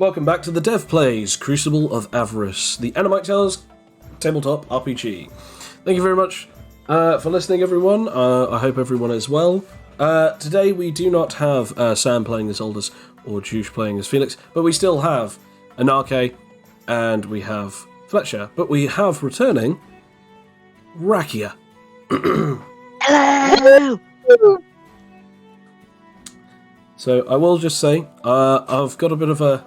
Welcome back to the Dev Plays Crucible of Avarice, the Animite Tales tabletop RPG. Thank you very much for listening, everyone. I hope everyone is well. Today we do not have Sam playing as Aldous or Juice playing as Felix, but we still have Anarche and we have Fletcher, but we have returning Rakia. Hello! So I will just say, I've got a bit of a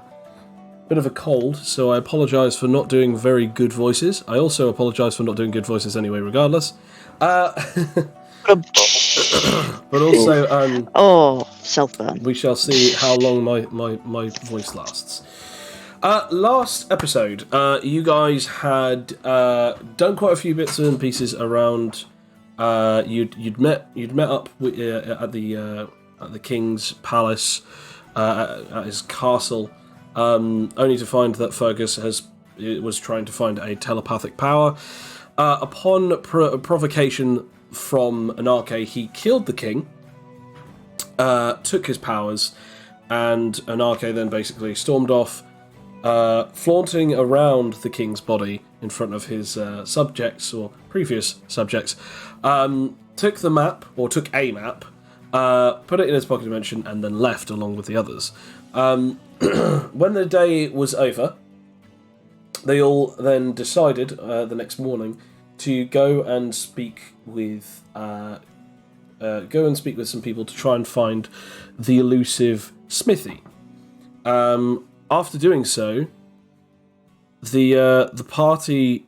cold, so I apologise for not doing very good voices. I also apologise for not doing good voices anyway, regardless. But also, self-burn. we shall see how long my voice lasts. Last episode, you guys had done quite a few bits and pieces around. You'd met up with, at the king's palace, at his castle. Only to find that Fergus was trying to find a telepathic power. Upon provocation from Anarche, he killed the king, took his powers, and Anarche then basically stormed off, flaunting around the king's body in front of his subjects, or previous subjects, took a map, put it in his pocket dimension, and then left along with the others. When the day was over, they all then decided the next morning to go and speak with some people to try and find the elusive Smithy. After doing so, the party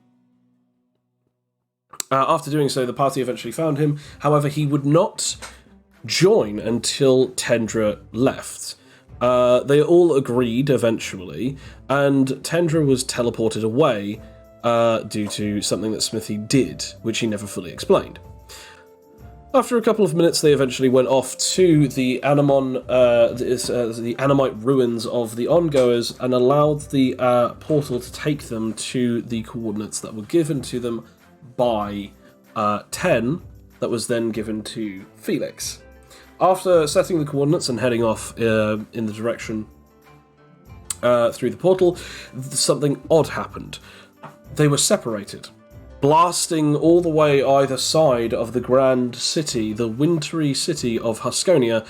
eventually found him. However, he would not join until Tendra left. They all agreed eventually, and Tendra was teleported away due to something that Smithy did, which he never fully explained. After a couple of minutes, they eventually went off to the the Animite ruins of the Ongoers and allowed the portal to take them to the coordinates that were given to them by 10, that was then given to Felix. After setting the coordinates and heading off in the direction through the portal, something odd happened. They were separated, blasting all the way either side of the grand city, the wintry city of Husconia.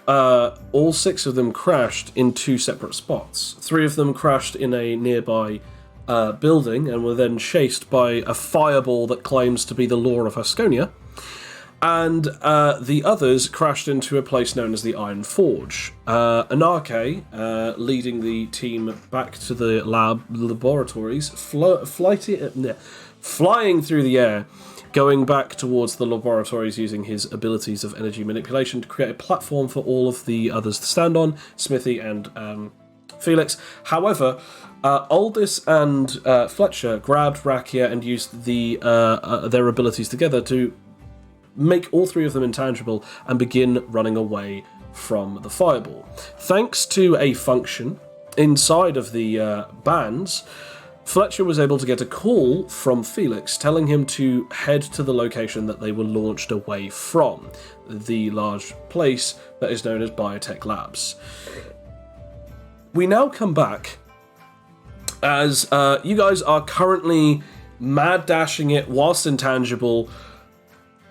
All 6 of them crashed in 2 separate spots. 3 of them crashed in a nearby building and were then chased by a fireball that claims to be the law of Husconia. And the others crashed into a place known as the Iron Forge. Anarche, leading the team back to the laboratories, flying through the air, going back towards the laboratories using his abilities of energy manipulation to create a platform for all of the others to stand on, Smithy and Felix. However, Aldous and Fletcher grabbed Rakia and used their abilities together to make all 3 of them intangible and begin running away from the fireball. Thanks to a function inside of the bands, Fletcher was able to get a call from Felix telling him to head to the location that they were launched away from, the large place that is known as Biotech Labs. We now come back as you guys are currently mad dashing it whilst intangible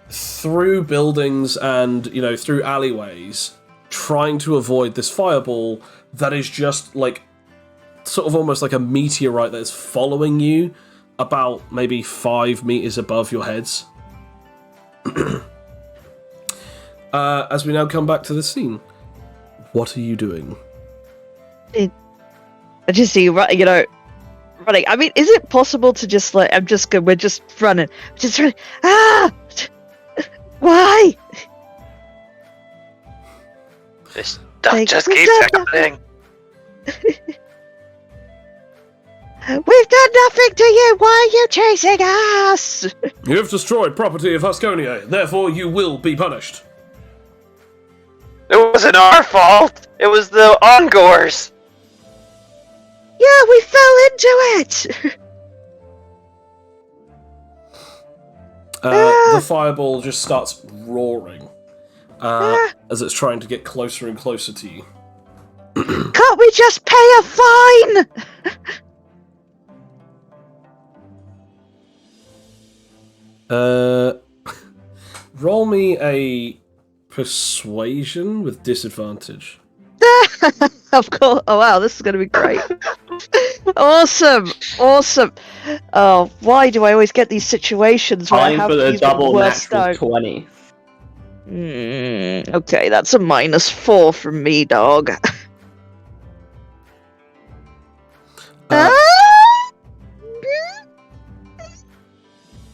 through buildings and, through alleyways, trying to avoid this fireball that is just, sort of almost like a meteorite that is following you about maybe 5 meters above your heads. As we now come back to the scene, what are you doing? I just see, running. I mean, is it possible to just, we're just running. Why? This stuff just keeps happening. We've done nothing to you. Why are you chasing us? You have destroyed property of Husconia, therefore you will be punished. It wasn't our fault. It was the Ongoers. Yeah, we fell into it. The fireball just starts roaring as it's trying to get closer and closer to you. Can't we just pay a fine? Roll me a persuasion with disadvantage. Of course. Oh wow, this is going to be great. Awesome. Oh, why do I always get these situations where I Time have for the even double worse natural dice? 20. Okay, that's a -4 from me, dog. Uh,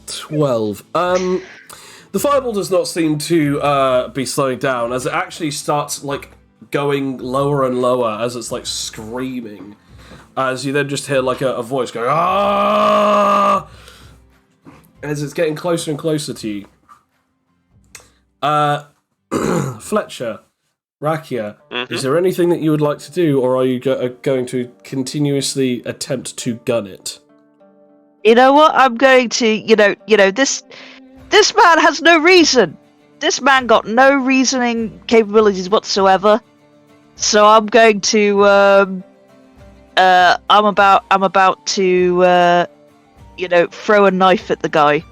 12. The fireball does not seem to be slowing down as it actually starts like going lower and lower as it's like screaming. As you then just hear like a voice go ah, as it's getting closer and closer to you. Fletcher, Rakia, is there anything that you would like to do, or are you going to continuously attempt to gun it? You know what? I'm going to. This man has no reason. This man got no reasoning capabilities whatsoever. So I'm going to. I'm about to. Throw a knife at the guy.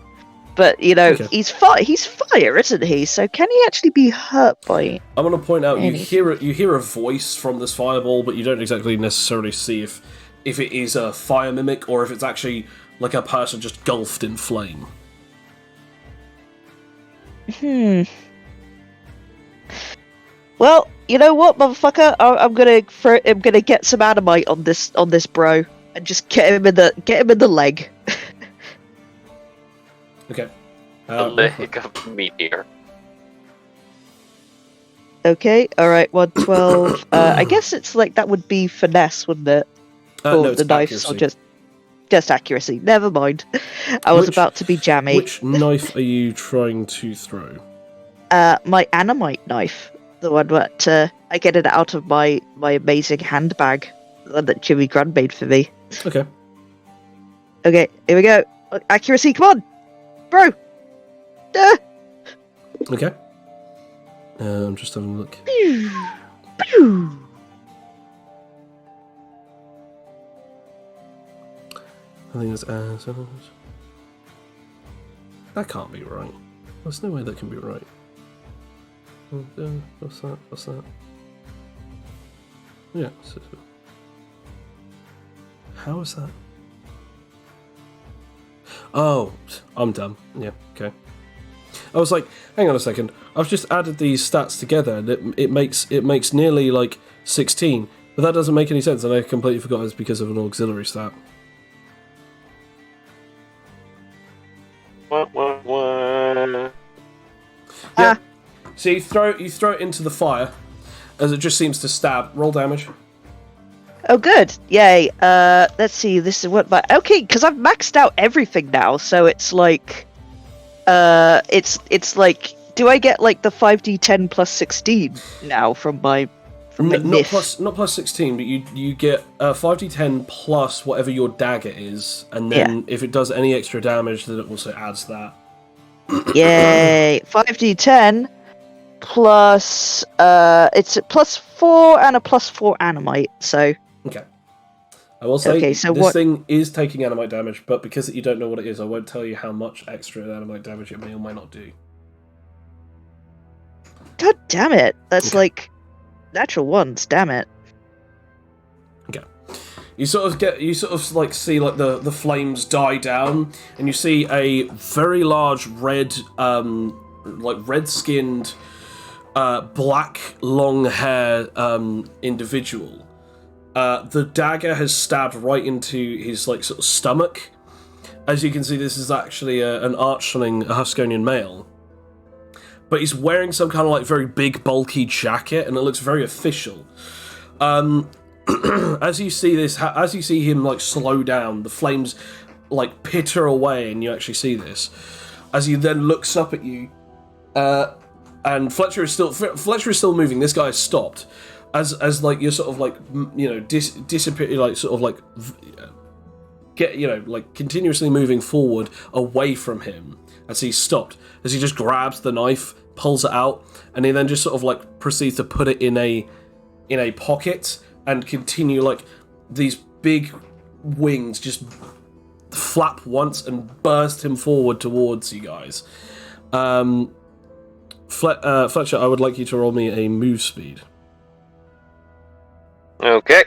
But Okay. he's fire, isn't he? So can he actually be hurt by it? I'm going to point out you Anything. hear a voice from this fireball, but you don't exactly necessarily see if it is a fire mimic or if it's actually like a person just gulfed in flame. Well, you know what, motherfucker? I'm gonna get some adamite on this bro and just get him in the leg. Okay. The leg of meteor. Okay, all right, 112. I guess it's like that would be finesse, wouldn't it? No, Or it's the knives, or accuracy. just accuracy. Never mind. I was Which- about to be jammy. Which knife are you trying to throw? My animite knife, the one that I get it out of my amazing handbag, the one that Jimmy Grant made for me. Okay. Okay, here we go. Accuracy, come on, bro. Okay. I'm just having a look. Pew. I think it's that can't be right. There's no way that can be right. What's that? What's that? Yeah. How is that? Oh, I'm dumb. Yeah. Okay. I was like, hang on a second. I've just added these stats together, and it makes nearly like 16, but that doesn't make any sense, and I completely forgot it's because of an auxiliary stat. What? Yeah. So you throw it into the fire, as it just seems to stab. Roll damage. Oh, good. Yay. Let's see. This is what my okay, because I've maxed out everything now, so it's like, it's like, do I get like the 5d10 plus 16 now from my Not myth? not plus 16, but you get 5d10 plus whatever your dagger is, and then if it does any extra damage, then it also adds that. Yay. 5d10 plus it's a +4 and a +4 animite. So Okay. I will say Okay, so this what- thing is taking animite damage, but because you don't know what it is, I won't tell you how much extra animite damage it may or may not do. god damn it, that's Okay. like natural ones. Damn it. Okay. You sort of like see like the flames die down, and you see a very large red, like red-skinned, black long hair individual. The dagger has stabbed right into his like sort of stomach. As you can see, this is actually an archling, a Huskonian male. But he's wearing some kind of like very big, bulky jacket, and it looks very official. As you see this, as you see him like slow down, the flames like pitter away, and you actually see this. As he then looks up at you, and Fletcher is still moving. This guy has stopped. As like you're sort of like disappear, like sort of like get like continuously moving forward away from him. As he's stopped, as he just grabs the knife, pulls it out, and he then just sort of like proceeds to put it in a pocket, and continue, like, these big wings just flap once and burst him forward towards you guys. Fletcher, I would like you to roll me a move speed. Okay.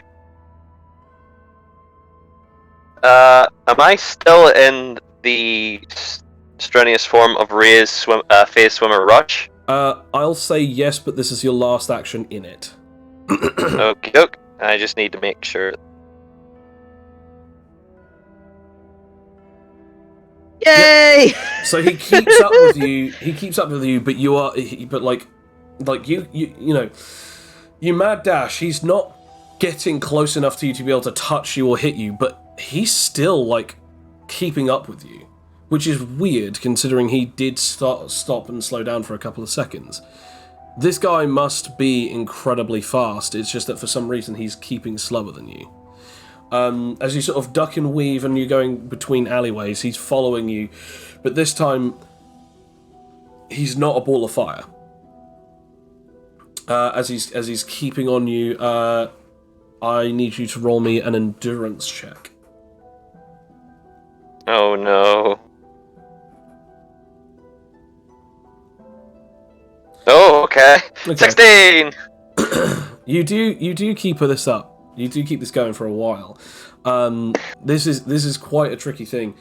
Am I still in the strenuous form of Ray's phase swimmer rush? I'll say yes, but this is your last action in it. Okay. I just need to make sure. Yay! So he keeps up with you. But you know, you mad dash. He's not getting close enough to you to be able to touch you or hit you, but he's still like keeping up with you, which is weird considering he did stop and slow down for a couple of seconds. This guy must be incredibly fast. It's just that for some reason he's keeping slower than you. As you sort of duck and weave and you're going between alleyways, he's following you, but this time he's not a ball of fire. As he's keeping on you, I need you to roll me an endurance check. Oh no. Oh, okay. 16! You do keep this up. You do keep this going for a while. This is quite a tricky thing.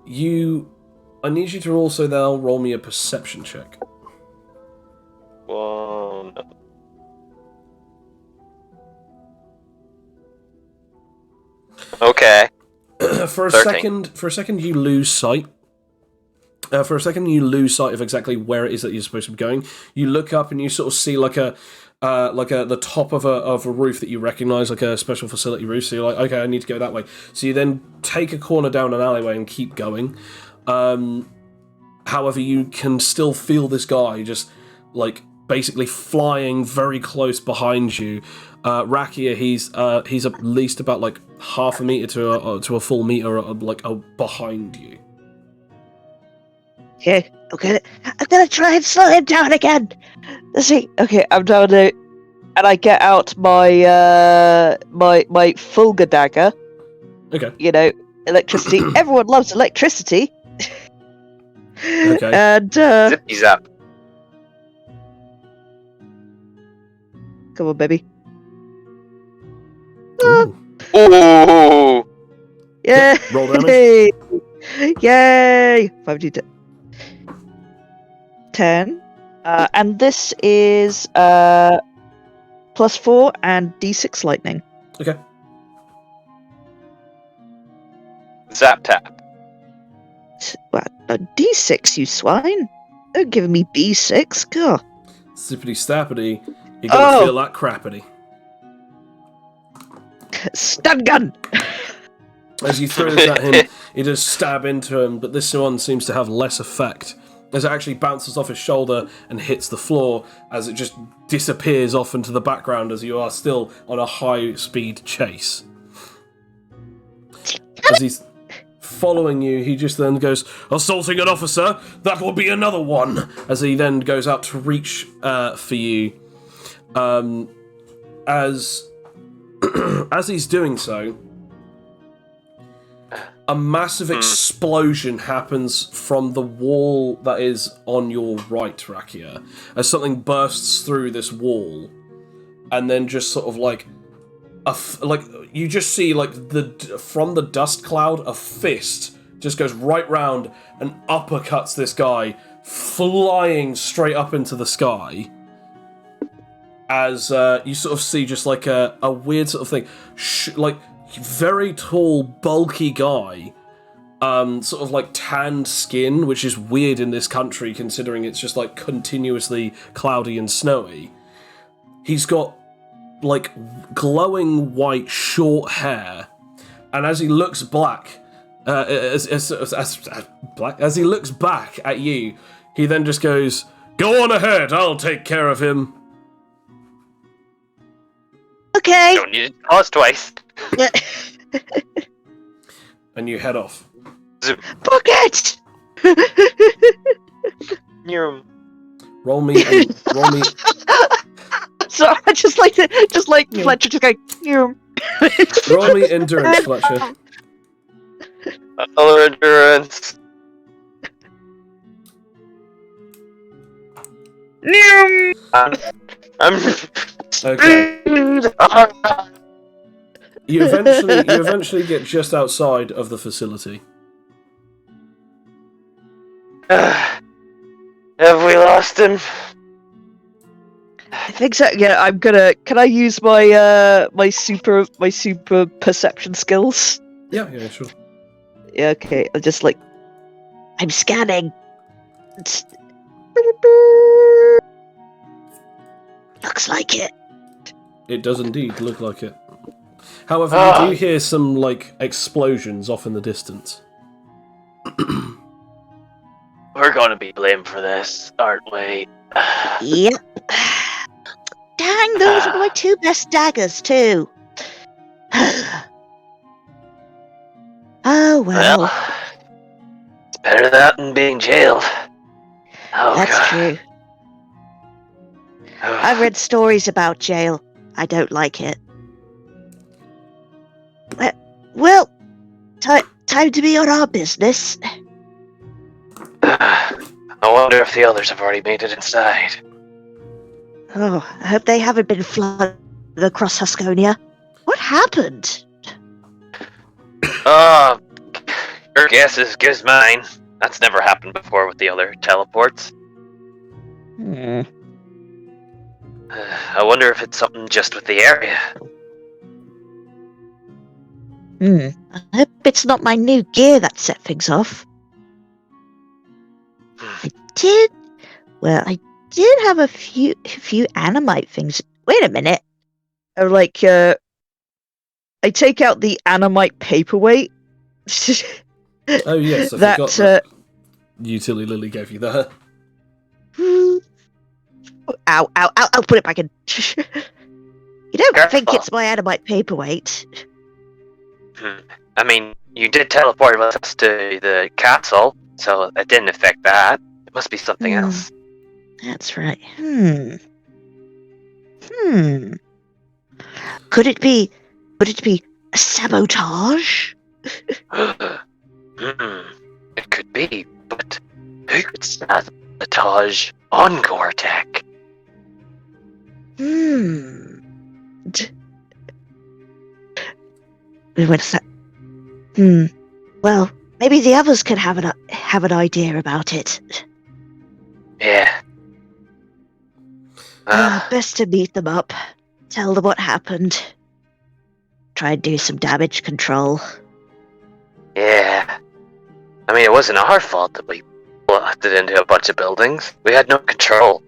I need you to also now roll me a perception check. Whoa, no. Okay. For a 13. second, you lose sight. For a second, you lose sight of exactly where it is that you're supposed to be going. You look up and you sort of see the top of a roof that you recognise, like a special facility roof. So you're like, okay, I need to go that way. So you then take a corner down an alleyway and keep going. However, you can still feel this guy just like basically flying very close behind you. Rakia, he's at least about like half a meter to a full meter behind you. Okay, I'm gonna try and slow him down again. Let's see. Okay, I'm down there, and I get out my my Fulgur dagger. Okay. You know, electricity. Everyone loves electricity. Okay. And Zippy zap. come on, baby. Ooh. Ooh! Yay! Roll damage. Yay! 5d10. 10. And this is +4 and d6 lightning. Okay. Zap tap. What? A d6, you swine? Don't give me b6. God. Sippity stappity. You're gonna Oh. feel that crappity. Stun gun! As you throw this at him, it does stab into him, but this one seems to have less effect, as it actually bounces off his shoulder and hits the floor, as it just disappears off into the background as you are still on a high-speed chase. As he's following you, he just then goes, "Assaulting an officer, that will be another one!" As he then goes out to reach for you. As he's doing so, a massive explosion happens from the wall that is on your right, Rakia, as something bursts through this wall, and then just sort of like you just see like from the dust cloud, a fist just goes right round and uppercuts this guy, flying straight up into the sky. As you sort of see just like a weird sort of thing, like very tall, bulky guy, sort of like tanned skin, which is weird in this country considering it's just like continuously cloudy and snowy. He's got like glowing white short hair, and as he looks as he looks back at you, he then just goes, "Go on ahead, I'll take care of him." Okay. Don't need to pause twice. And you head off. Zoom. Book it! Near him. Roll me. So I just like Fletcher just going. Roll me endurance, Fletcher. Another endurance. I'm Okay. You eventually get just outside of the facility. Have we lost him? I think so. Yeah, I'm gonna. Can I use my my super perception skills? Yeah, sure. Yeah. Okay. I'm just like. I'm scanning. Looks like it. It does indeed look like it. However, you do hear some, like, explosions off in the distance. We're gonna be blamed for this, aren't we? Yep. Dang, those are my two best daggers, too. Oh, well. It's better that than being jailed. Oh, That's God. true. I've read stories about jail. I don't like it. Well, time to be on our business. I wonder if the others have already made it inside. Oh, I hope they haven't been flooded across Husconia. What happened? Your guess is good as mine. That's never happened before with the other teleports. I wonder if it's something just with the area. I hope it's not my new gear that set things off. I did have a few animite things. Wait a minute. I take out the animite paperweight. Oh yes, I forgot that Utility Lily gave you that. Ow, I'll put it back in. You don't Careful. think it's my animite paperweight? I mean, you did teleport with us to the castle, so it didn't affect that. It must be something else. That's right. Could it be a sabotage? It could be, but who could sabotage on Gore-Tech? Wait a sec. Well, maybe the others could have an idea about it. Yeah. Best to meet them up. Tell them what happened. Try and do some damage control. Yeah. I mean, it wasn't our fault that we blasted into a bunch of buildings. We had no control.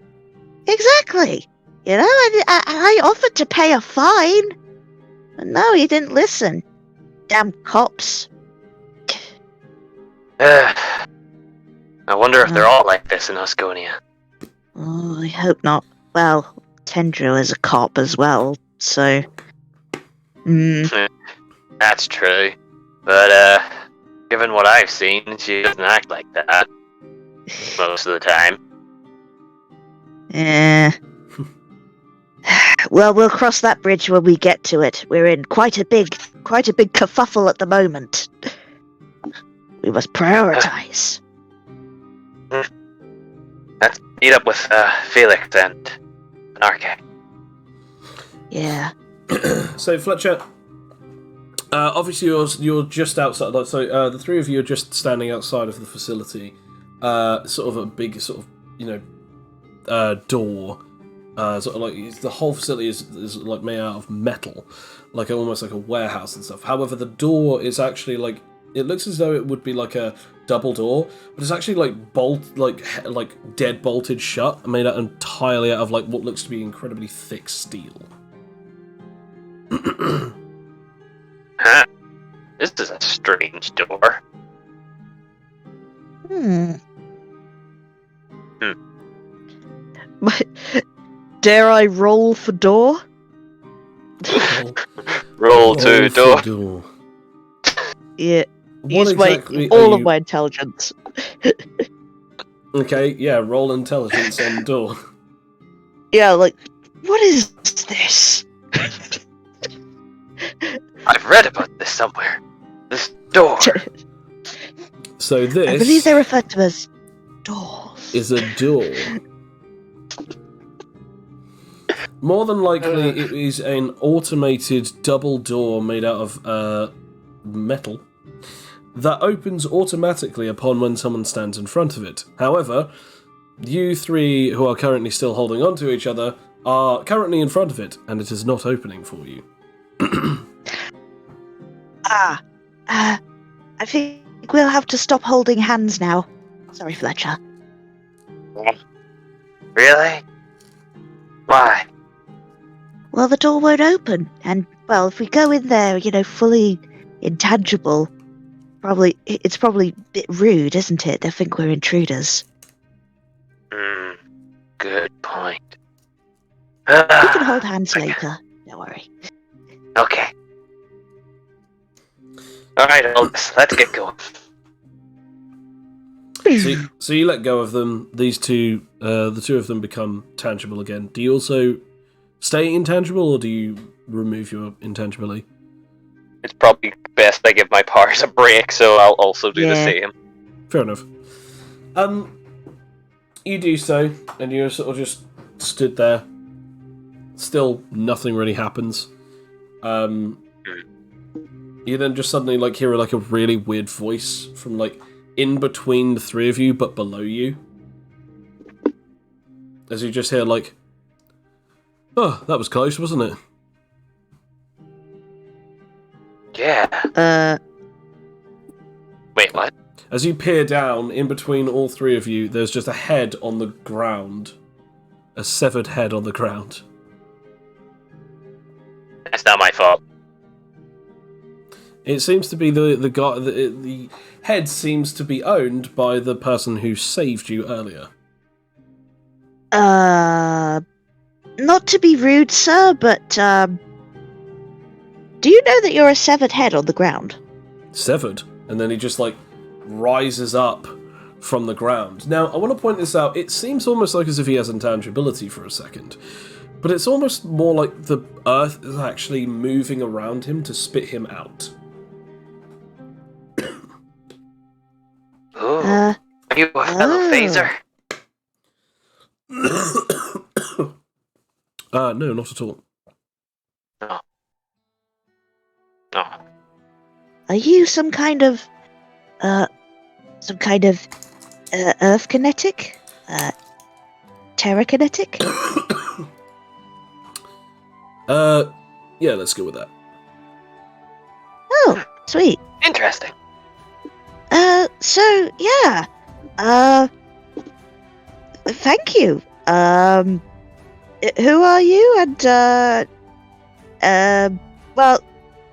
Exactly. You know, I offered to pay a fine. But no, you didn't listen. Damn cops. I wonder if they're all like this in Husconia. Oh, I hope not. Well, Tendril is a cop as well, so... That's true. But, given what I've seen, she doesn't act like that. Most of the time. Well, we'll cross that bridge when we get to it. We're in quite a big kerfuffle at the moment. We must prioritize. Let's meet up with Felix and Narke. Yeah. So Fletcher, obviously you're just outside. So the three of you are just standing outside of the facility. Sort of a big door. Sort of like the whole facility is like made out of metal, like almost like a warehouse and stuff. However, the door is actually like, it looks as though it would be like a double door, but it's actually like dead bolted shut, made out entirely out of like what looks to be incredibly thick steel. Huh. This is a strange door. Dare I roll for door? Roll to door. Yeah. What Use exactly all are of my intelligence. Okay, yeah, roll intelligence on door. Yeah, like What is this? I've read about this somewhere. This door. So this I believe they're referred to as doors. is a door. More than likely, it is an automated double door made out of metal that opens automatically upon when someone stands in front of it. However, you three who are currently still holding on to each other are currently in front of it, and it is not opening for you. I think we'll have to stop holding hands now. Sorry, Fletcher. Really? Why? Well, the door won't open, and, well, if we go in there, fully intangible, it's probably a bit rude, isn't it? They'll think we're intruders. Good point. We can hold hands later. Don't worry. Okay. Alright, let's get going. So you let go of them. These two, the two of them become tangible again. Do you also stay intangible, or do you remove your intangibility? It's probably best I give my powers a break, so I'll also do the same. Fair enough. You do so, and you're sort of just stood there. Still, nothing really happens. You then just suddenly hear a really weird voice from in between the three of you, but below you. As you just hear oh, that was close, wasn't it? Yeah. Wait, what? As you peer down, in between all three of you, there's just a head on the ground. A severed head on the ground. That's not my fault. It seems to be the guy. The head seems to be owned by the person who saved you earlier. Not to be rude, sir, but do you know that you're a severed head on the ground? Severed, and then he just rises up from the ground. Now, I want to point this out. It seems almost as if he has intangibility for a second, but it's almost more like the earth is actually moving around him to spit him out. Ooh. Are you a fellow phaser? No, not at all. No. Are you some kind of earth kinetic? Terra kinetic? Yeah, let's go with that. Oh, sweet. Interesting. So, yeah. Thank you. Who are you? And, well,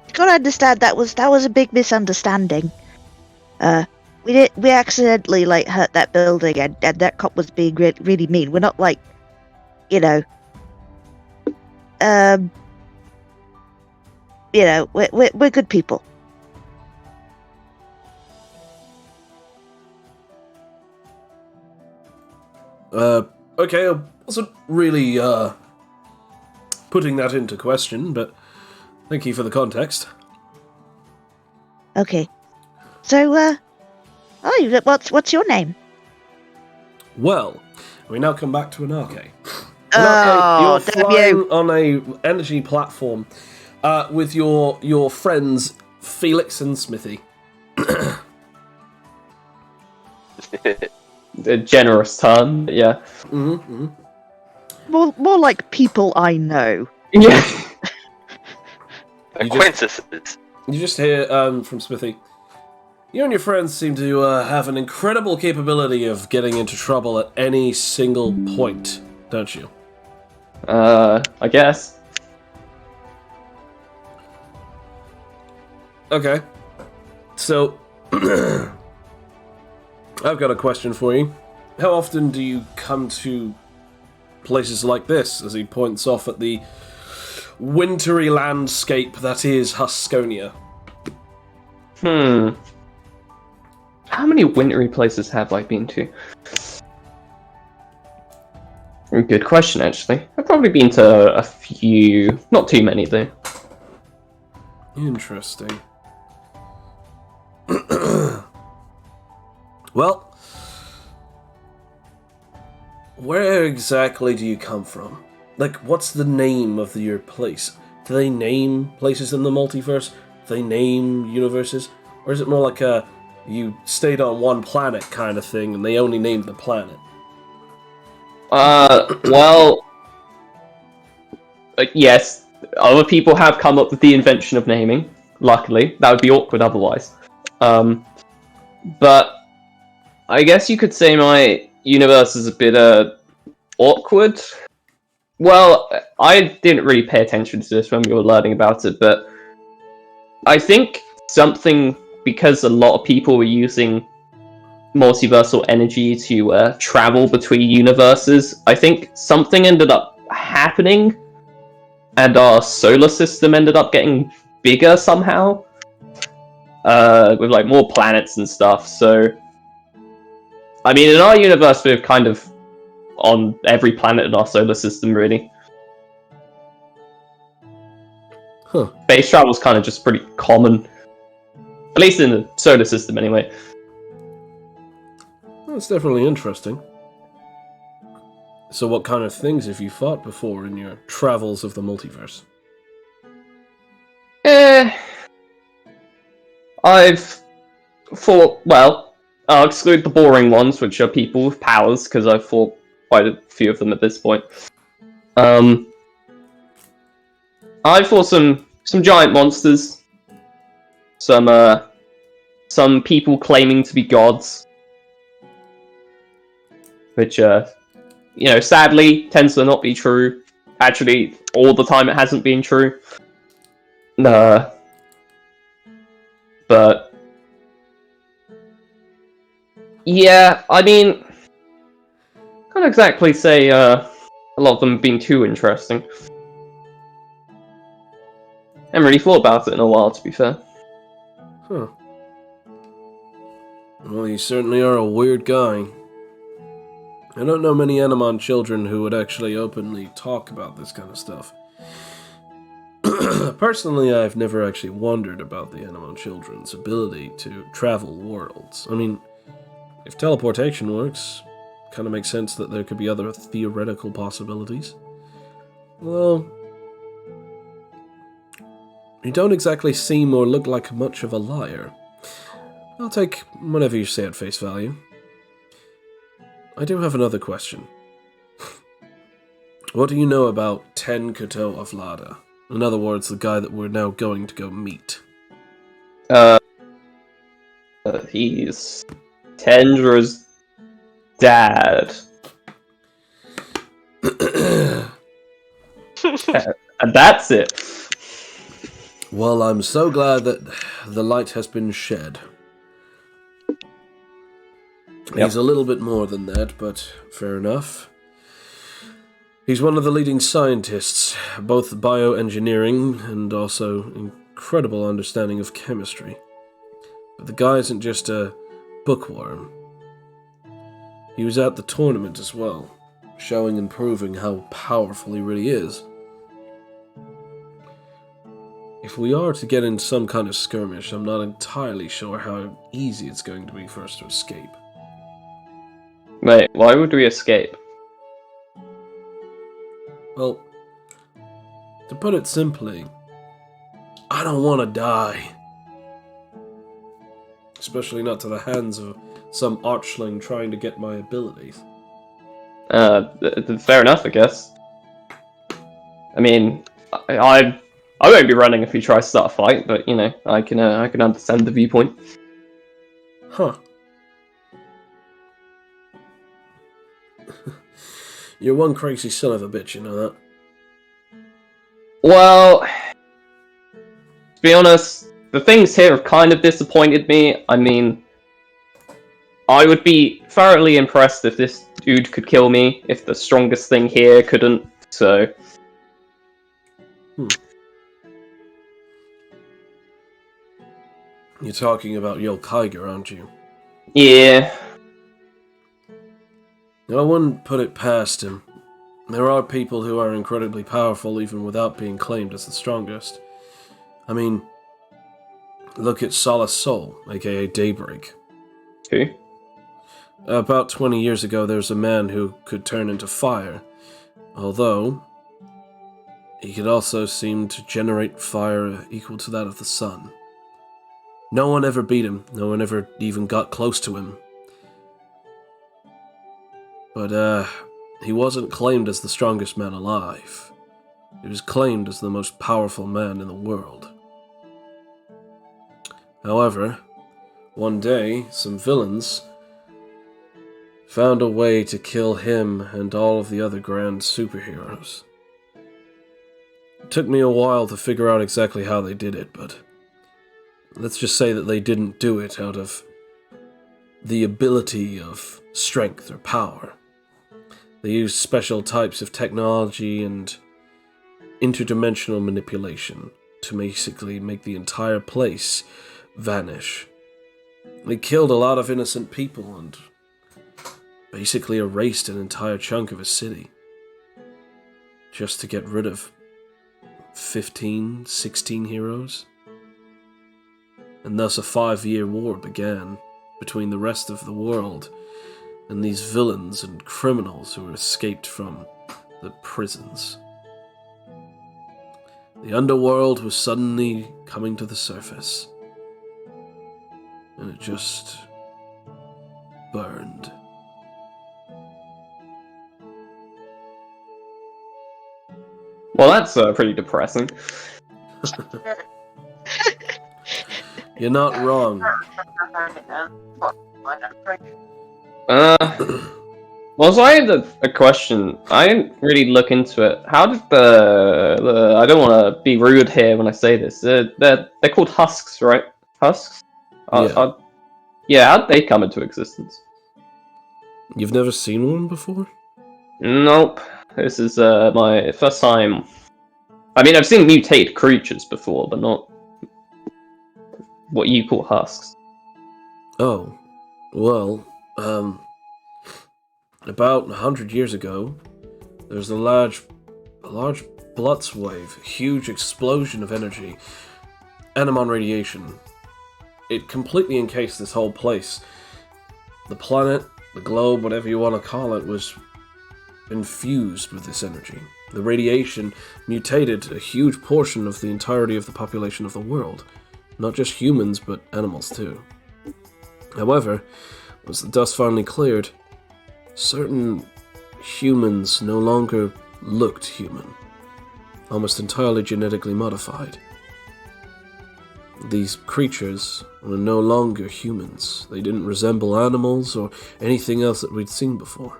you gotta understand that was a big misunderstanding. We accidentally, hurt that building, and that cop was being really mean. We're not, we're good people. Okay, I wasn't really, putting that into question, but thank you for the context. Okay. So, what's your name? Well, we now come back to Anarche. Oh, you're damn flying you. on a energy platform with your friends Felix and Smithy. A generous term, yeah. Mm-hmm. More like people I know. Yeah. Acquaintances. You just hear from Smithy. You and your friends seem to have an incredible capability of getting into trouble at any single point, don't you? I guess. Okay. So, I've got a question for you. How often do you come to places like this, as he points off at the wintry landscape that is Husconia? How many wintry places have I been to? Good question, actually. I've probably been to a few, not too many though. Interesting. Well, where exactly do you come from? Like, what's the name of your place? Do they name places in the multiverse? Do they name universes? Or is it more like a you stayed on one planet kind of thing and they only named the planet? Well, yes, other people have come up with the invention of naming. Luckily, that would be awkward otherwise. But I guess you could say my universe is a bit awkward. Well, I didn't really pay attention to this when we were learning about it, but I think something, because a lot of people were using multiversal energy to travel between universes, I think something ended up happening and our solar system ended up getting bigger somehow, with like more planets and stuff. So I mean, in our universe we're kind of on every planet in our solar system, really. Huh. Space travel's kind of just pretty common, at least in the solar system anyway. That's definitely interesting. So what kind of things have you fought before in your travels of the multiverse? I've fought, well, I'll exclude the boring ones, which are people with powers, because I've fought quite a few of them at this point. I fought some giant monsters, some people claiming to be gods, which sadly tends to not be true. Actually, all the time it hasn't been true. But yeah, I mean, can't exactly say a lot of them have been too interesting. I haven't really thought about it in a while, to be fair. Huh. Well, you certainly are a weird guy. I don't know many Animon children who would actually openly talk about this kind of stuff. Personally, I've never actually wondered about the Animon children's ability to travel worlds. I mean, if teleportation works, kind of makes sense that there could be other theoretical possibilities. Well, you don't exactly seem or look like much of a liar. I'll take whatever you say at face value. I do have another question. What do you know about Ten Koto of Lada? In other words, the guy that we're now going to go meet. He's Tendra's dad. And that's it. Well, I'm so glad that the light has been shed. Yep. He's a little bit more than that, but fair enough. He's one of the leading scientists, both bioengineering and also incredible understanding of chemistry. But the guy isn't just a bookworm. He was at the tournament as well, showing and proving how powerful he really is. If we are to get in some kind of skirmish, I'm not entirely sure how easy it's going to be for us to escape. Wait, why would we escape? Well, to put it simply, I don't want to die. Especially not to the hands of some archling trying to get my abilities. Fair enough, I guess. I mean, I won't be running if he tries to start a fight, but I can understand the viewpoint. Huh. You're one crazy son of a bitch, you know that? Well, to be honest, the things here have kind of disappointed me. I mean, I would be thoroughly impressed if this dude could kill me, if the strongest thing here couldn't, so... You're talking about Yul Kiger, aren't you? Yeah. I wouldn't put it past him. There are people who are incredibly powerful even without being claimed as the strongest. I mean, look at Solace Soul, aka Daybreak. Who? About 20 years ago, there was a man who could turn into fire, although he could also seem to generate fire equal to that of the sun. No one ever beat him, no one ever even got close to him. But, he wasn't claimed as the strongest man alive. He was claimed as the most powerful man in the world. However, one day, some villains found a way to kill him and all of the other grand superheroes. It took me a while to figure out exactly how they did it, but let's just say that they didn't do it out of the ability of strength or power. They used special types of technology and interdimensional manipulation to basically make the entire place vanish. They killed a lot of innocent people and basically erased an entire chunk of a city just to get rid of 15, 16 heroes. And thus a 5-year war began between the rest of the world and these villains and criminals who escaped from the prisons. The underworld was suddenly coming to the surface, and it just burned. Well, that's pretty depressing. You're not wrong. Well, so I had a question. I didn't really look into it. How did the I don't want to be rude here when I say this. They're called husks, right? Husks? Yeah. Yeah, how did they come into existence? You've never seen one before? Nope. This is my first time. I mean, I've seen mutated creatures before, but not what you call husks. Oh, well, about 100 years ago, there was a large Blutz wave, a huge explosion of energy, Anemon radiation. It completely encased this whole place. The planet, the globe, whatever you want to call it, was infused with this energy. The radiation mutated a huge portion of the entirety of the population of the world. Not just humans, but animals too. However, once the dust finally cleared, certain humans no longer looked human, almost entirely genetically modified. These creatures were no longer humans. They didn't resemble animals or anything else that we'd seen before.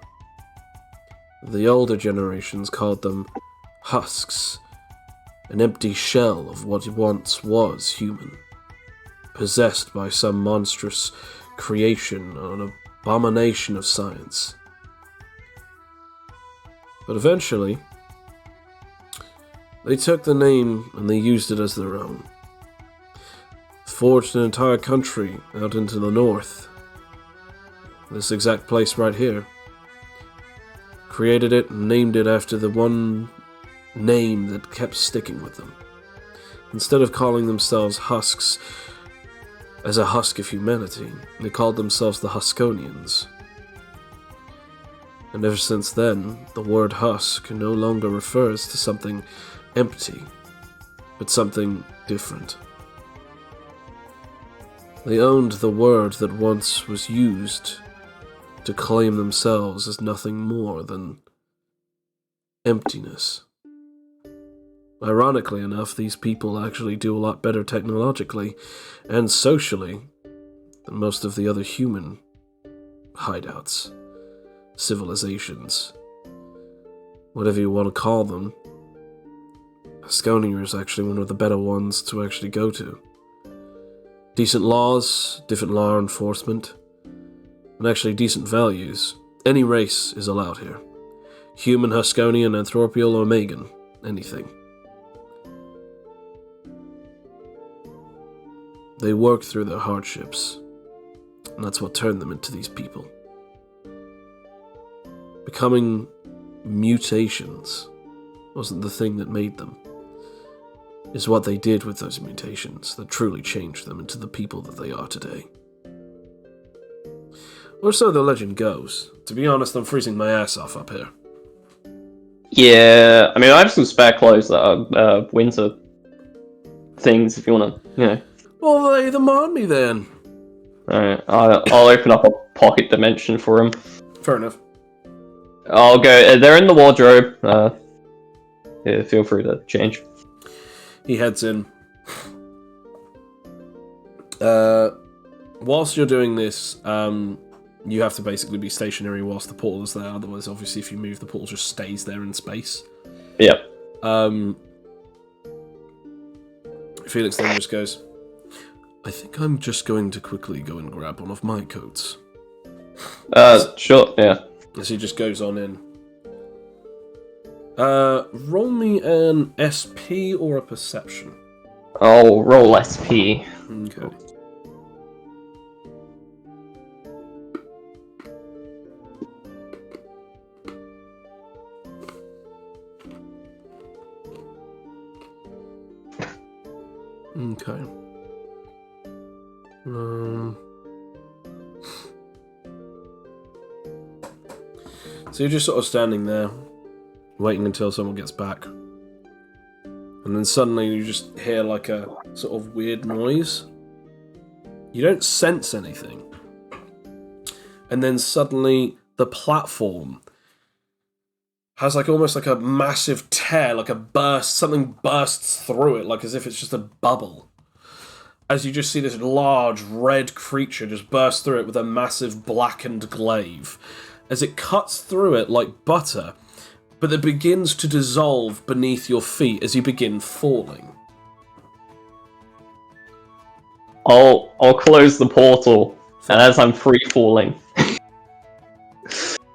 The older generations called them husks, an empty shell of what once was human, possessed by some monstrous creation or an abomination of science. But eventually, they took the name and they used it as their own. Forged an entire country out into the north. This exact place right here. Created it and named it after the one name that kept sticking with them. Instead of calling themselves husks as a husk of humanity, they called themselves the Huskonians. And ever since then, the word husk no longer refers to something empty, but something different. They owned the word that once was used to claim themselves as nothing more than emptiness. Ironically enough, these people actually do a lot better technologically and socially than most of the other human hideouts, civilizations, whatever you want to call them. Asconia is actually one of the better ones to actually go to. Decent laws, different law enforcement, and actually decent values. Any race is allowed here. Human, Huskonian, Anthropial, or Megan. Anything. They worked through their hardships, and that's what turned them into these people. Becoming mutations wasn't the thing that made them. It's what they did with those mutations that truly changed them into the people that they are today. Or so the legend goes. To be honest, I'm freezing my ass off up here. Yeah, I mean, I have some spare clothes that are winter things if you want to, Well, lay them on me then. Alright, I'll open up a pocket dimension for them. Fair enough. I'll go. They're in the wardrobe. Yeah, feel free to change. He heads in. Whilst you're doing this, you have to basically be stationary whilst the portal is there. Otherwise, obviously, if you move, the portal just stays there in space. Yep. Felix then just goes, I think I'm just going to quickly go and grab one of my coats. Sure, yeah. As he just goes on in. Roll me an SP or a perception. I'll roll SP. Okay. Okay. So you're just sort of standing there, waiting until someone gets back. And then suddenly you just hear like a sort of weird noise. You don't sense anything. And then suddenly the platform has like almost like a massive tear, like a burst, something bursts through it, like as if it's just a bubble. As you just see this large red creature just burst through it with a massive blackened glaive. As it cuts through it like butter, but it begins to dissolve beneath your feet as you begin falling. I'll close the portal, and as I'm free falling,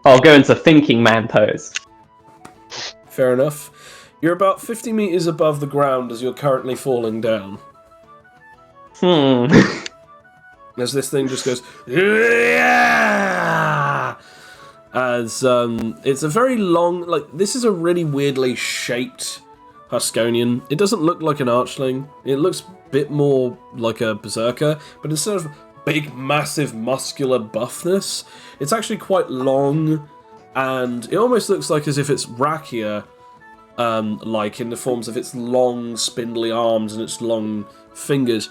I'll go into thinking man pose. Fair enough. You're about 50 meters above the ground as you're currently falling down. As this thing just goes, yeah! As it's a very long, like, this is a really weirdly shaped Huskonian. It doesn't look like an archling. It looks a bit more like a berserker, but instead of big, massive, muscular buffness, it's actually quite long, and it almost looks like as if it's Rakia, like in the forms of its long, spindly arms and its long fingers,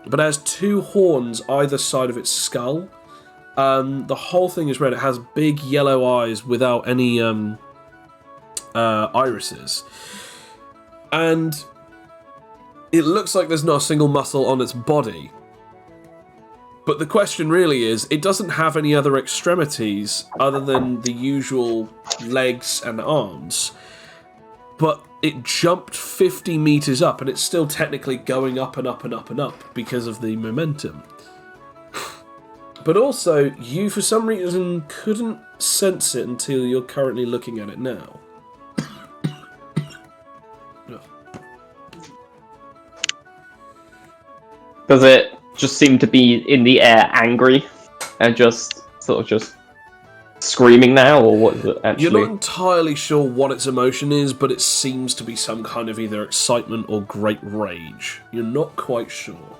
but it has two horns either side of its skull. The whole thing is red. It has big yellow eyes without any irises. And it looks like there's not a single muscle on its body. But the question really is, it doesn't have any other extremities other than the usual legs and arms. But it jumped 50 meters up, and it's still technically going up and up and up and up because of the momentum. But also, you for some reason couldn't sense it until you're currently looking at it now. Does it just seem to be in the air angry and just sort of just screaming now, or what is it actually? You're not entirely sure what its emotion is, but it seems to be some kind of either excitement or great rage. You're not quite sure.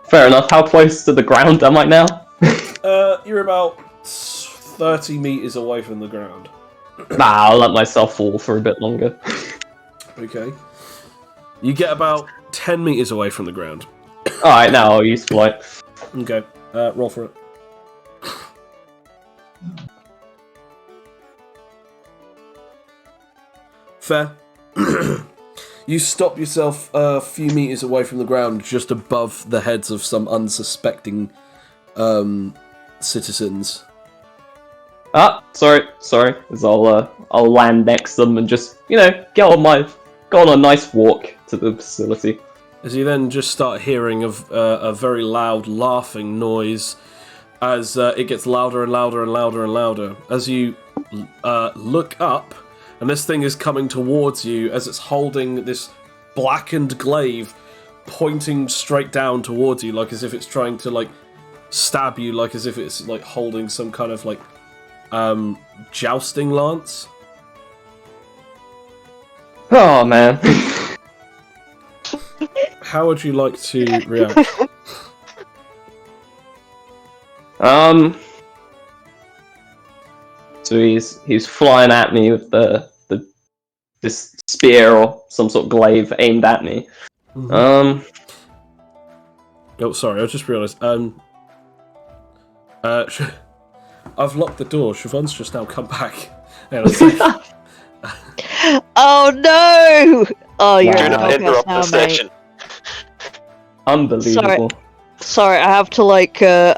Fair enough. How close to the ground am I now? You're about 30 meters away from the ground. Nah, I'll let myself fall for a bit longer. Okay. You get about 10 meters away from the ground. Alright, now I'll use flight. Okay. Roll for it. Fair. You stop yourself a few meters away from the ground, just above the heads of some unsuspecting citizens. Sorry. As I'll land next to them and just, go on a nice walk to the facility. As you then just start hearing a very loud laughing noise, as it gets louder and louder and louder and louder. As you look up, and this thing is coming towards you as it's holding this blackened glaive pointing straight down towards you, like as if it's trying to, like, stab you, like as if it's, like, holding some kind of, like, jousting lance. Oh man. How would you like to react? So he's flying at me with this spear or some sort of glaive aimed at me. Oh, sorry, I just realised. I've locked the door. Siobhan's just now come back. Hang on a sec. Oh no! Oh, you're Wow. Do in not podcast interrupt now, the mate. session. Unbelievable. Sorry, I have to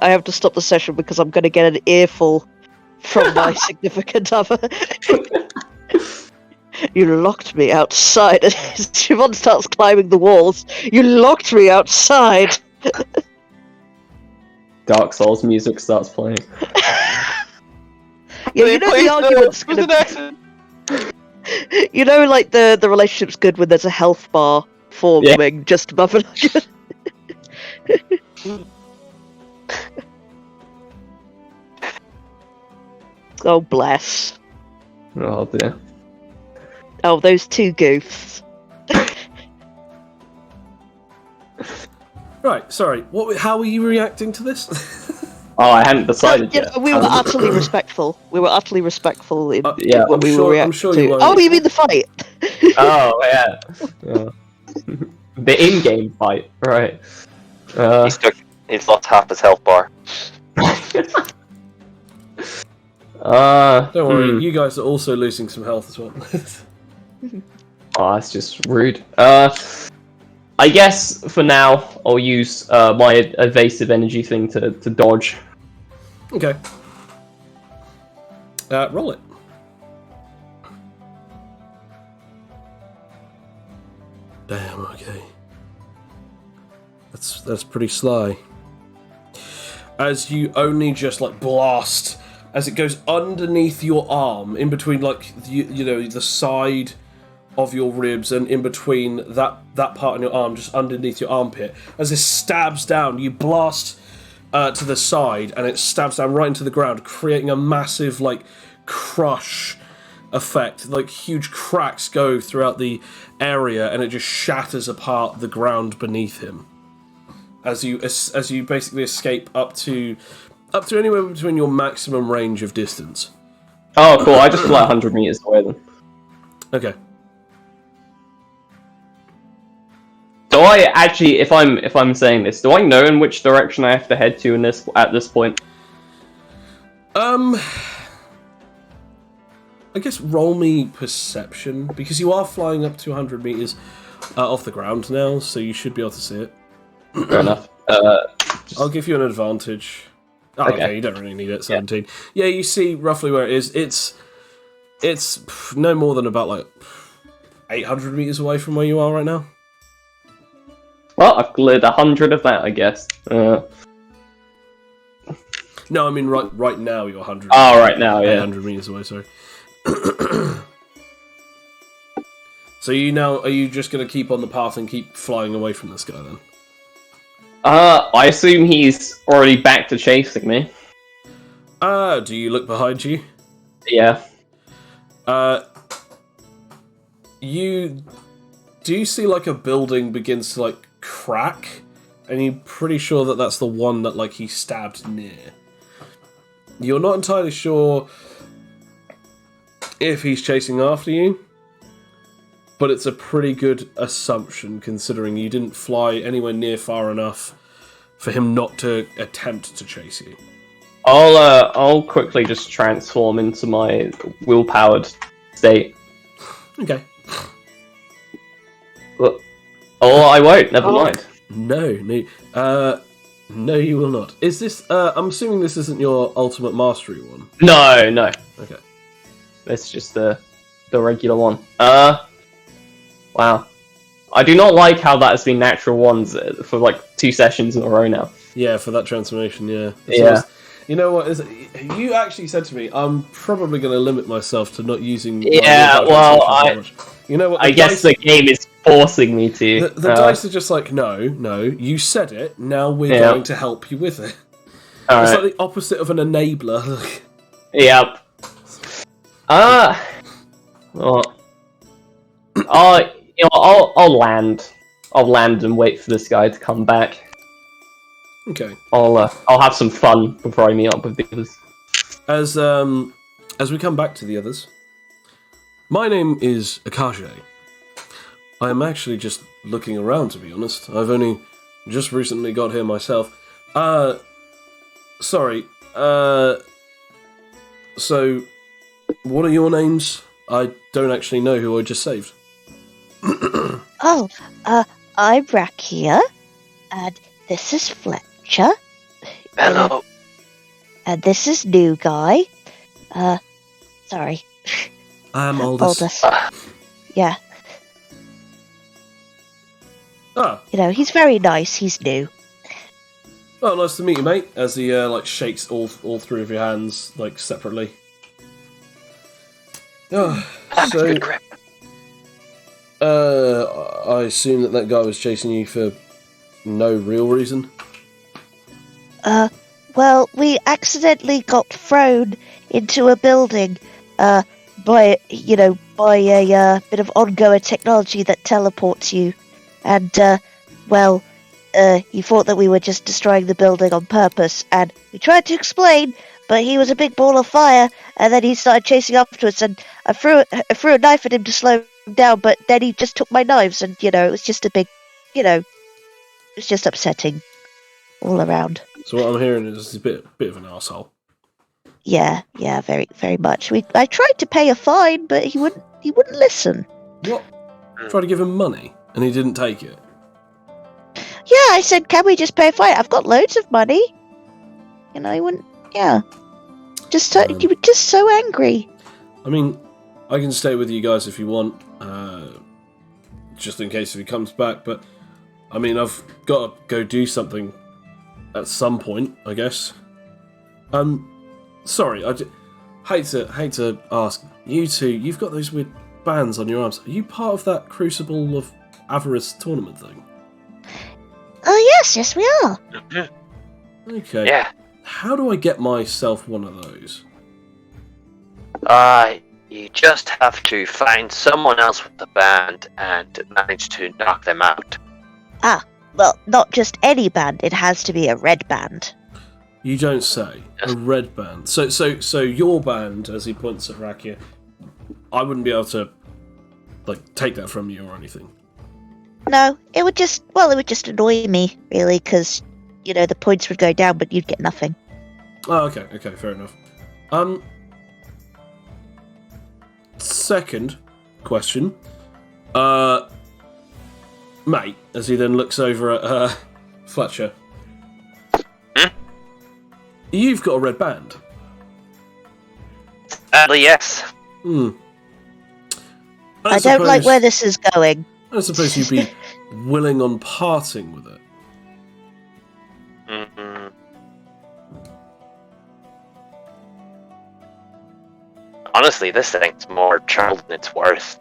I have to stop the session because I'm going to get an earful from my significant other. You locked me outside. Siobhan starts climbing the walls. You locked me outside. Dark Souls music starts playing. Yeah, you know the argument's was gonna an accident. You know, like the relationship's good when there's a health bar forming just above an argument. Oh bless. Oh dear. Oh, those two goofs. Right, sorry. How were you reacting to this? Oh, I hadn't decided You yet. know, we were utterly respectful. We were utterly respectful in yeah, what we were I'm reacting sure to. you were. Oh, you mean the fight? Oh yeah. The in-game fight, right? He's lost half his health bar. Don't worry, you guys are also losing some health as well. Oh, that's just rude. I guess for now I'll use my evasive energy thing to dodge. Okay. Roll it. Damn, okay. That's pretty sly. As you only just like blast as it goes underneath your arm, in between like you know the side of your ribs and in between that part on your arm, just underneath your armpit. As this stabs down, you blast to the side, and it stabs down right into the ground, creating a massive like crush effect. Like huge cracks go throughout the area, and it just shatters apart the ground beneath him. As you basically escape up to anywhere between your maximum range of distance. Oh, cool! I just fly 100 meters away then. Okay. Do I actually, if I'm saying this, do I know in which direction I have to head to at this point? I guess roll me perception, because you are flying up to 100 meters off the ground now, so you should be able to see it. Fair enough. I'll give you an advantage. Oh, okay, you don't really need it. 17. Yeah, you see roughly where it is. It's no more than about like 800 meters away from where you are right now. Well, I've cleared 100 of that, I guess. No, I mean right now you're 100. Oh, right now, yeah. 800 meters away. Sorry. So are you just going to keep on the path and keep flying away from this guy then? I assume he's already back to chasing me. Do you look behind you? Yeah. You see like a building begins to like crack, and you're pretty sure that that's the one that like he stabbed near. You're not entirely sure if he's chasing after you, but it's a pretty good assumption considering you didn't fly anywhere near far enough for him not to attempt to chase you. I'll quickly just transform into my will-powered state. Okay. Oh, I won't. Never mind. No, you will not. Is this? I'm assuming this isn't your ultimate mastery one. No. Okay. It's just the regular one. Wow. I do not like how that has been natural ones for like 2 sessions in a row now. Yeah, for that transformation. Yeah. Yeah. You know what? You actually said to me, I'm probably going to limit myself to not using. Yeah, well, you know what? I guess the game is forcing me to. The dice are just like, no, you said it, now we're going to help you with it. It's like the opposite of an enabler. Yep. Well, I'll land. I'll land and wait for this guy to come back. Okay. I'll have some fun before I meet up with the others. As we come back to the others, my name is Akaje. I am actually just looking around, to be honest. I've only just recently got here myself. Sorry. So, what are your names? I don't actually know who I just saved. Oh, I'm Rakia, and this is Fletcher. Hello. And this is New Guy. Sorry. I'm Aldous. Yeah. Ah, You know, he's very nice. He's new. well, nice to meet you, mate. As he shakes all three of your hands separately. Oh, That's so good grip. I assume that guy was chasing you for no real reason. Well, we accidentally got thrown into a building, by a bit of ongoing technology that teleports you, and he thought that we were just destroying the building on purpose, and we tried to explain, but he was a big ball of fire, and then he started chasing after us, and I threw a knife at him to slow him down, but then he just took my knives, and it was just a big, it was just upsetting all around. So what I'm hearing is he's a bit of an arsehole. Yeah, very, very much. I tried to pay a fine, but he wouldn't listen. What? Tried to give him money, and he didn't take it. Yeah, I said, can we just pay a fine? I've got loads of money. He wouldn't. Yeah, he was just so angry. I mean, I can stay with you guys if you want, just in case if he comes back. But I mean, I've got to go do something at some point, I guess. Sorry, hate to ask you two. You've got those weird bands on your arms. Are you part of that Crucible of Avarice tournament thing? Oh yes, we are. Okay. Yeah. How do I get myself one of those? You just have to find someone else with the band and manage to knock them out. Well, not just any band. It has to be a red band. You don't say. A red band. So your band, as he points at Rakia, I wouldn't be able to take that from you or anything. No, it would just annoy me, really, because, the points would go down, but you'd get nothing. Oh, okay, fair enough. Second question. Mate, as he then looks over at Fletcher. You've got a red band. Sadly, yes. I don't like where this is going. I suppose you'd be willing on parting with it. Honestly, this thing's more trouble than it's worth.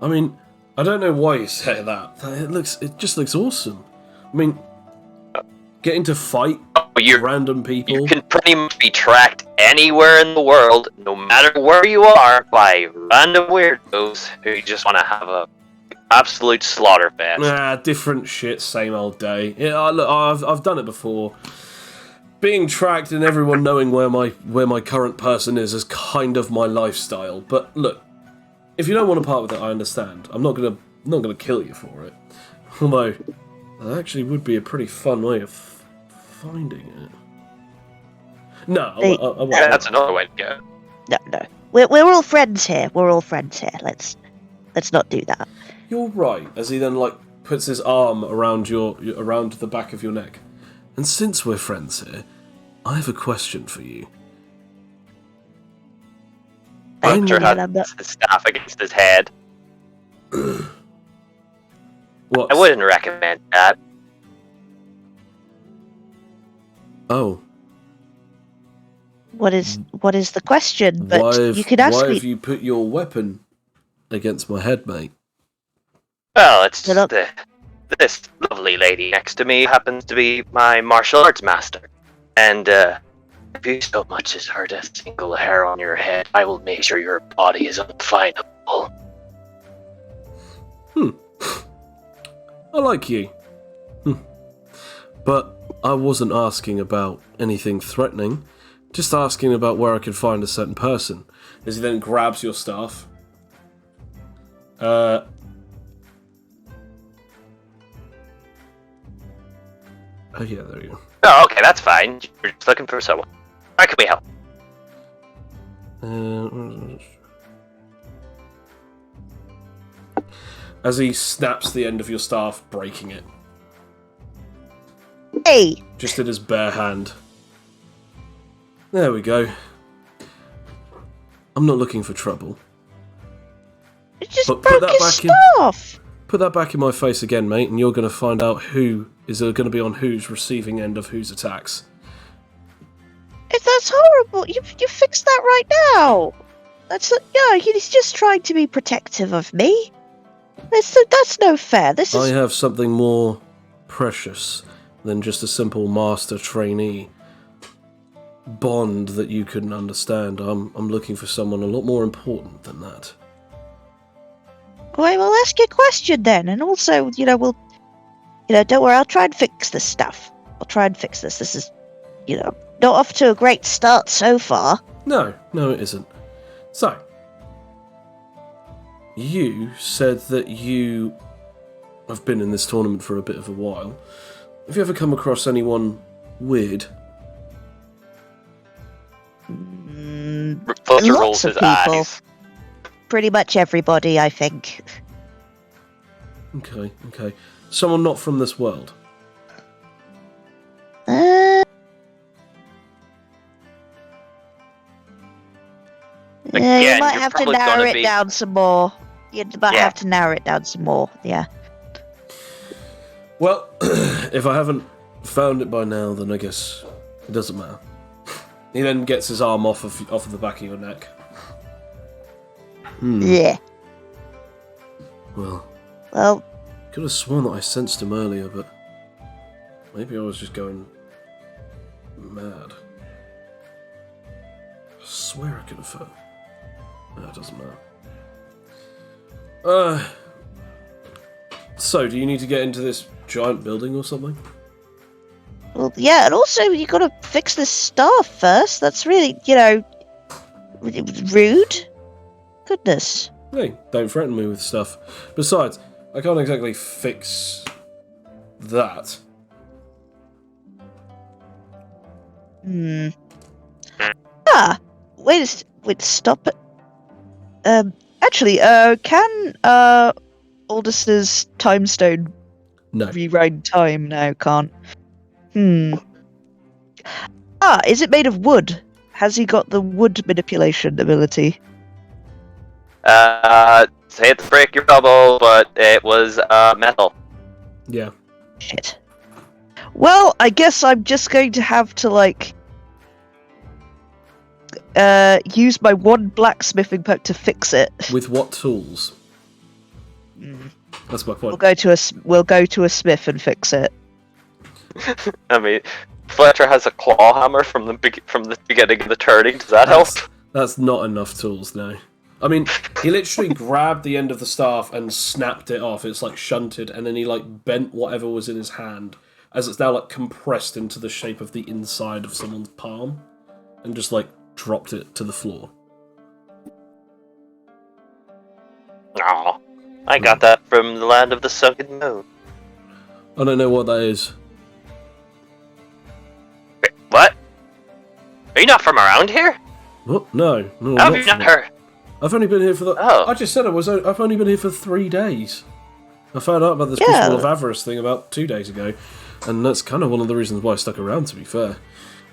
I mean, I don't know why you say that. It just looks awesome. I mean, getting to fight random people. You can pretty much be tracked anywhere in the world, no matter where you are, by random weirdos who just want to have a absolute slaughter fest. Different shit, same old day. Yeah, look, I've done it before. Being tracked and everyone knowing where my current person is kind of my lifestyle. But look, if you don't want to part with it, I understand. I'm not gonna kill you for it. Although that actually would be a pretty fun way of finding it. No, I won't. That's another way to go. No. We're all friends here. Let's not do that. You're right. As he then puts his arm around around the back of your neck. And since we're friends here, I have a question for you. Hunter has his staff against his head. What? I wouldn't recommend that. Oh. What is the question? But you could ask me. Why have you put your weapon against my head, mate? Well, it's this lovely lady next to me happens to be my martial arts master. And, If you so much as hurt a single hair on your head, I will make sure your body is unfindable. I like you. But I wasn't asking about anything threatening, just asking about where I could find a certain person. As he then grabs your staff. Oh yeah, there you go. Oh, okay, that's fine. You're just looking for someone. How can we help? As he snaps the end of your staff, breaking it. Hey! Just in his bare hand. There we go. I'm not looking for trouble. You just But broke his staff! Put that back in my face again, mate, and you're going to find out who is going to be on whose receiving end of whose attacks. If that's horrible, you fixed that right now! He's just trying to be protective of me. That's no fair. I have something more precious than just a simple master-trainee bond that you couldn't understand. I'm looking for someone a lot more important than that. Well, we'll ask you a question then, and also, don't worry, I'll try and fix this stuff. I'll try and fix this. This is, not off to a great start so far. No, it isn't. So, you said that you have been in this tournament for a bit of a while. Have you ever come across anyone weird? Fletcher Lots rolls of his people. eyes. Pretty much everybody, I think. Okay. Someone not from this world. You Again, might you're have to probably narrow gonna it be- down some more. You might Yeah. have to narrow it down some more, yeah. Well, if I haven't found it by now, then I guess it doesn't matter. He then gets his arm off of the back of your neck. Yeah. Well, Well, could have sworn that I sensed him earlier, but maybe I was just going mad. I swear I could have felt. No, it doesn't matter. So, do you need to get into this giant building or something? yeah, and also you gotta fix this staff first. That's really, rude. Goodness. Hey, don't threaten me with stuff. Besides, I can't exactly fix that. Wait, stop it. Actually, can Aldous' time stone No. rewind time? No, can't. Is it made of wood? Has he got the wood manipulation ability? Hate to break your bubble, but it was metal. Yeah. Shit. Well, I guess I'm just going to have to, use my one blacksmithing perk to fix it. With what tools? That's my point. We'll go to a smith and fix it. I mean, Fletcher has a claw hammer from the beginning of the turning. Does that help? That's not enough tools, no. I mean, he literally grabbed the end of the staff and snapped it off. It's shunted, and then he bent whatever was in his hand, as it's now compressed into the shape of the inside of someone's palm, and just dropped it to the floor. No, I got that from the land of the sunken moon. I don't know what that is. Wait, what? Are you not from around here? What? No. How have you not heard? I've only been here for Oh. I just said I've only been here for 3 days. I found out about this Yeah. Crucible of Avarice thing about 2 days ago, and that's kind of one of the reasons why I stuck around, to be fair.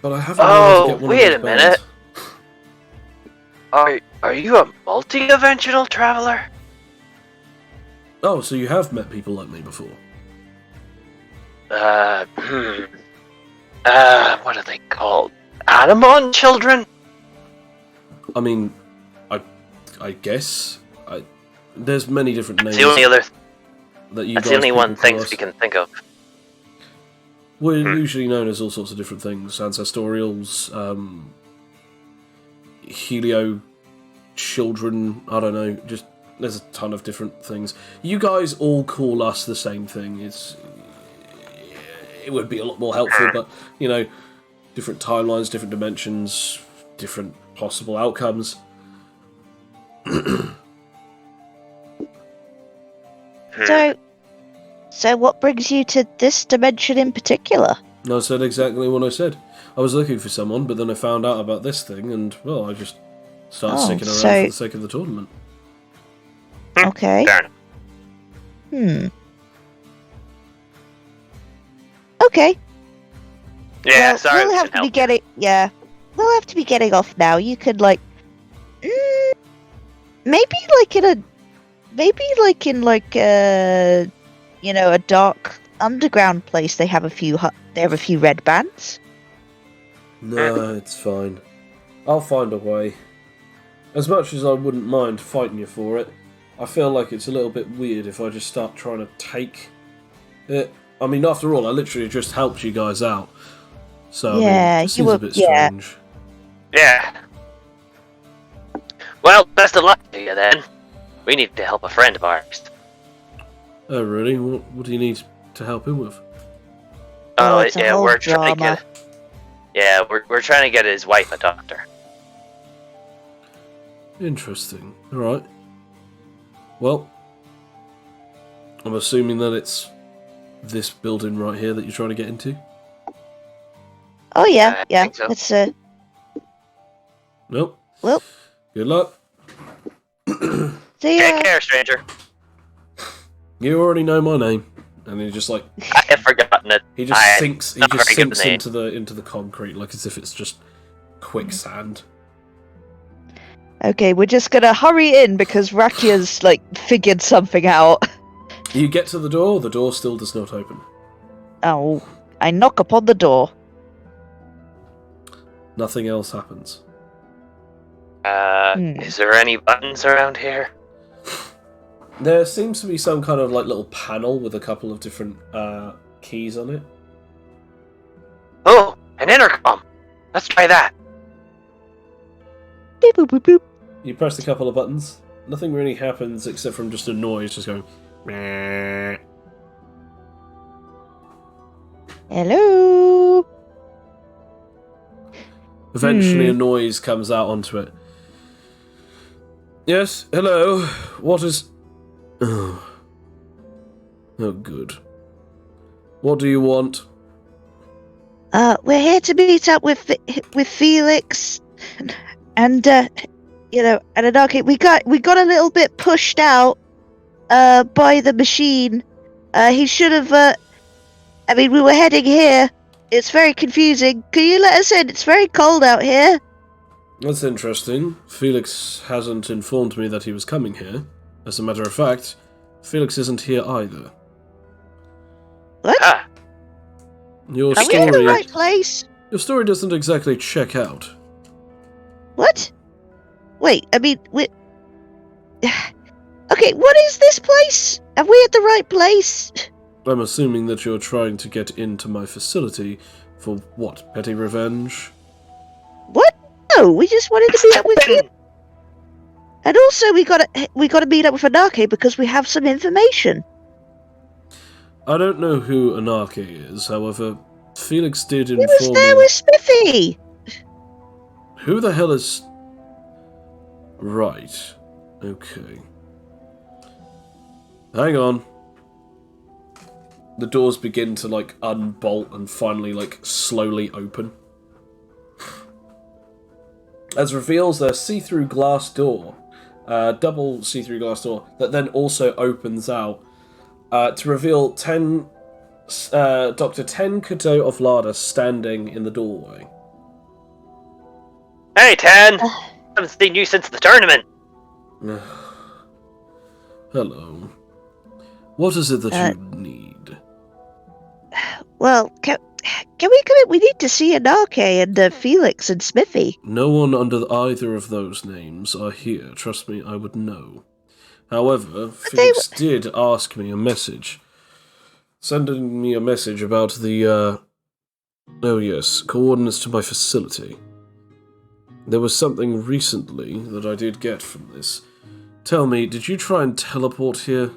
But I haven't been able to get one wait of a those minute. bands. Are you a multi-dimensional traveler? Oh, so you have met people like me before? What are they called? Animon children? I mean, I guess. There's many different names That's the only other. that you That's guys the only one people things call us. we can think of. We're usually known as all sorts of different things. Ancestorials, Helio children, I don't know, just there's a ton of different things. You guys all call us the same thing. It would be a lot more helpful, but, you know, different timelines, different dimensions, different possible outcomes. So what brings you to this dimension in particular? I said exactly what I said. I was looking for someone, but then I found out about this thing, and, well, I just started sticking around for the sake of the tournament. Okay. Fair enough. Okay. Yeah, well, sorry. We'll have to be getting. Yeah, we'll have to be getting off now. You could maybe a dark underground place. They have a few red bands. No, it's fine. I'll find a way. As much as I wouldn't mind fighting you for it, I feel like it's a little bit weird if I just start trying to take it. I mean, after all, I literally just helped you guys out. So, yeah, it seems a bit strange. Yeah. Well, best of luck to you then. We need to help a friend of ours. Oh, really? What do you need to help him with? It's a yeah, whole we're trying to drama. get. Yeah, we're trying to get his wife a doctor. Interesting. Alright. Well, I'm assuming that it's this building right here that you're trying to get into? Oh yeah, I yeah. think so. It's Nope. well. Good luck. Take care, stranger. You already know my name. And he just like I have forgotten it. he just sinks name. into the concrete like as if it's just quicksand. Okay, we're just gonna hurry in because Rakia's figured something out. You get to the door still does not open. Oh, I knock upon the door. Nothing else happens. Is there any buttons around here? There seems to be some kind of little panel with a couple of different keys on it. Oh, an intercom. Let's try that. Beep, boop, boop, boop. You press a couple of buttons. Nothing really happens except from just a noise just going. Meh. Hello. Eventually a noise comes out onto it. Yes, hello. What is... Oh, good. What do you want? We're here to meet up with Felix, and and Anarchy. We got a little bit pushed out, by the machine. He should have. I mean, we were heading here. It's very confusing. Can you let us in? It's very cold out here. That's interesting. Felix hasn't informed me that he was coming here. As a matter of fact, Felix isn't here either. What? Ah, Your Are we in the story, right place? your story doesn't exactly check out. What? Wait, I mean, okay, what is this place? Are we at the right place? I'm assuming that you're trying to get into my facility for what? Petty revenge? What? No, we just wanted to meet up with you. And also, we gotta meet up with Anarchy because we have some information. I don't know who Anarchy is, however, Felix did He inform was there me. with Spiffy. Who the hell is... Right. Okay. Hang on. The doors begin to, unbolt and finally, slowly open. As reveals a see-through glass door. Double see-through glass door that then also opens out to reveal Dr. Ten Cadeau of Lada standing in the doorway. hey, Tan. Haven't seen you since the tournament. Hello. What is it that you need? Well, can we come in? We need to see Anarchy and Felix and Smithy. No one under either of those names are here. Trust me, I would know. However, Felix did ask me a message. Sending me a message about the Oh yes, coordinates to my facility. There was something recently that I did get from this. Tell me, did you try and teleport here?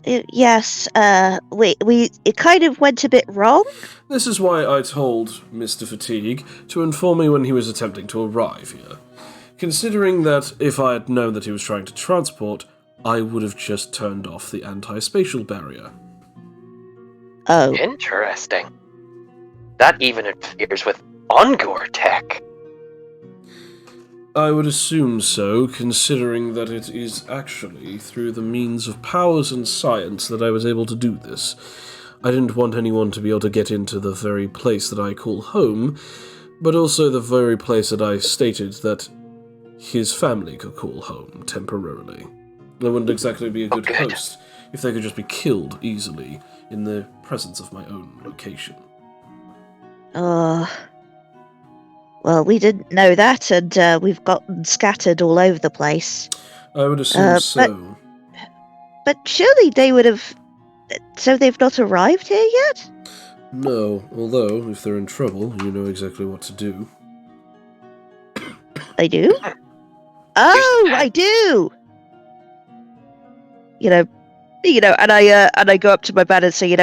Yes, it kind of went a bit wrong. This is why I told Mr. Fatigue to inform me when he was attempting to arrive here. Considering that if I had known that he was trying to transport, I would have just turned off the anti-spatial barrier. Oh. Interesting. That even interferes with Ongor tech. I would assume so, considering that it is actually through the means of powers and science that I was able to do this. I didn't want anyone to be able to get into the very place that I call home, but also the very place that I stated that his family could call home temporarily. They wouldn't exactly be a good host if they could just be killed easily in the presence of my own location. Well, we didn't know that, and we've gotten scattered all over the place. I would assume so. But surely they would have... So they've not arrived here yet? No, although, if they're in trouble, you know exactly what to do. I do? Oh, I do! You know, and I go up to my band and say,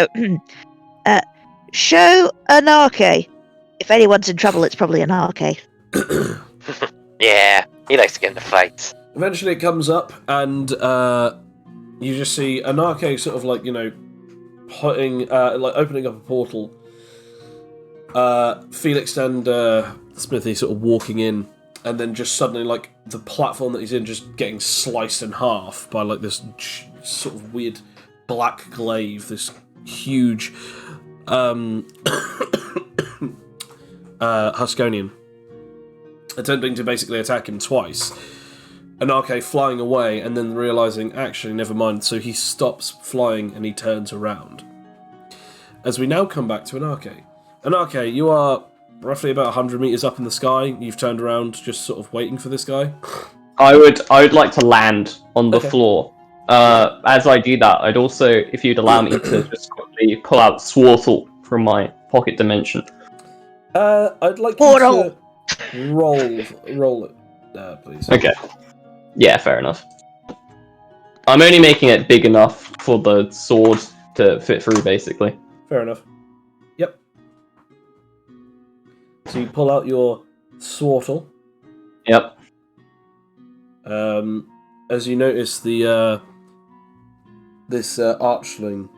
show Anarche. If anyone's in trouble, it's probably Anarche. Yeah, he likes to get into fights. Eventually it comes up, and you just see Anarche sort of putting, opening up a portal. Felix and Smithy sort of walking in, and then just suddenly, the platform that he's in just getting sliced in half by, this sort of weird black glaive, this huge, Huskonian, attempting to basically attack him twice. Anarche flying away, and then realising, actually, never mind, so he stops flying and he turns around. As we now come back to Anarche. Anarche, you are roughly about 100 metres up in the sky. You've turned around, just sort of waiting for this guy. I would like to land on the floor. As I do that, I'd also, if you'd allow me to just quickly pull out Swartle from my pocket dimension. I'd like you to roll it, please. Okay. Yeah, fair enough. I'm only making it big enough for the sword to fit through, basically. Fair enough. Yep. So you pull out your Swartle. Yep. As you notice, this archling,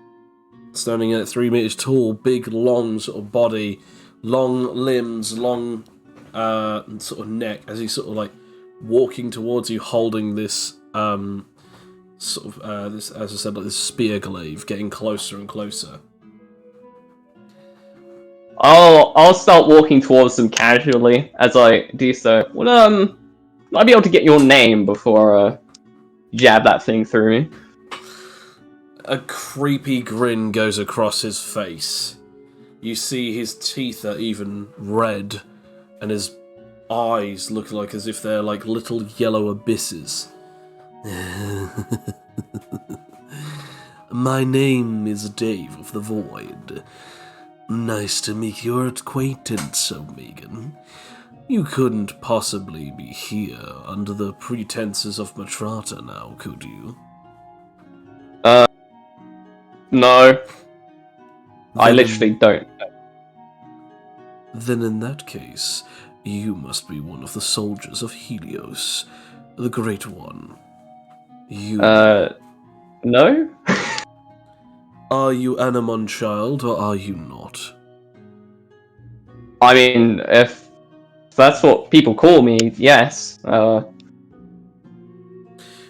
standing at 3 meters tall, big, long sort of body, long limbs, long sort of neck, as he's sort of walking towards you, holding this this, as I said, this spear glaive, getting closer and closer. I'll start walking towards them casually as I do so. Well, I'll be able to get your name before jab that thing through me. A creepy grin goes across his face. You see his teeth are even red, and his eyes look as if they're little yellow abysses. My name is Dave of the Void. Nice to make your acquaintance, Omegan. You couldn't possibly be here under the pretenses of Matrata now, could you? No. I literally don't. Then in that case, you must be one of the soldiers of Helios, the Great One. No? Are you Anamon child, or are you not? I mean, if that's what people call me, yes.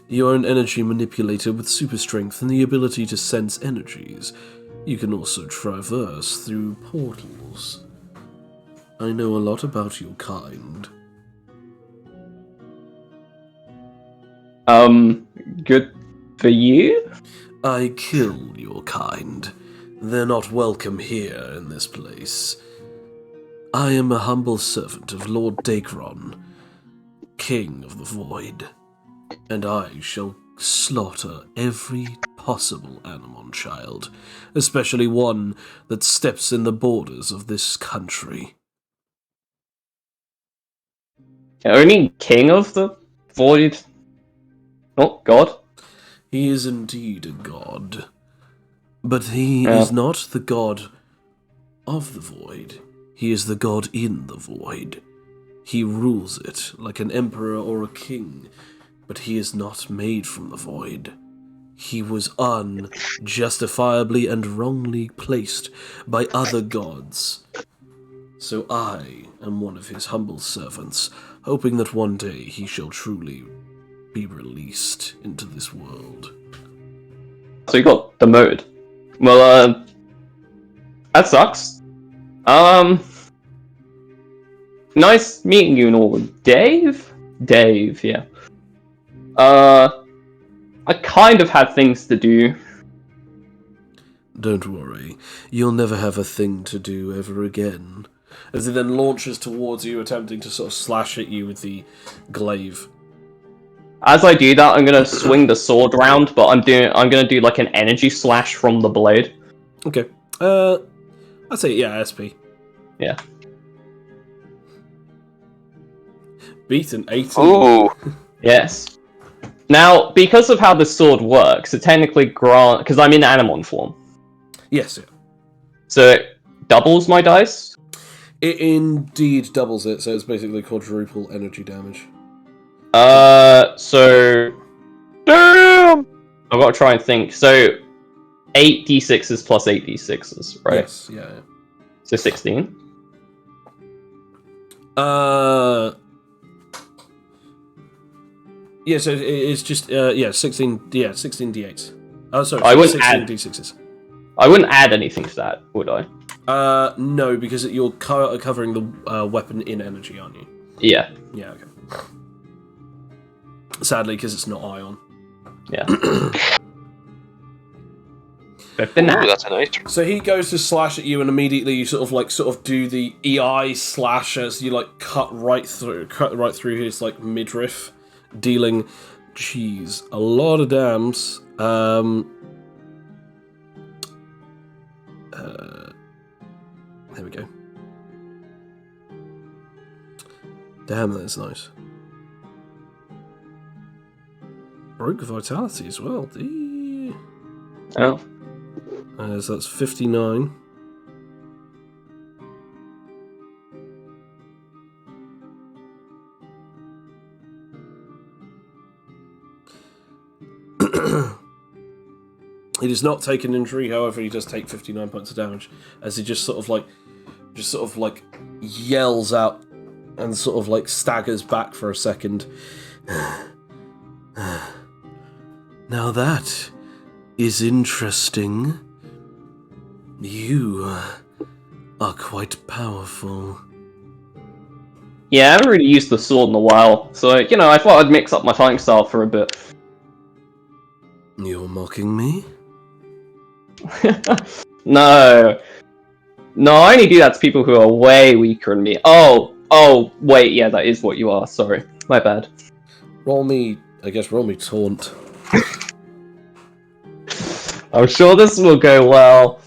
You are an energy manipulator with super strength and the ability to sense energies. You can also traverse through portals. I know a lot about your kind. Good for you? I kill your kind. They're not welcome here in this place. I am a humble servant of Lord Dacron, King of the Void, and I shall slaughter every possible Animon child, especially one that steps in the borders of this country. I mean, king of the void? Oh, god. He is indeed a god, but he Yeah. is not the god of the void. He is the god in the void. He rules it like an emperor or a king, but he is not made from the void. He was unjustifiably and wrongly placed by other gods. So I am one of his humble servants, hoping that one day he shall truly be released into this world. So you got demoted. Well, that sucks. Nice meeting you and all. Dave? Dave, yeah. I kind of had things to do. Don't worry, you'll never have a thing to do ever again. As he then launches towards you, attempting to sort of slash at you with the glaive. As I do that, I'm gonna swing the sword round, but I'm gonna do like an energy slash from the blade. Okay. I'd say, yeah, SP. Yeah. Beat an 18. Ooh. Yes. Now, because of how the sword works, it technically because I'm in Animon form, Yes, yeah. so it doubles my dice. It indeed doubles it, so it's basically quadruple energy damage. So damn. I've got to try and think. So 8d6s plus 8d6s, right? Yes, yeah. So 16. Yeah, so it's just 16 d8s. Oh, sorry, I wouldn't 16 add- d6s. I wouldn't add anything to that, would I? No, because you're covering the weapon in energy, aren't you? Yeah. Yeah, okay. Sadly, because it's not ion. Yeah. Ooh, that's a nice. So he goes to slash at you, and immediately you sort of do the EI slash as you like cut right through his like midriff, dealing, a lot of dams. There we go. Damn, that's nice. Broke vitality as well. Oh. So that's 59. He does not take an injury, however, he does take 59 points of damage as he just sort of like yells out and sort of like staggers back for a second. Now that is interesting. You are quite powerful. Yeah, I haven't really used the sword in a while, so, I thought I'd mix up my fighting style for a bit. You're mocking me? No. No, I only do that to people who are way weaker than me. Oh, wait, yeah, that is what you are, sorry. My bad. Roll me taunt. I'm sure this will go well.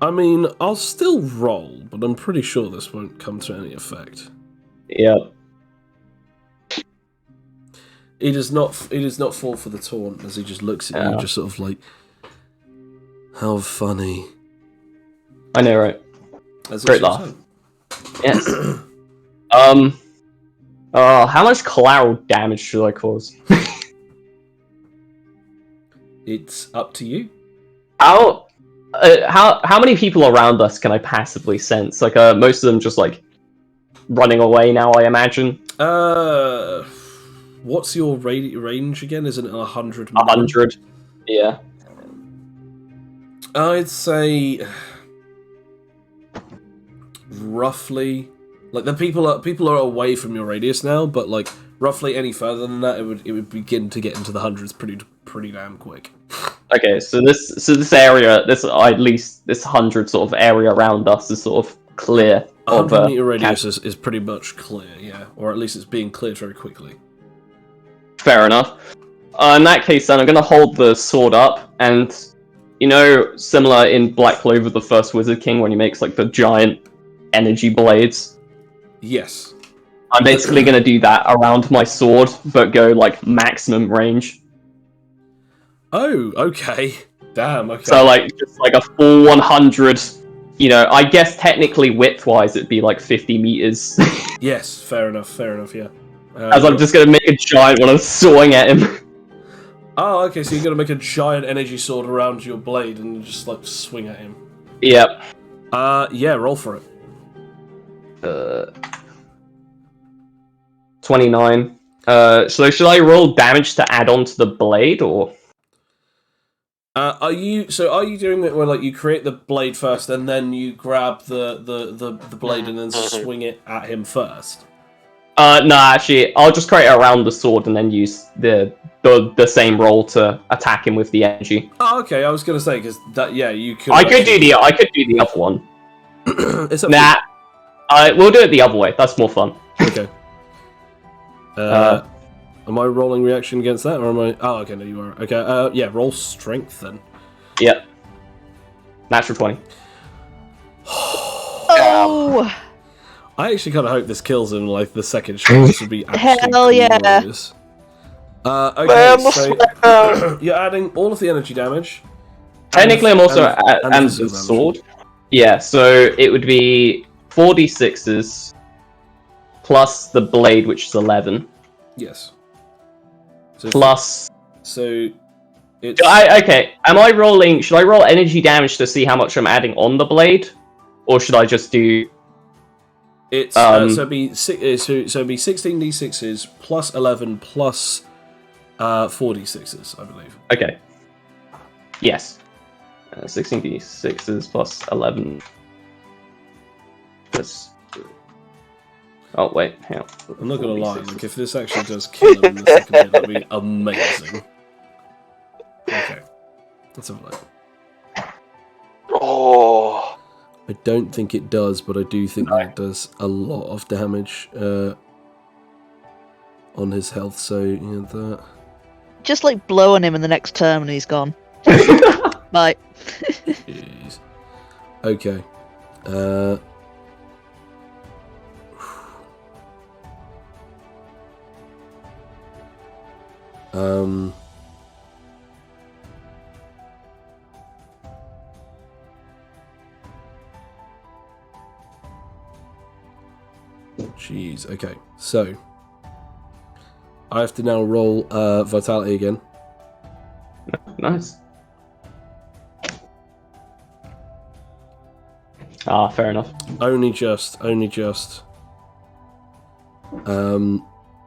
I mean, I'll still roll, but I'm pretty sure this won't come to any effect. Yep. He does not fall for the taunt as he just looks at you, just sort of like, how funny. I know, right? As Great laugh. Yes. How much collateral damage should I cause? It's up to you. How many people around us can I passively sense? Like, most of them just like running away now, I imagine. What's your range again? Isn't it 100? 100. Yeah. I'd say roughly, like the people are away from your radius now, but like roughly any further than that, it would begin to get into the hundreds pretty damn quick. Okay, so this area, this 100 sort of area around us is sort of clear. 100 meter radius is pretty much clear, yeah, or at least it's being cleared very quickly. Fair enough. In that case, then I'm going to hold the sword up, and similar in Black Clover, the first Wizard King, when he makes like the giant energy blades. Yes. I'm basically going to do that around my sword, but go like maximum range. Oh, okay. Damn. Okay. So like just like a full 100. I guess technically width-wise, it'd be like 50 meters. Yes. Fair enough. Fair enough. Yeah. As I'm just going to make a giant one and swing at him. Oh, okay. So you're gonna make a giant energy sword around your blade and just like swing at him. Yep. Yeah. Roll for it. 29. So should I roll damage to add on to the blade, or? Are you doing it where like you create the blade first and then you grab the blade and then swing it at him first? No, actually, I'll just create it around the sword and then use the same roll to attack him with the energy. Oh, okay. I was gonna say because that you could. I could do the other one. It's up Nah, we'll do it the other way. That's more fun. Okay. Am I rolling reaction against that, or am I? Oh, okay, no, you are. Okay, yeah, roll strength then. Yep. Natural 20. Oh! I actually kind of hope this kills him. Like the second shot, this would be absolutely Hell yeah! glorious. Okay, so you're adding all of the energy damage. Technically, I'm also and the sword. Yeah, so it would be 4d6s plus the blade, which is 11. Yes. So Plus. So it's. Okay. Am I rolling? Should I roll energy damage to see how much I'm adding on the blade, or should I just do? It's so it'd be 16d6s plus 11 plus 4d6s, I believe. Okay. Yes. 16d6s plus 11. Plus. Oh wait, hang on. I'm not gonna lie, like if this actually does kill him in the second hit, that'd be amazing. Okay. Let's have a look. Oh. I don't think it does, but I do think that it does a lot of damage on his health, so yeah, that. Just like blow on him in the next turn and he's gone. Bye. Jeez. Okay. Jeez, okay. So, I have to now roll Vitality again. Nice. Ah, fair enough. Only just.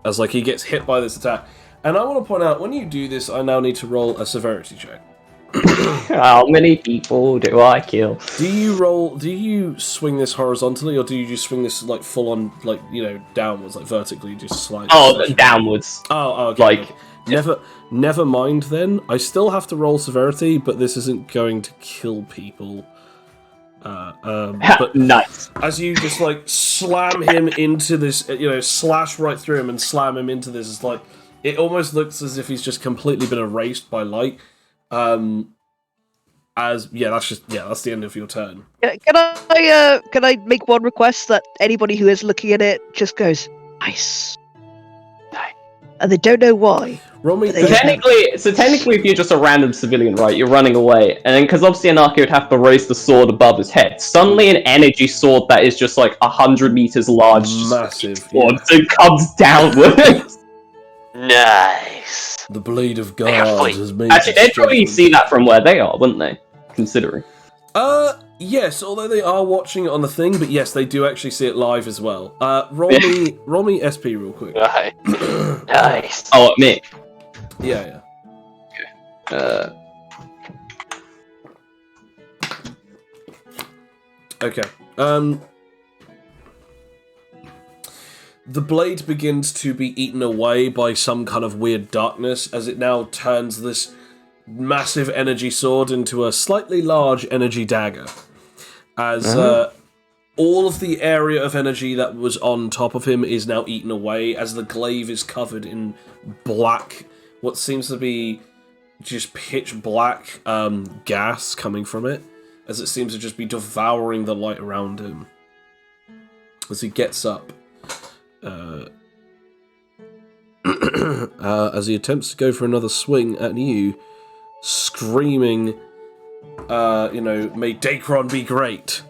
As like he gets hit by this attack. And I want to point out, when you do this, I now need to roll a severity check. How many people do I kill? Do you swing this horizontally, or do you just swing this like full on, like, downwards, like vertically, just slightly? Oh, downwards. Oh, okay. Like, never mind then. I still have to roll severity, but this isn't going to kill people. But nice. as you just like slam him into this, slash right through him and slam him into this, it's like it almost looks as if he's just completely been erased by light. That's the end of your turn. Can I make one request that anybody who is looking at it just goes, nice. And they don't know why. Roll me. So technically, if you're just a random civilian, right, you're running away, and then because obviously Anarchy would have to raise the sword above his head. Suddenly, an energy sword that is just like 100 meters large, massive, sword, so it comes downwards. Nice. The blade of God has made. Actually, they'd probably see that from where they are, wouldn't they? Considering. Yes, although they are watching it on the thing, but yes, they do actually see it live as well. Roll me SP real quick. Right. Nice. Oh, me. Yeah. Okay. The blade begins to be eaten away by some kind of weird darkness as it now turns this massive energy sword into a slightly large energy dagger. As all of the area of energy that was on top of him is now eaten away, as the glaive is covered in black, what seems to be just pitch black gas coming from it, as it seems to just be devouring the light around him. As he gets up, as he attempts to go for another swing at you, screaming, may Dacron be great.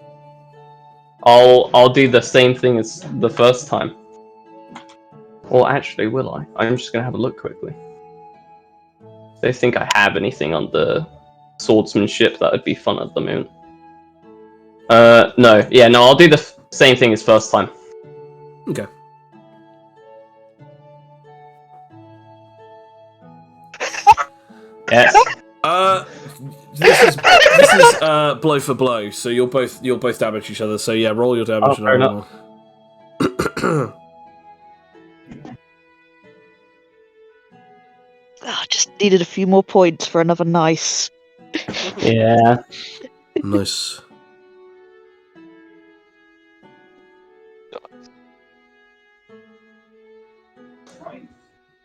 I'll do the same thing as the first time. Or actually, will I? I'm just gonna have a look quickly. Don't think I have anything on the swordsmanship that would be fun at the moment. No. Yeah, no, I'll do the same thing as first time. Okay. Yes. This is blow for blow, so you'll both damage each other. So yeah, roll your damage. Fair enough. Just needed a few more points for another nice. Yeah. Nice.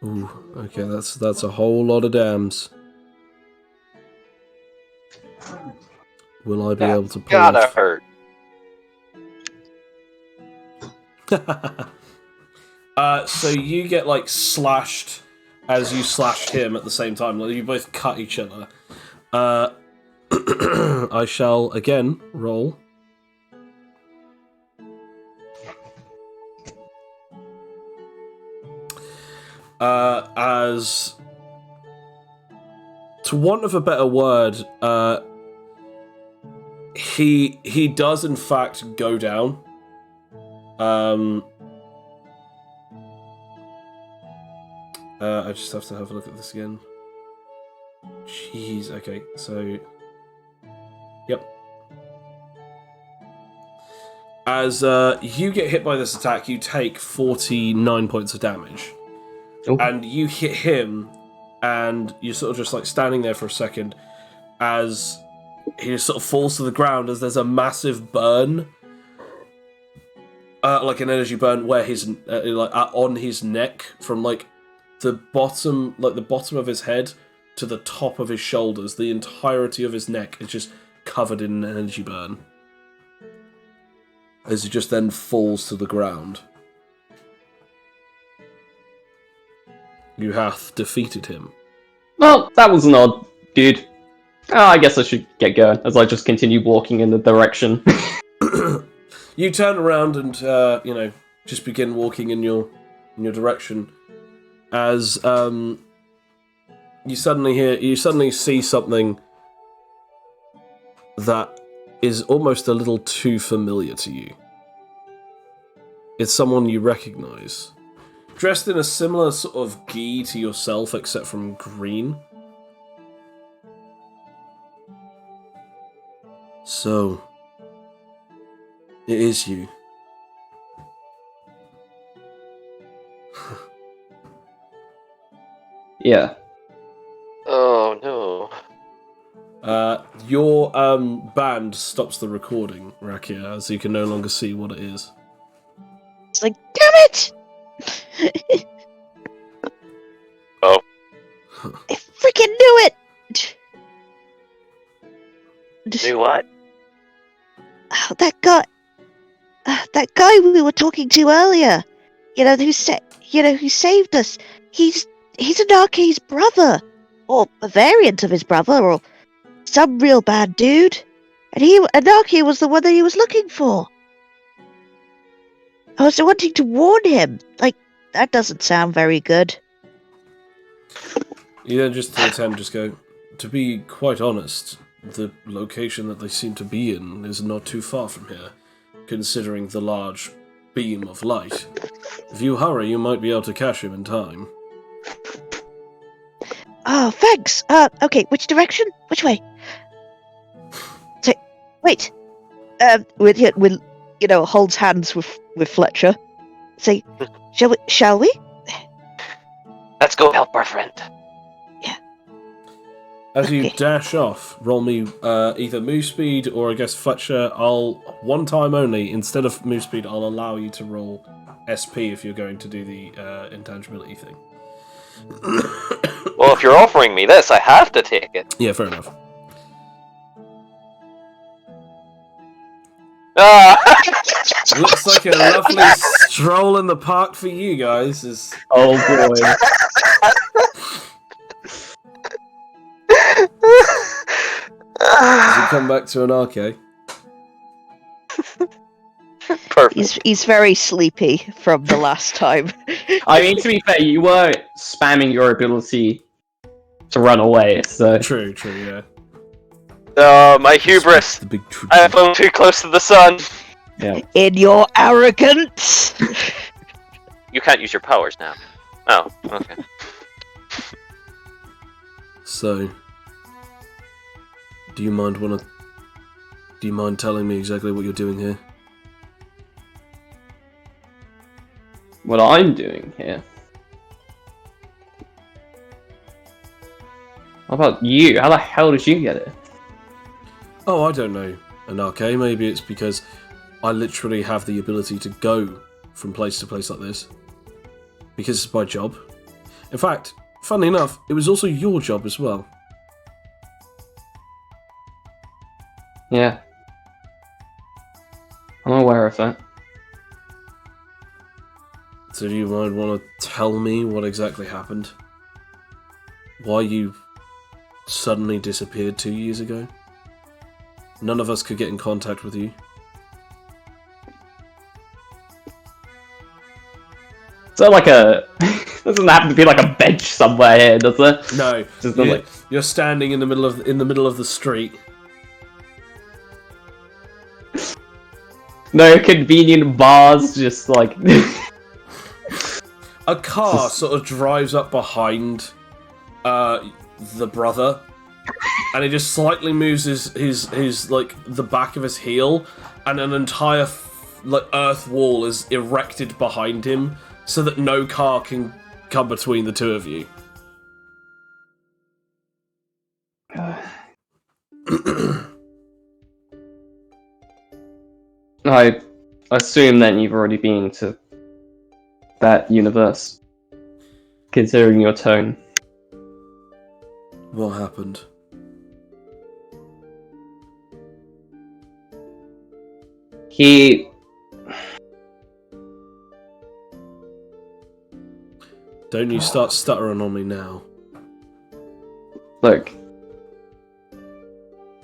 Ooh, okay, that's a whole lot of dams. Will I be able to pull Gotta off? hurt. So you get slashed as you slash him at the same time. You both cut each other. I shall again roll. As, to want of a better word, he does in fact go down. I just have to have a look at this again. Jeez, okay, so... Yep. As you get hit by this attack, you take 49 points of damage. Ooh. And you hit him, and you're sort of just standing there for a second as he just sort of falls to the ground as there's a massive burn. Like an energy burn where his on his neck from the bottom of his head to the top of his shoulders. The entirety of his neck is just covered in an energy burn as he just then falls to the ground. You hath defeated him. Well, that was an odd dude. Oh, I guess I should get going as I just continue walking in the direction. You turn around and just begin walking in your direction as you suddenly see something that is almost a little too familiar to you. It's someone you recognize, dressed in a similar sort of gi to yourself, except from green. So, it is you. Yeah. Oh no. Your band stops the recording, Rakia, as you can no longer see what it is. It's like, damn it! Oh. I freaking knew it! Do what? Oh, that guy we were talking to earlier, who saved us. He's Anarchy's brother, or a variant of his brother, or some real bad dude. And Anarchy was the one that he was looking for. I was wanting to warn him. That doesn't sound very good. You then just go, to be quite honest, the location that they seem to be in is not too far from here, considering the large beam of light. If you hurry, you might be able to catch him in time. Oh, thanks. Okay, which direction? Which way? So, wait. Holds hands with Fletcher. Say, shall we? Let's go help our friend. As you Okay. dash off, roll me either move speed or I guess Fletcher. One time only, instead of move speed, I'll allow you to roll SP if you're going to do the intangibility thing. Well, if you're offering me this, I have to take it. Yeah, fair enough. Ah! Looks like a lovely stroll in the park for you guys. Oh boy. As you come back to an arcade. Perfect. He's very sleepy from the last time. I mean, to be fair, you were spamming your ability to run away, so... True, yeah. My hubris. The big true. I have flown too close to the sun. Yeah. In your arrogance. You can't use your powers now. Oh, okay. So, do you mind telling me exactly what you're doing here? What I'm doing here? How about you? How the hell did you get it? Oh, I don't know, Anarche. Maybe it's because I literally have the ability to go from place to place like this. Because it's my job. In fact, funnily enough, it was also your job as well. Yeah. I'm aware of that. So do you mind want to tell me what exactly happened? Why you suddenly disappeared 2 years ago? None of us could get in contact with you. Is there like a... doesn't happen to be like a bench somewhere here, does there? No, Just you're standing in the middle of the street. No convenient bars, just like... A car sort of drives up behind the brother, and he just slightly moves his like the back of his heel, and an entire like earth wall is erected behind him, so that no car can come between the two of you. I assume then you've already been to that universe, considering your tone. What happened? He... Don't you start stuttering on me now. Look,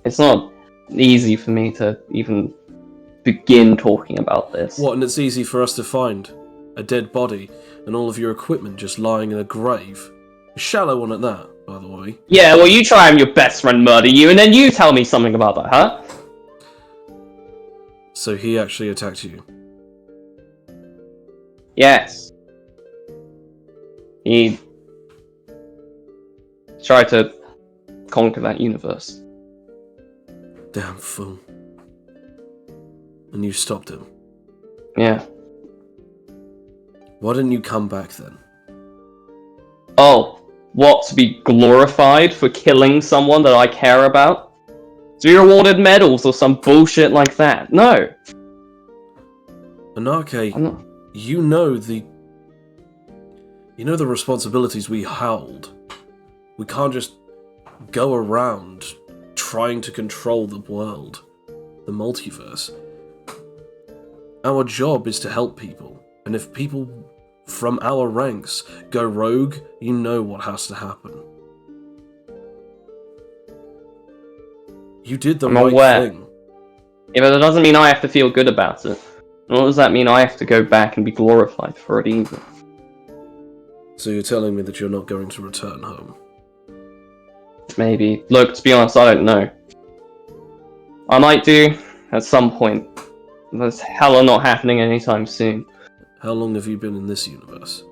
it's not easy for me to even begin talking about this. What, and it's easy for us to find a dead body and all of your equipment just lying in a grave. A shallow one at that, by the way. Yeah, well, you try and your best friend murder you, and then you tell me something about that, huh? So he actually attacked you. Yes. He tried to conquer that universe. Damn fool. And you stopped him. Yeah. Why didn't you come back then? Oh, what, to be glorified for killing someone that I care about? To be awarded medals or some bullshit like that? No. Anarche, I'm not... you know the responsibilities we hold. We can't just go around trying to control the world, the multiverse. Our job is to help people, and if people from our ranks go rogue, you know what has to happen. You did the I'm right aware. thing. Yeah, but that doesn't mean I have to feel good about it. Nor does that mean I have to go back and be glorified for it either. So you're telling me that you're not going to return home? Maybe. Look, to be honest, I don't know. I might do, at some point. That's hella not happening anytime soon. How long have you been in this universe?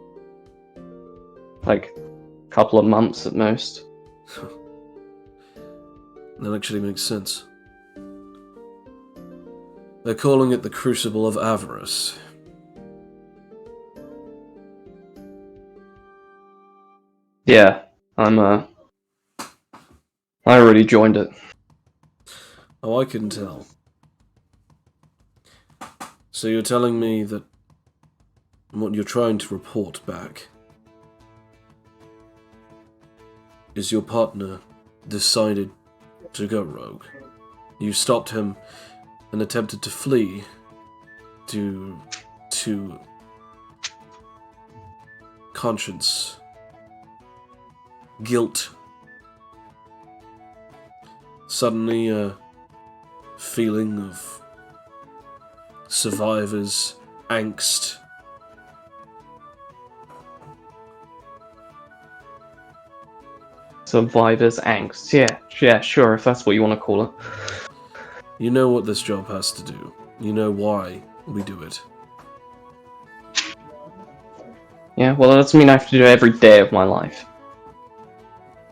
Like, a couple of months at most. That actually makes sense. They're calling it the Crucible of Avarice. Yeah, I already joined it. Oh, I can tell. So you're telling me that what you're trying to report back is your partner decided to go rogue. You stopped him and attempted to flee due to conscience, guilt. Suddenly a feeling of survivor's angst. Survivor's angst. Yeah, sure, if that's what you want to call it. You know what this job has to do. You know why we do it. Yeah, well, that doesn't mean I have to do it every day of my life.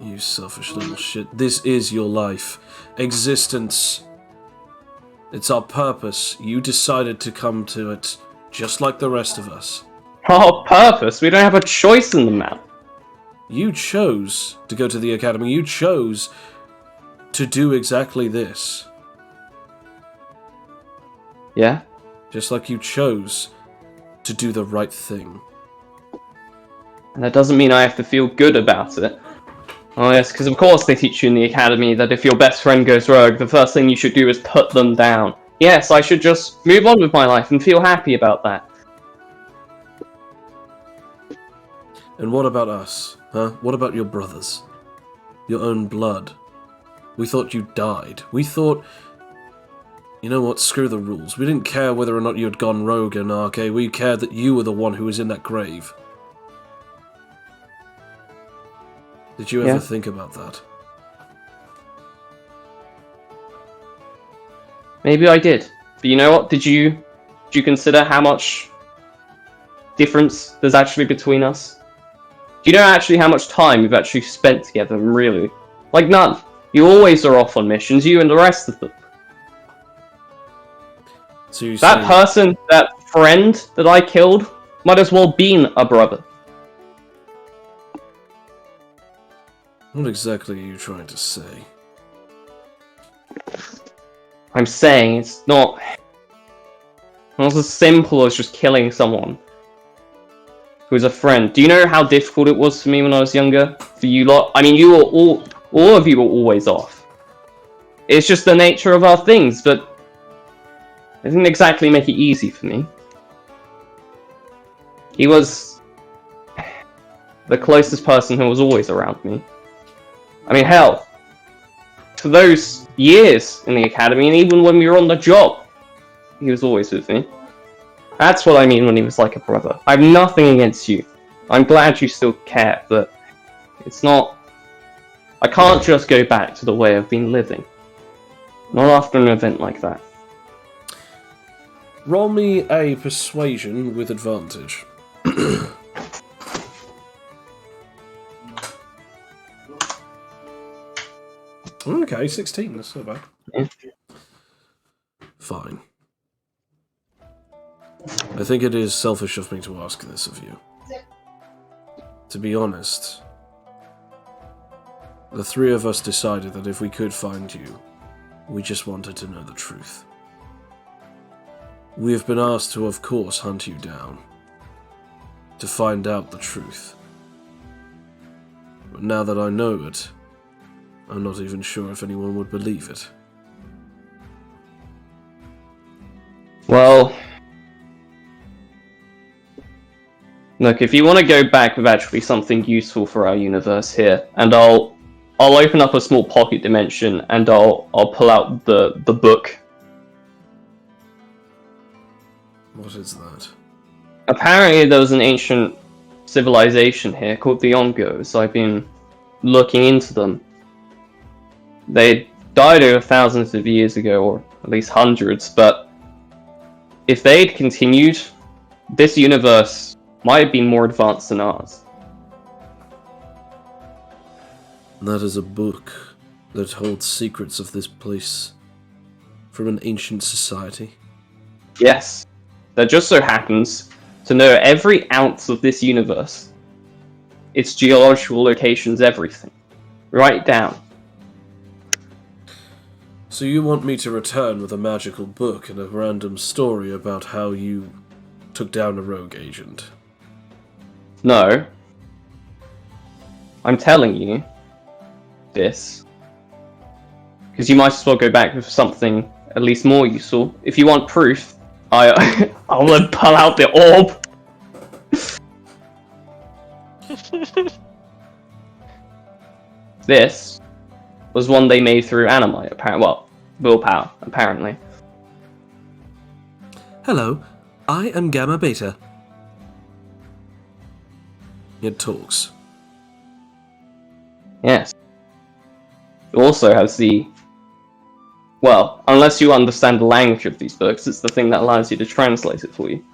You selfish little shit. This is your life. Existence. It's our purpose. You decided to come to it, just like the rest of us. Our purpose? We don't have a choice in the matter. You chose to go to the academy. You chose to do exactly this. Yeah? Just like you chose to do the right thing. And that doesn't mean I have to feel good about it. Oh yes, because of course they teach you in the academy that if your best friend goes rogue, the first thing you should do is put them down. Yes, I should just move on with my life and feel happy about that. And what about us? Huh? What about your brothers? Your own blood? We thought you died. We thought... You know what? Screw the rules. We didn't care whether or not you had gone rogue in Arcade. We cared that you were the one who was in that grave. Did you ever think about that? Maybe I did. But you know what? Did you consider how much difference there's actually between us? Do you know actually how much time we've actually spent together, really? Like none. You always are off on missions, you and the rest of them. So you That person, that friend that I killed, might as well been a brother. What exactly are you trying to say? I'm saying it's not as simple as just killing someone who's a friend. Do you know how difficult it was for me when I was younger? For you lot? I mean, you were all of you were always off. It's just the nature of our things, but it didn't exactly make it easy for me. He was the closest person who was always around me. I mean, hell, for those years in the academy, and even when we were on the job, he was always with me. That's what I mean when he was like a brother. I have nothing against you. I'm glad you still care, but it's not... I can't just go back to the way I've been living. Not after an event like that. Roll me a persuasion with advantage. Okay, 16, that's not bad. Yeah. Fine. I think it is selfish of me to ask this of you. To be honest, the three of us decided that if we could find you, we just wanted to know the truth. We have been asked to, of course, hunt you down, to find out the truth. But now that I know it, I'm not even sure if anyone would believe it. Well, look, if you want to go back with actually something useful for our universe here, and I'll open up a small pocket dimension and I'll pull out the book. What is that? Apparently there was an ancient civilization here called the Ongos. I've been looking into them. They died over thousands of years ago, or at least hundreds, but if they'd continued, this universe might have been more advanced than ours. That is a book that holds secrets of this place from an ancient society. Yes, that just so happens to know every ounce of this universe, its geological locations, everything. Right down. So you want me to return with a magical book and a random story about how you took down a rogue agent? No. I'm telling you this. Because you might as well go back with something at least more useful. If you want proof, I'll then pull out the orb. This was one they made through animite, willpower, apparently. Hello, I am Gamma Beta. It talks. Yes. It also has the... Well, unless you understand the language of these books, it's the thing that allows you to translate it for you.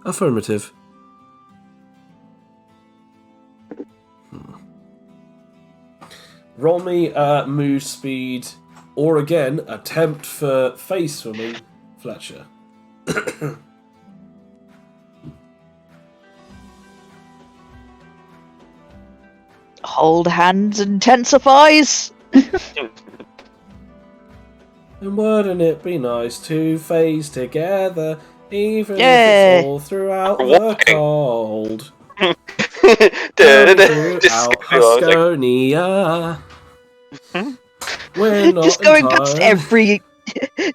Affirmative. Roll me move speed, or again, attempt for face swimming, Fletcher. Hold hands intensifies. And wouldn't it be nice to phase together, even Yeah. if it's all throughout the cold? Just Throughout Huskonia. We're not Just going past entirely-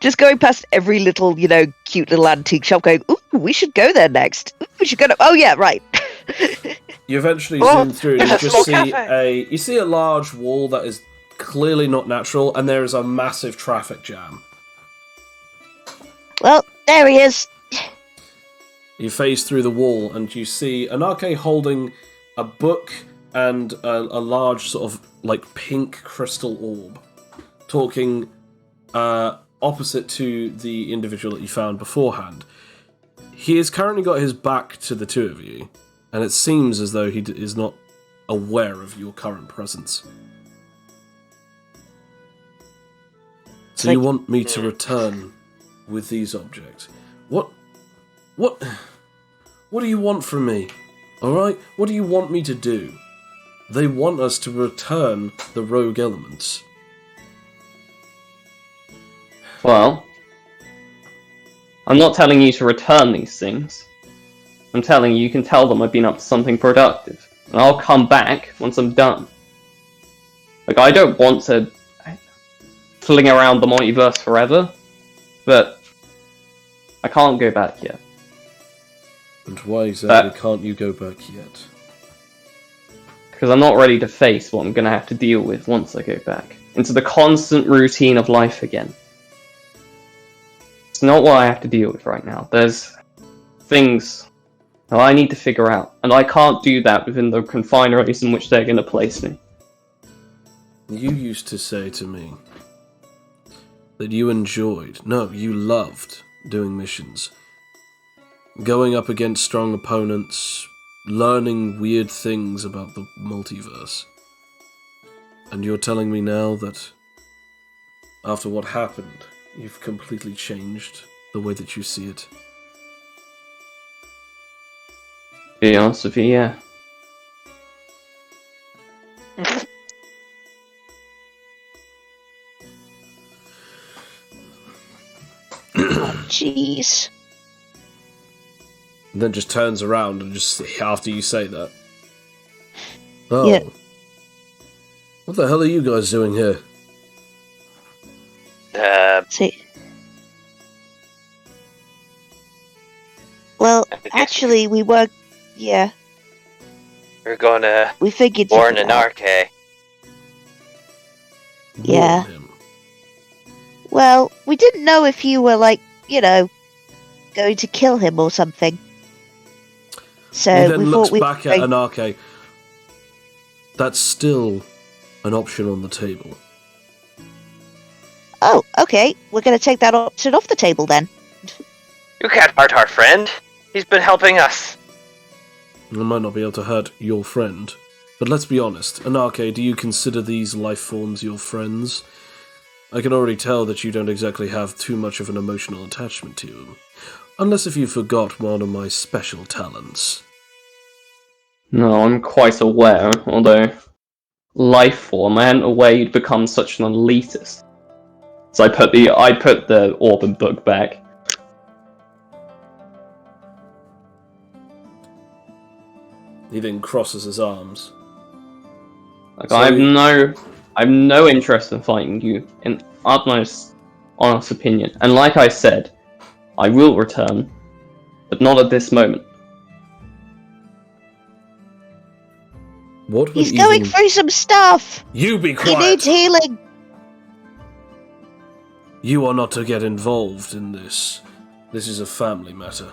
just going past every little, cute little antique shop going, ooh, we should go there next. Ooh, we should go to... Oh, yeah, right. You eventually Oh, zoom through and you there's a just small see cafe. a large wall that is clearly not natural, and there is a massive traffic jam. Well, there he is. You phase through the wall and you see Anarche holding a book and a large sort of like pink crystal orb, talking opposite to the individual that you found beforehand. He has currently got his back to the two of you, and it seems as though he is not aware of your current presence. So you want me to return with these objects? What do you want from me? Alright? What do you want me to do? They want us to return the rogue elements. Well, I'm not telling you to return these things. I'm telling you can tell them I've been up to something productive. And I'll come back once I'm done. Like, I don't want to fling around the multiverse forever, but I can't go back yet. And why exactly can't you go back yet? Because I'm not ready to face what I'm going to have to deal with once I go back. Into the constant routine of life again. It's not what I have to deal with right now. There's things that I need to figure out, and I can't do that within the confineries in which they're going to place me. You used to say to me that you you loved doing missions. Going up against strong opponents, learning weird things about the multiverse. And you're telling me now that after what happened, you've completely changed the way that you see it. To be honest with you, yeah. Jeez. And then just turns around and just after you say that. Oh. Yeah. What the hell are you guys doing here? See. Well, actually, we were... Yeah, We're gonna we figured... warn it an out. arcade. Yeah. Warn him. Well, we didn't know if you were, going to kill him or something. So He then we looks thought we'd... back at Anarche. That's still an option on the table. Oh, okay. We're going to take that option off the table then. You can't hurt our friend. He's been helping us. I might not be able to hurt your friend, but let's be honest. Anarche, do you consider these life forms your friends? I can already tell that you don't exactly have too much of an emotional attachment to them. Unless if you forgot one of my special talents. No, I'm quite aware, although... Life form, I hadn't aware you'd become such an elitist. So I put the orb and book back. He then crosses his arms. Like, So- I have no interest in fighting you, in utmost honest opinion. And like I said, I will return, but not at this moment. What would He's going even... through some stuff. You be He quiet! needs healing. You are not to get involved in this. This is a family matter.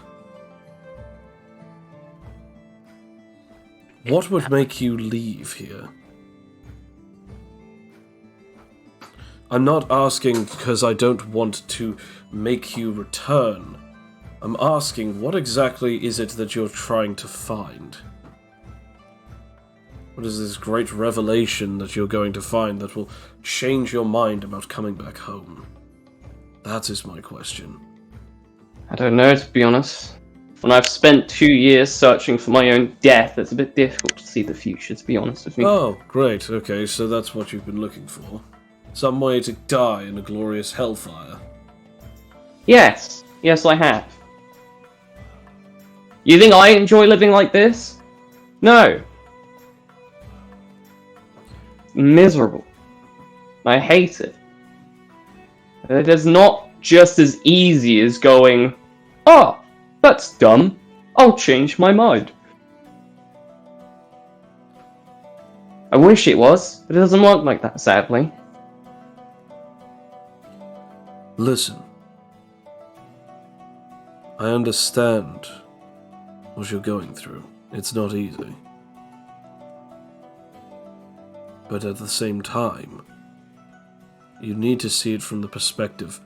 What would make you leave here? I'm not asking because I don't want to make you return. I'm asking, what exactly is it that you're trying to find? What is this great revelation that you're going to find that will change your mind about coming back home? That is my question. I don't know, to be honest. When I've spent 2 years searching for my own death, it's a bit difficult to see the future, to be honest with you. Oh, great. Okay, so that's what you've been looking for. Some way to die in a glorious hellfire. Yes, I have. You think I enjoy living like this? No. Miserable. I hate it. It is not just as easy as going, "Ah, that's dumb. I'll change my mind." I wish it was, but it doesn't work like that, sadly. Listen. I understand what you're going through. It's not easy. But at the same time, you need to see it from the perspective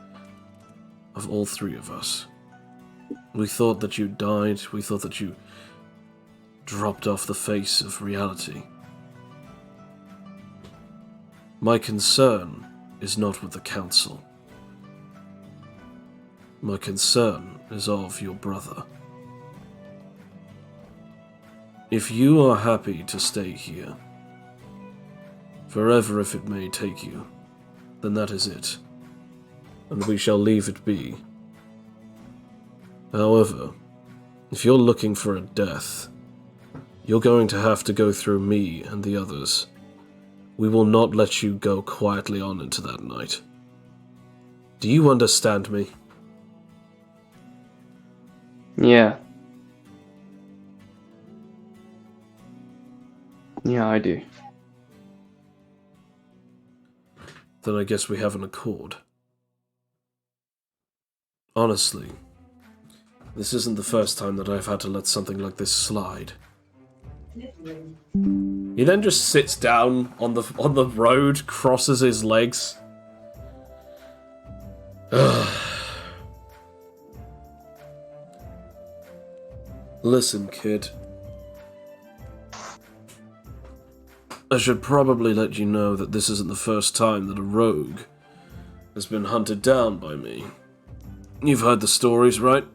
of all three of us. We thought that you died, we thought that you dropped off the face of reality. My concern is not with the Council. My concern is of your brother. If you are happy to stay here, forever if it may take you, then that is it, and we shall leave it be. However, if you're looking for a death, you're going to have to go through me and the others. We will not let you go quietly on into that night. Do you understand me? Yeah. Yeah, I do. Then I guess we have an accord. Honestly, this isn't the first time that I've had to let something like this slide. He then just sits down on the road, crosses his legs. Listen, kid. I should probably let you know that this isn't the first time that a rogue has been hunted down by me. You've heard the stories, right?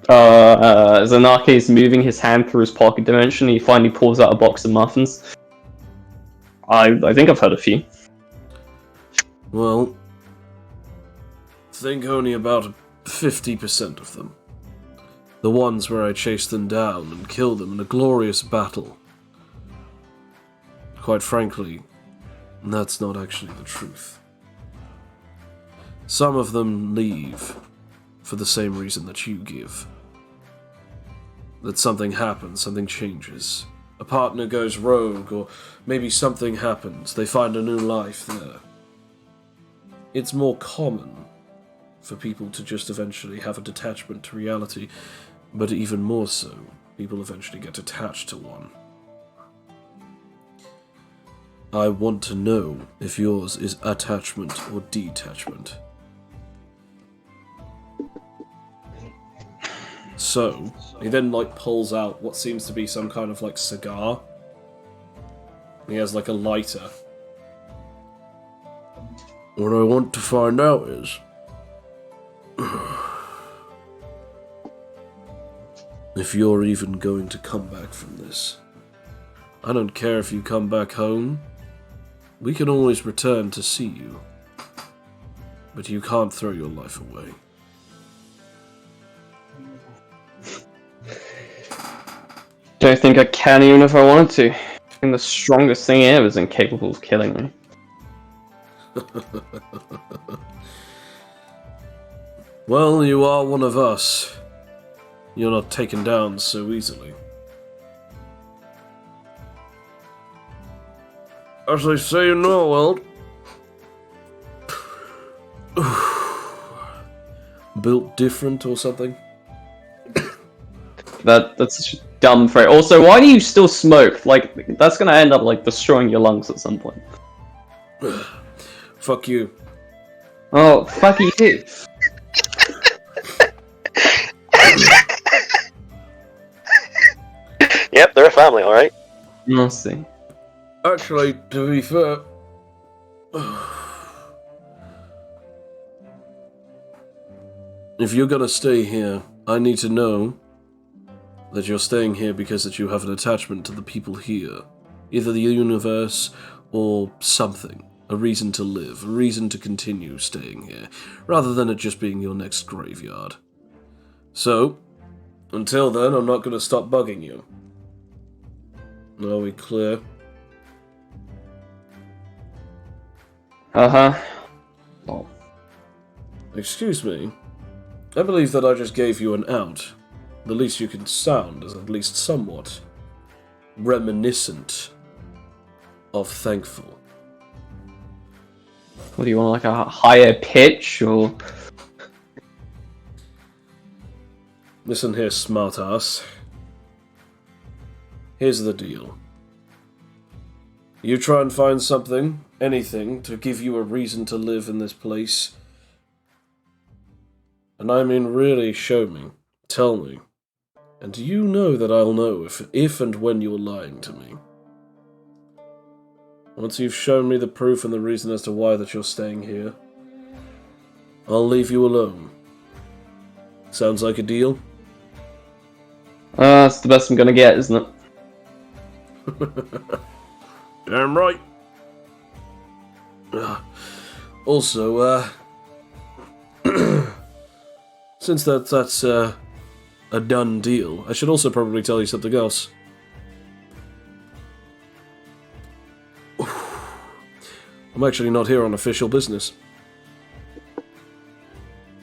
Zanake is moving his hand through his pocket dimension. He finally pulls out a box of muffins. I think I've heard a few. Well, think only about 50% of them. The ones where I chased them down and killed them in a glorious battle. Quite frankly, that's not actually the truth. Some of them leave for the same reason that you give. That something happens, something changes. A partner goes rogue, or maybe something happens, they find a new life there. It's more common for people to just eventually have a detachment to reality, but even more so, people eventually get attached to one. I want to know if yours is attachment or detachment. So, he then pulls out what seems to be some kind of cigar. He has a lighter. What I want to find out is if you're even going to come back from this. I don't care if you come back home. We can always return to see you. But you can't throw your life away. Don't think I can even if I wanted to. And the strongest thing ever is incapable of killing me. Well, you are one of us. You're not taken down so easily. As they say in our world, built different or something. That's such a dumb phrase. Also, why do you still smoke? Like, that's gonna end up, like, destroying your lungs at some point. Fuck you. Oh, fuck you too. Yep, they're a family, alright? Let's see. Actually, to be fair... If you're gonna stay here, I need to know that you're staying here because that you have an attachment to the people here. Either the universe or something. A reason to live, a reason to continue staying here, rather than it just being your next graveyard. So, until then, I'm not gonna stop bugging you. Are we clear? Uh-huh. Oh. Excuse me. I believe that I just gave you an out. The least you can sound is at least somewhat reminiscent of thankful. What do you want, like a higher pitch, or...? Listen here, smartass. Here's the deal. You try and find something, anything, to give you a reason to live in this place. And I mean really show me. Tell me. And do you know that I'll know if and when you're lying to me? Once you've shown me the proof and the reason as to why that you're staying here, I'll leave you alone. Sounds like a deal? That's the best I'm gonna get, isn't it? Damn right. Also, since that's a done deal, I should also probably tell you something else. I'm actually not here on official business.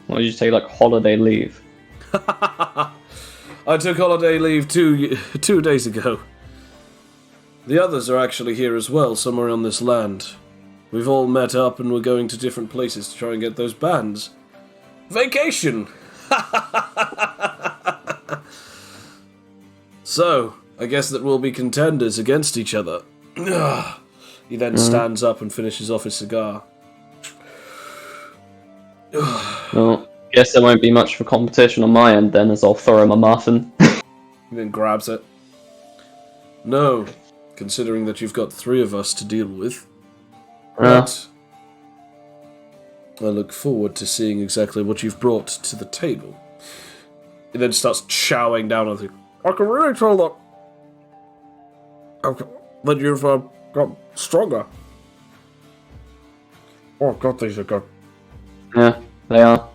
Why did you take, like, holiday leave? I took holiday leave 2 days ago. The others are actually here as well, somewhere on this land. We've all met up and we're going to different places to try and get those bands. Vacation! So, I guess that we'll be contenders against each other. He then stands up and finishes off his cigar. Well, guess there won't be much for competition on my end then, as I'll throw him a muffin. He then grabs it. No, considering that you've got 3 of us to deal with. But I look forward to seeing exactly what you've brought to the table. He then starts chowing down on you. I can really tell that you've got stronger. Oh god, these are good. Yeah, they are.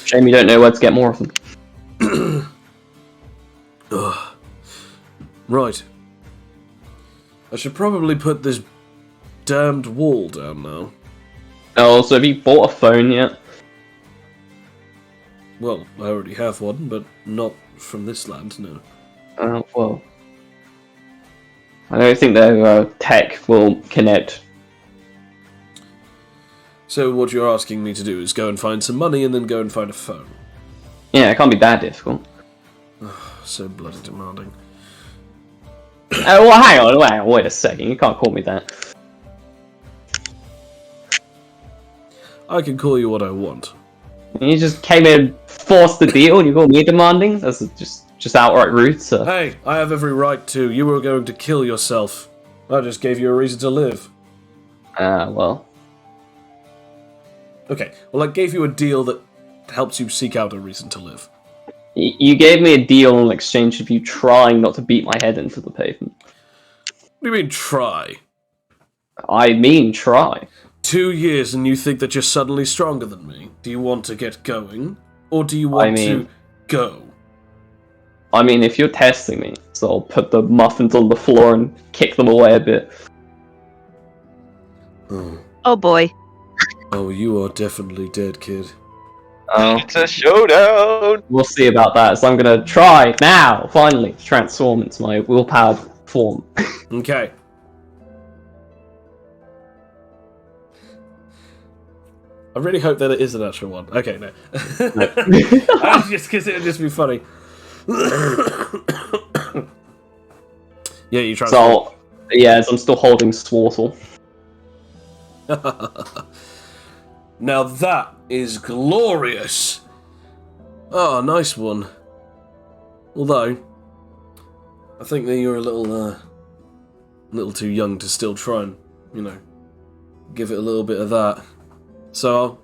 Shame you don't know where to get more of them. Right. I should probably put this damned wall down now. Oh, so have you bought a phone yet? Well, I already have one, but not from this land, no. Oh, well. I don't think their tech will connect. So what you're asking me to do is go and find some money and then go and find a phone. Yeah, it can't be that difficult. So bloody demanding. Well, hang on, wait a second. You can't call me that. I can call you what I want. You just came in, forced the deal, and you call me demanding? That's just outright rude, sir. Hey, I have every right to. You were going to kill yourself. I just gave you a reason to live. Well. Okay, well, I gave you a deal that helps you seek out a reason to live. You gave me a deal in exchange of you trying not to beat my head into the pavement. What do you mean, try? I mean, try. 2 years and you think that you're suddenly stronger than me? Do you want to get going? Or do you want to go? I mean, if you're testing me, so I'll put the muffins on the floor and kick them away a bit. Oh boy. Oh, you are definitely dead, kid. Oh, It's a showdown! we'll see about that. So I'm gonna try now, finally, to transform into my willpower form. Okay. I really hope that it is an actual one. Okay, no. Just because it would just be funny. Yeah, you try. So, yes, I'm still holding Swartle. Now that is glorious. Oh, nice one. Although, I think that you're a little too young to still try and, give it a little bit of that. So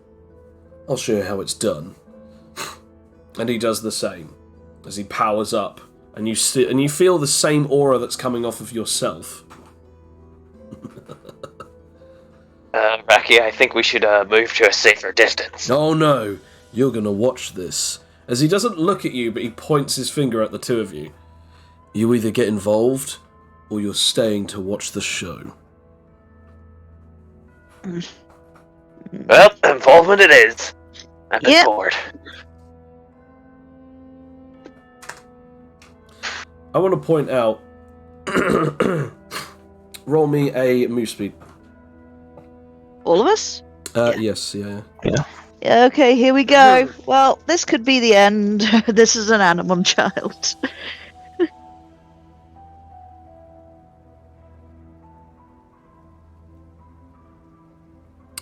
I'll show you how it's done. And he does the same as he powers up, and you feel the same aura that's coming off of yourself. Raki, I think we should move to a safer distance. Oh no, you're gonna watch this. As he doesn't look at you, but he points his finger at the two of you. You either get involved, or you're staying to watch the show. Well, involvement it is. I'm bored. I want to point out... roll me a move speed. All of us? Yes, yeah. Yeah, okay, here we go. Well, this could be the end. This is an Animon child.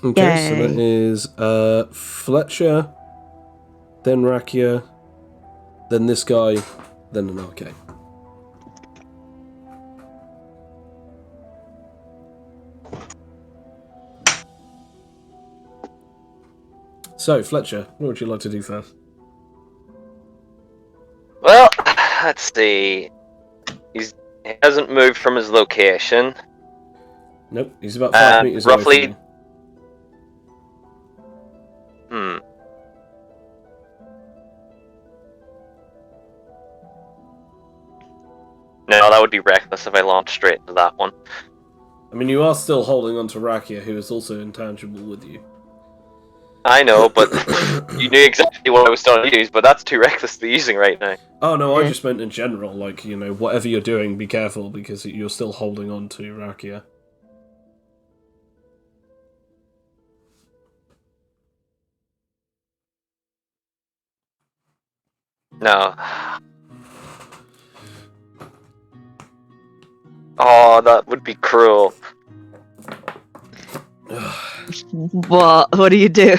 Okay, so that is Fletcher, then Rakia, then this guy, then an RK. So, Fletcher, what would you like to do first? Well, let's see. He hasn't moved from his location. Nope, he's about 5 meters roughly. away from you. No, that would be reckless if I launched straight into that one. I mean, you are still holding on to Rakia, who is also intangible with you. I know, but you knew exactly what I was trying to use, but that's too reckless to be using right now. Oh no, I just meant in general, like, whatever you're doing, be careful, because you're still holding on to Rakia. No. Oh, that would be cruel. What do you do?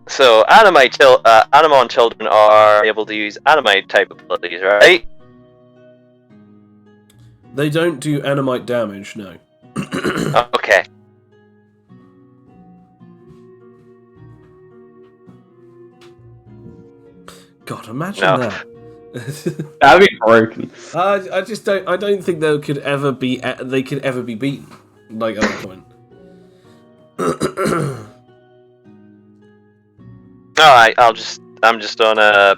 So, Animon children are able to use Animite type abilities, right? They don't do Animite damage, no. Okay. God, imagine No. that. That'd be broken. I just don't. I don't think they could ever be beaten. Like at that point. Alright, I'm just gonna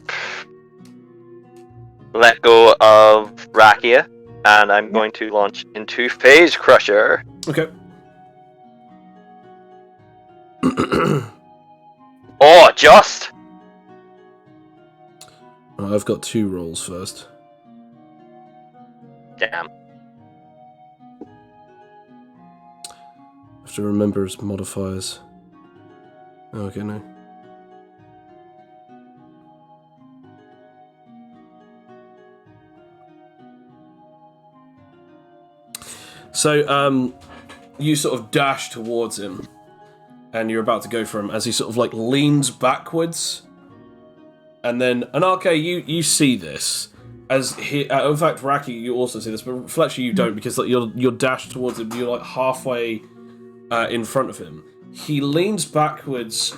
let go of Rakia, and I'm going to launch into Phase Crusher. Okay. Oh, just! Right, I've got 2 rolls first. Damn. I have to remember his modifiers. Oh, okay, no. So, you sort of dash towards him, and you're about to go for him as he sort of like leans backwards, and then you see this as he. In fact, Raki, you also see this, but Fletcher, you don't, because like you're dashed towards him. You're like halfway in front of him. He leans backwards.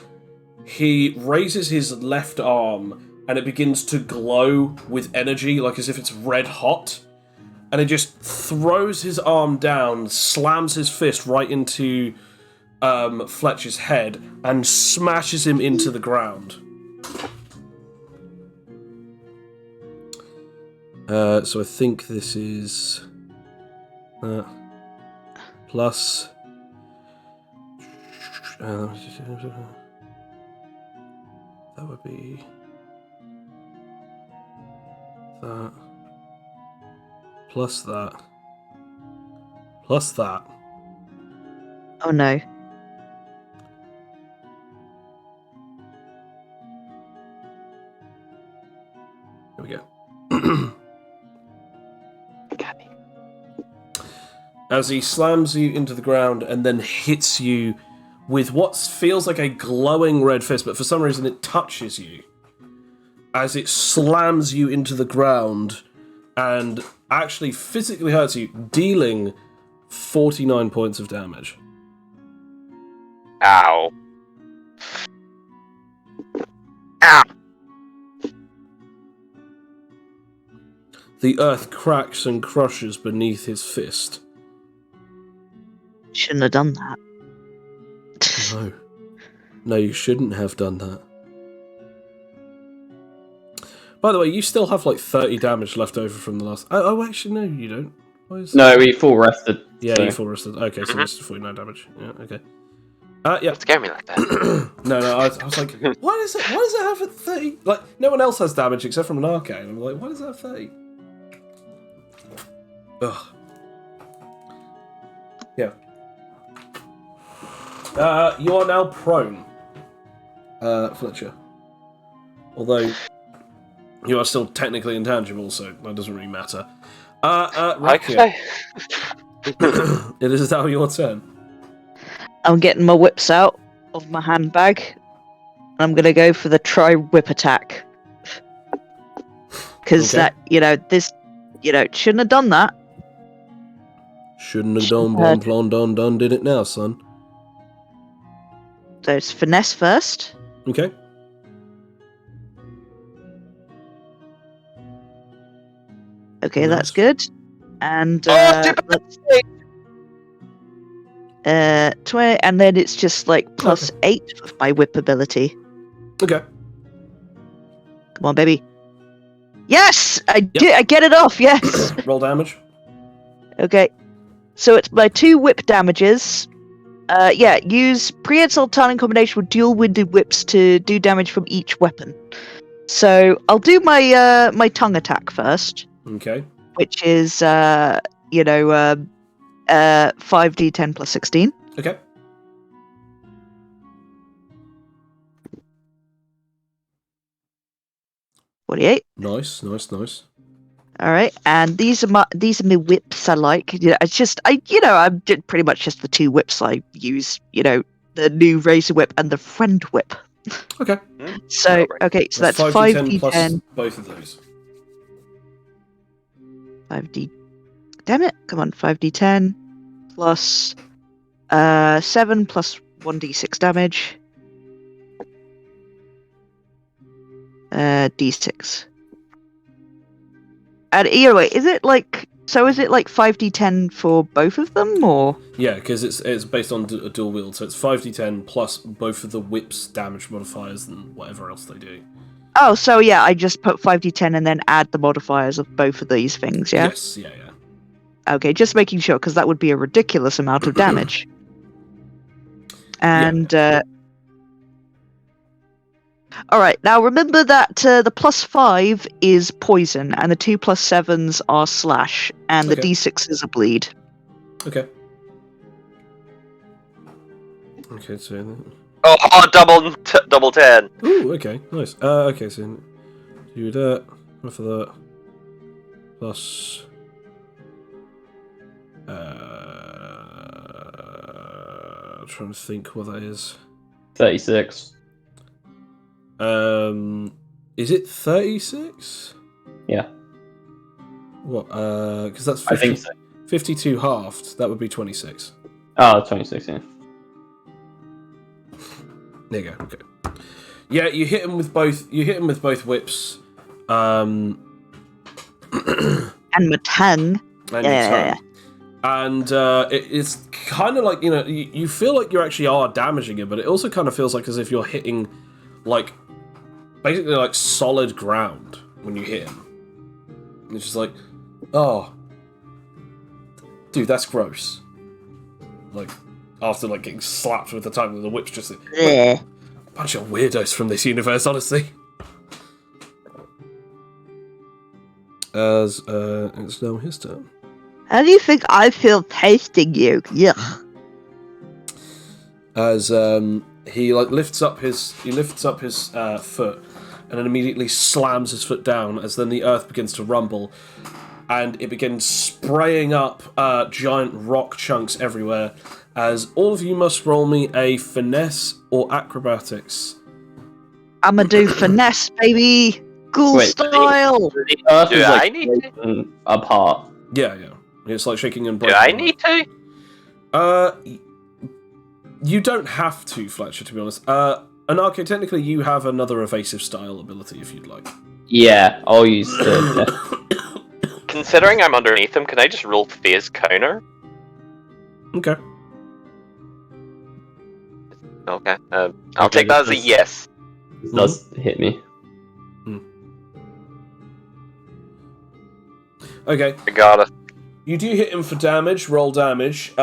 He raises his left arm, and it begins to glow with energy, like as if it's red hot. And he just throws his arm down, slams his fist right into Fletcher's head, and smashes him into the ground. So I think this is plus. That would be that plus that plus that. Oh no. There we go. As he slams you into the ground and then hits you with what feels like a glowing red fist, but for some reason it touches you as it slams you into the ground and actually physically hurts you, dealing 49 points of damage. Ow. Ow. The earth cracks and crushes beneath his fist. Shouldn't have done that. No. No, you shouldn't have done that. By the way, you still have like 30 damage left over from the last... Oh, actually, no, you don't. Why is No, we full rested. Yeah, so. you full rested. Okay, so this is 49 damage. Yeah, okay. Yeah. Don't scare me like that. No, I was like, why does it have a 30? Like, no one else has damage except from an arcane. I'm like, why does it have 30? Ugh. Yeah. You are now prone, Fletcher. Although, you are still technically intangible, so that doesn't really matter. Rakia, it is now your turn. I'm getting my whips out of my handbag. I'm gonna go for the whip attack. Because that, shouldn't have done that. Shouldn't have done, did it now, son. So it's finesse first. Okay. Okay, Nice. that's good. And let's 20, and then it's just like plus 8 of my whip ability. Okay. Come on, baby. Yes, I get it off. Yes. Roll damage. Okay. So it's my 2 whip damages. Use prehensile turning combination with dual winded whips to do damage from each weapon. So I'll do my my tongue attack first. Okay. Which is 5d10 plus 16. Okay. Nice. All right, and these are my whips I like. It's just I'm pretty much just the 2 whips I use. The new razor whip and the friend whip. Okay. So that's 5d10 plus both of those. 5d. Damn it! Come on, 5d10 plus 7 plus 1d6 damage. D6. And either way, is it like 5d10 for both of them, or? Yeah, because it's based on a dual wield, so it's 5d10 plus both of the whip's damage modifiers and whatever else they do. Oh, so yeah, I just put 5d10 and then add the modifiers of both of these things, yeah? Yes, yeah. Okay, just making sure, because that would be a ridiculous amount of damage. And, alright, now remember that the plus 5 is poison, and the 2 plus 7s are slash, and the d6s are bleed. Okay. Okay, so... Oh, double 10. Ooh, okay, nice. Okay, so do that, for that, plus... I'm trying to think what that is. 36. Is it 36? Yeah. What? Because that's 50, I think so. 52 halved. That would be 26. Oh, 26, yeah. There you go. Okay. Yeah, you hit him with both. You hit him with both whips. And my tongue. And your tongue. And it's kind of like, you feel like you actually are damaging him, but it also kind of feels like as if you're hitting, like, basically like solid ground when you hit him. It's just like, oh, dude, that's gross. Like, after like getting slapped with the tongue, and the whip's just a bunch of weirdos from this universe, honestly. As it's now his turn. How do you think I feel tasting you? Yuck. As he like lifts up his foot, and then immediately slams his foot down. As then the earth begins to rumble, and it begins spraying up giant rock chunks everywhere. As all of you must roll me a finesse or acrobatics. I'ma do finesse, baby. Ghoul Wait, style. The earth Do is I like need to? breaking apart. Yeah. It's like shaking and Do breaking. I need to? You don't have to, Fletcher, to be honest. Anarcho, technically you have another evasive style ability if you'd like. Yeah, I'll use the... Considering I'm underneath him, can I just roll phase counter? Okay. Okay. I'll take that as a yes. This does hit me. Okay. I got it. You do hit him for damage, roll damage.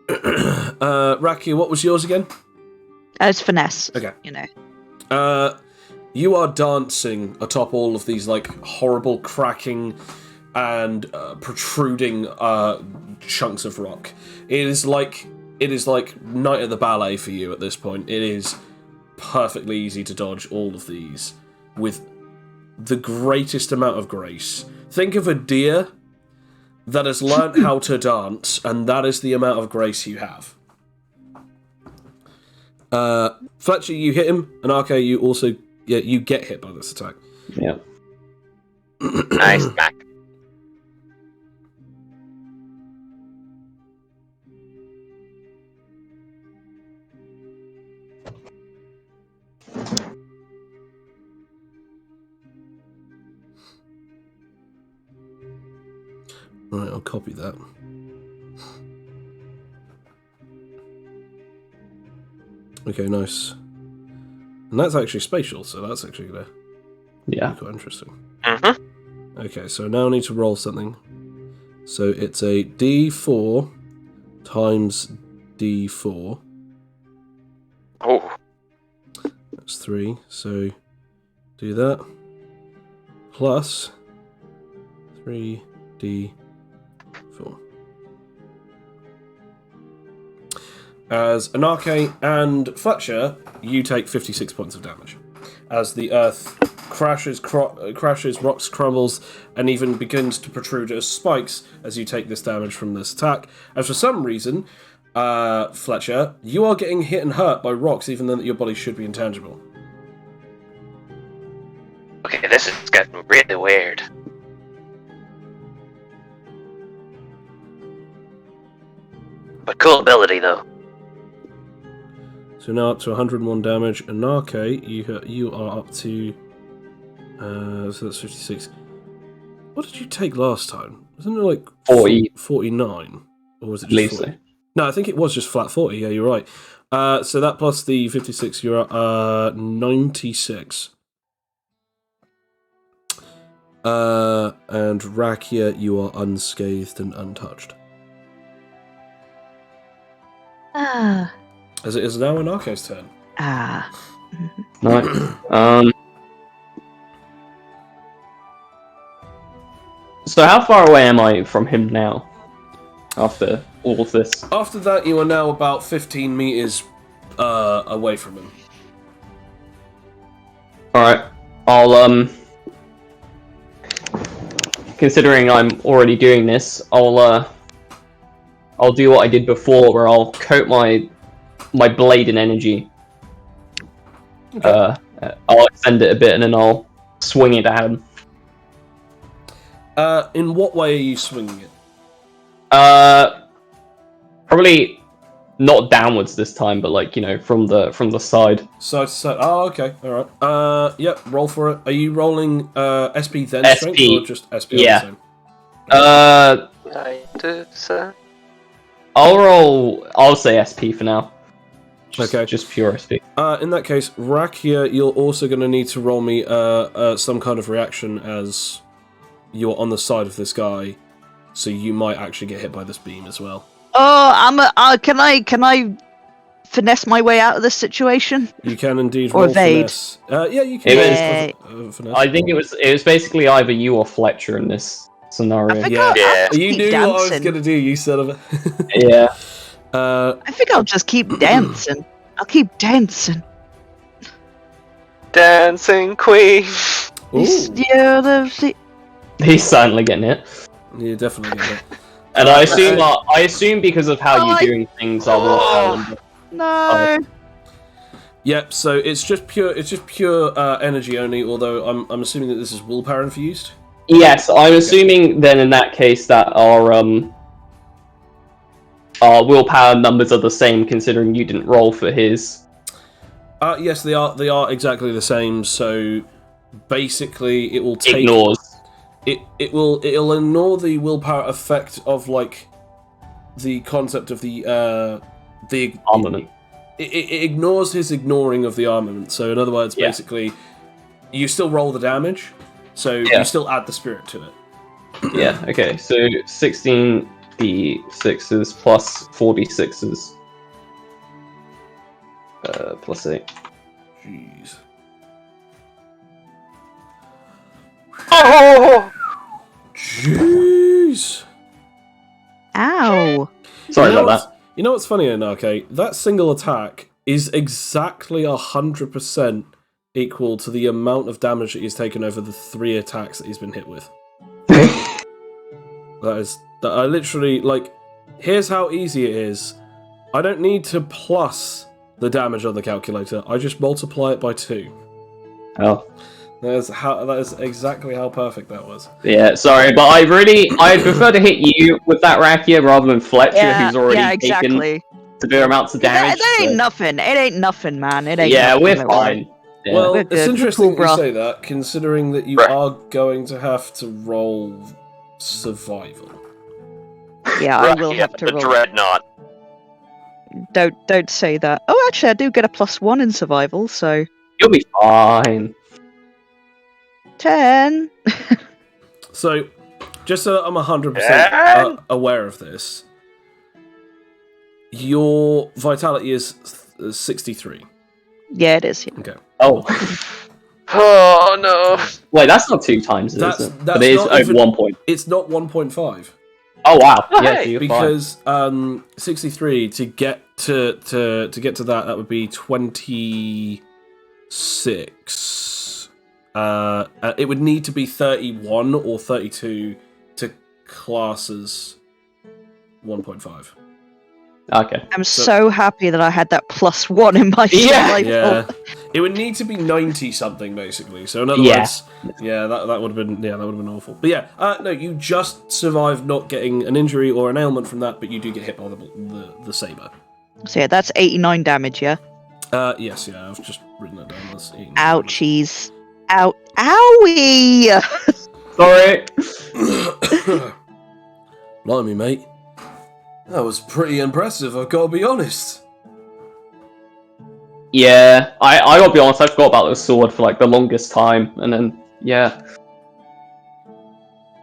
Rakia, what was yours again? It's finesse. Okay. You know. You are dancing atop all of these like horrible cracking and protruding chunks of rock. It is like Night at the Ballet for you at this point. It is perfectly easy to dodge all of these with the greatest amount of grace. Think of a deer that has learnt how to dance, and that is the amount of grace you have. Fletcher, you hit him, and Arco, you also you get hit by this attack. Yeah. Nice back. Right, I'll copy that. Okay, nice. And that's actually spatial, so that's actually gonna be quite interesting. Mm-hmm. Okay, so now I need to roll something. So it's a D4 times D4. Oh. That's 3. So do that. Plus 3D4. As Anarche and Fletcher, you take 56 points of damage. As the earth crashes, rocks crumbles, and even begins to protrude as spikes as you take this damage from this attack. As for some reason, Fletcher, you are getting hit and hurt by rocks even though your body should be intangible. Okay, this is getting really weird. But cool ability, though. So now up to 101 damage. Anarche, you are up to... so that's 56. What did you take last time? Wasn't it like 49? Or was it just 40? So. No, I think it was just flat 40. Yeah, you're right. So that plus the 56, you're at 96. And Rakia, you are unscathed and untouched. Ah. As it is now Anarcho's turn. Ah. Nice. So how far away am I from him now? After all of this? After that, you are now about 15 meters away from him. Alright. I'll, considering I'm already doing this, I'll do what I did before, where I'll coat my blade in energy. Okay. I'll extend it a bit, and then I'll swing it at him. In what way are you swinging it? Probably not downwards this time, but like, you know, from the side. Side to side. Oh, okay. All right. Yep. Roll for it. Are you rolling SP then SP. strength or just SP? Yeah. I'll say SP for now. Okay. Just pure SP. In that case, Rakia, you're also going to need to roll me some kind of reaction as you're on the side of this guy, so you might actually get hit by this beam as well. Oh, can I finesse my way out of this situation? You can indeed Or roll evade. finesse. Yeah, you can roll finesse. I think it was basically either you or Fletcher in this scenario. I think Yeah. Yeah. I'll You keep knew what I was dancing. gonna do, you son of a. Yeah. I think I'll just keep dancing. I'll keep dancing. Dancing Queen. Ooh, He's certainly getting it. you're definitely getting it. And I assume because of how you're doing things, I will. No. Yep. So it's just pure energy only. Although I'm assuming that this is willpower infused. Yes, I'm assuming then in that case that our willpower numbers are the same, considering you didn't roll for his. Yes, they are. They are exactly the same. So basically, it will take. Ignores. It'll ignore the willpower effect of like the concept of the Armament. It ignores his ignoring of the armament. So in other words, Yeah. basically, you still roll the damage, so Yeah. you still add the spirit to it. Yeah, okay, so 16d6s plus 4d6s. Plus 8. Jeez. Oh! Jeez. Ow. Sorry You know about what's- that. You know what's funny, Anarche? That single attack is exactly 100% equal to the amount of damage that he's taken over the 3 attacks that he's been hit with. That I literally, like, here's how easy it is. I don't need to plus the damage on the calculator. I just multiply it by 2. Oh. That is exactly how perfect that was. Yeah, sorry, but I'd prefer to hit you with that rapier rather than Fletcher, who's already taken exactly. severe amounts of damage. That ain't so- nothing. It ain't nothing, man. It ain't Yeah, nothing, we're don't worry. fine. Yeah. Well, We're it's good. We're interesting cool, that you bruh. say that, considering that you Bruh. are going to have to roll survival. Yeah, I will Right, have to the roll. Dreadnought. Don't say that. Oh, actually, I do get a +1 in survival, so You'll be fine. 10. So, just so that I'm 100% Yeah. aware of this, your vitality is 63. Yeah, it is. Yeah. Okay. Oh. Oh no. Wait, that's not 2 times, is That's- it? that's But it is not over even- 1 point. It's not 1.5. Oh, wow. Oh, Yeah, hey, so you're fine. Because 63 to get to get to that would be 26. It would need to be 31 or 32 to class as 1.5. Okay. I'm so happy that I had that +1 in my Yeah. survival. Yeah, it would need to be 90 something basically. So in other Yeah. words, yeah, that would have been awful. But yeah, no, you just survived not getting an injury or an ailment from that, but you do get hit by the saber. So yeah, that's 89 damage, yeah? Yes, yeah, I've just written that down. That's 18. Ouchies. Owie! Sorry. Blimey, mate. That was pretty impressive, I've got to be honest. Yeah, I gotta be honest, I forgot about the sword for like the longest time, and then, yeah.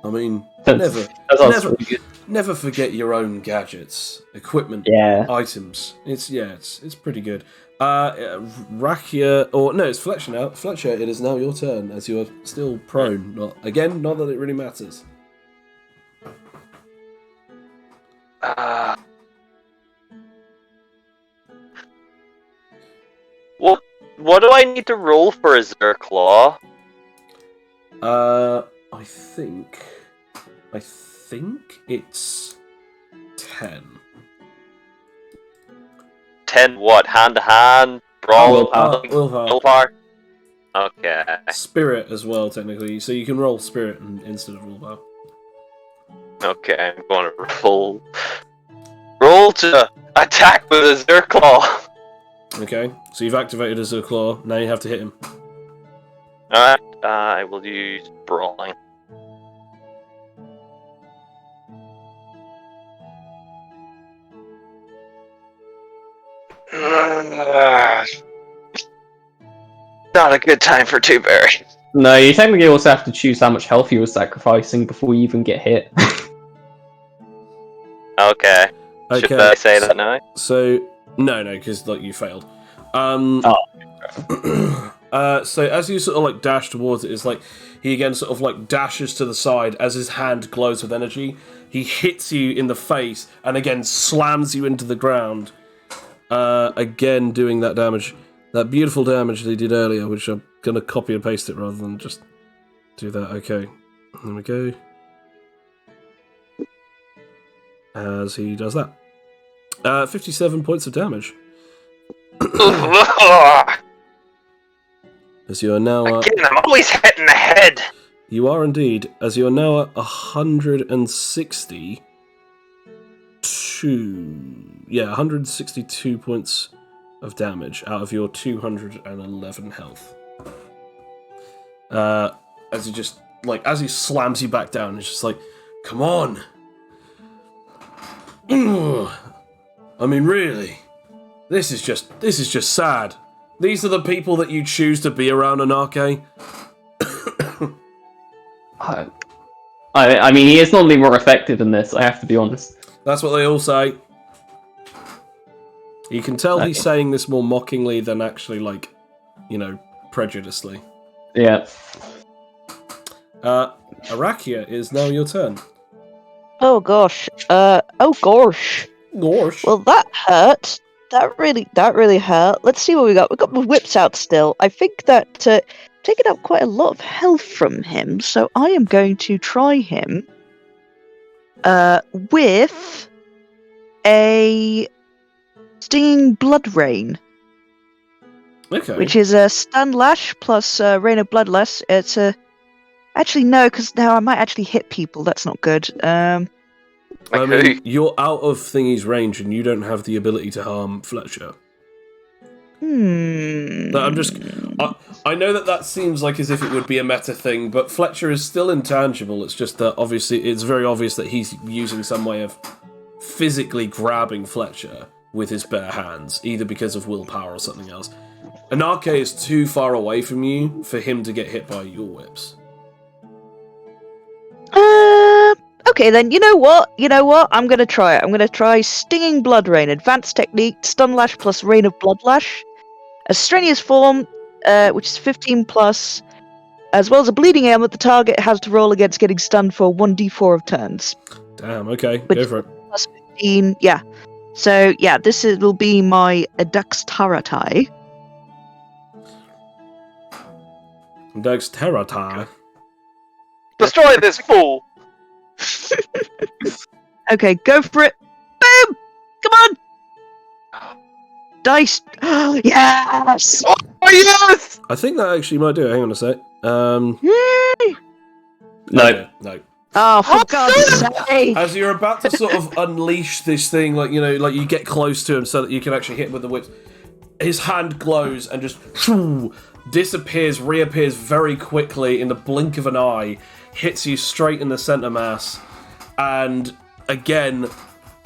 I mean, That's never, really good. never forget your own gadgets, equipment, Yeah. items. It's pretty good. Rakia, or no, it's Fletcher now. Fletcher, it is now your turn, as you are still prone. Not that it really matters. What do I need to roll for a Zerclaw? I think it's 10. 10 what? Hand to hand? Brawl? Willpower. Willpower. Willpower? Okay. Spirit as well, technically. So you can roll spirit instead of willpower. Okay, I'm going to roll. Roll to attack with a Zerclaw. Okay, so you've activated as a claw. Now you have to hit him. Alright, I will use Brawling. Not a good time for two berries. No, you technically also have to choose how much health you were sacrificing before you even get hit. Okay. Should I say that now? So no, because like you failed. So as you sort of like dash towards it, it's like he again sort of like dashes to the side as his hand glows with energy. He hits you in the face and again slams you into the ground. Again doing that damage, that beautiful damage that he did earlier, which I'm gonna copy and paste it rather than just do that. Okay, there we go. As he does that, 57 points of damage. As you are now Again, I'm always hitting the head. You are indeed, as you are now at 162 points of damage out of your 211 health. As he just, like, as he slams you back down, it's just like, come on! I mean, really? This is just sad. These are the people that you choose to be around Anarche? I mean, he is normally more effective in this, I have to be honest. That's what they all say. You can tell he's saying this more mockingly than actually, like, prejudicedly. Yeah. Arakia, is now your turn. Oh gosh. Gosh. Well, that hurt. That really hurt. Let's see what we got. We've got the whips out still. I think that taken out quite a lot of health from him, so I am going to try him with a stinging blood rain. Okay. Which is a stun lash plus rain of bloodless. It's a actually no, because now I might actually hit people. That's not good. I mean, you're out of Thingy's range, and you don't have the ability to harm Fletcher. I know that seems like as if it would be a meta thing, but Fletcher is still intangible. It's just that obviously it's very obvious that he's using some way of physically grabbing Fletcher with his bare hands, either because of willpower or something else. Anarche is too far away from you for him to get hit by your whips. Okay, then you know what? I'm gonna try it. I'm gonna try Stinging Blood Rain, advanced technique, stun lash plus rain of blood lash, a strenuous form, which is 15 plus, as well as a bleeding ailment. The target has to roll against getting stunned for 1d4 of turns. Damn. Okay, go for it. Plus 15. Yeah. So yeah, will be my dexterity. Dexterity. Destroy this fool! Okay, go for it. Boom! Come on! Dice! Yes! Oh, yes! I think that actually might do it. Hang on a sec. Yay! No. Oh, for God's sake! As you're about to sort of unleash this thing, like you get close to him so that you can actually hit him with the whip, his hand glows and just disappears, reappears very quickly in the blink of an eye, hits you straight in the center mass, and again,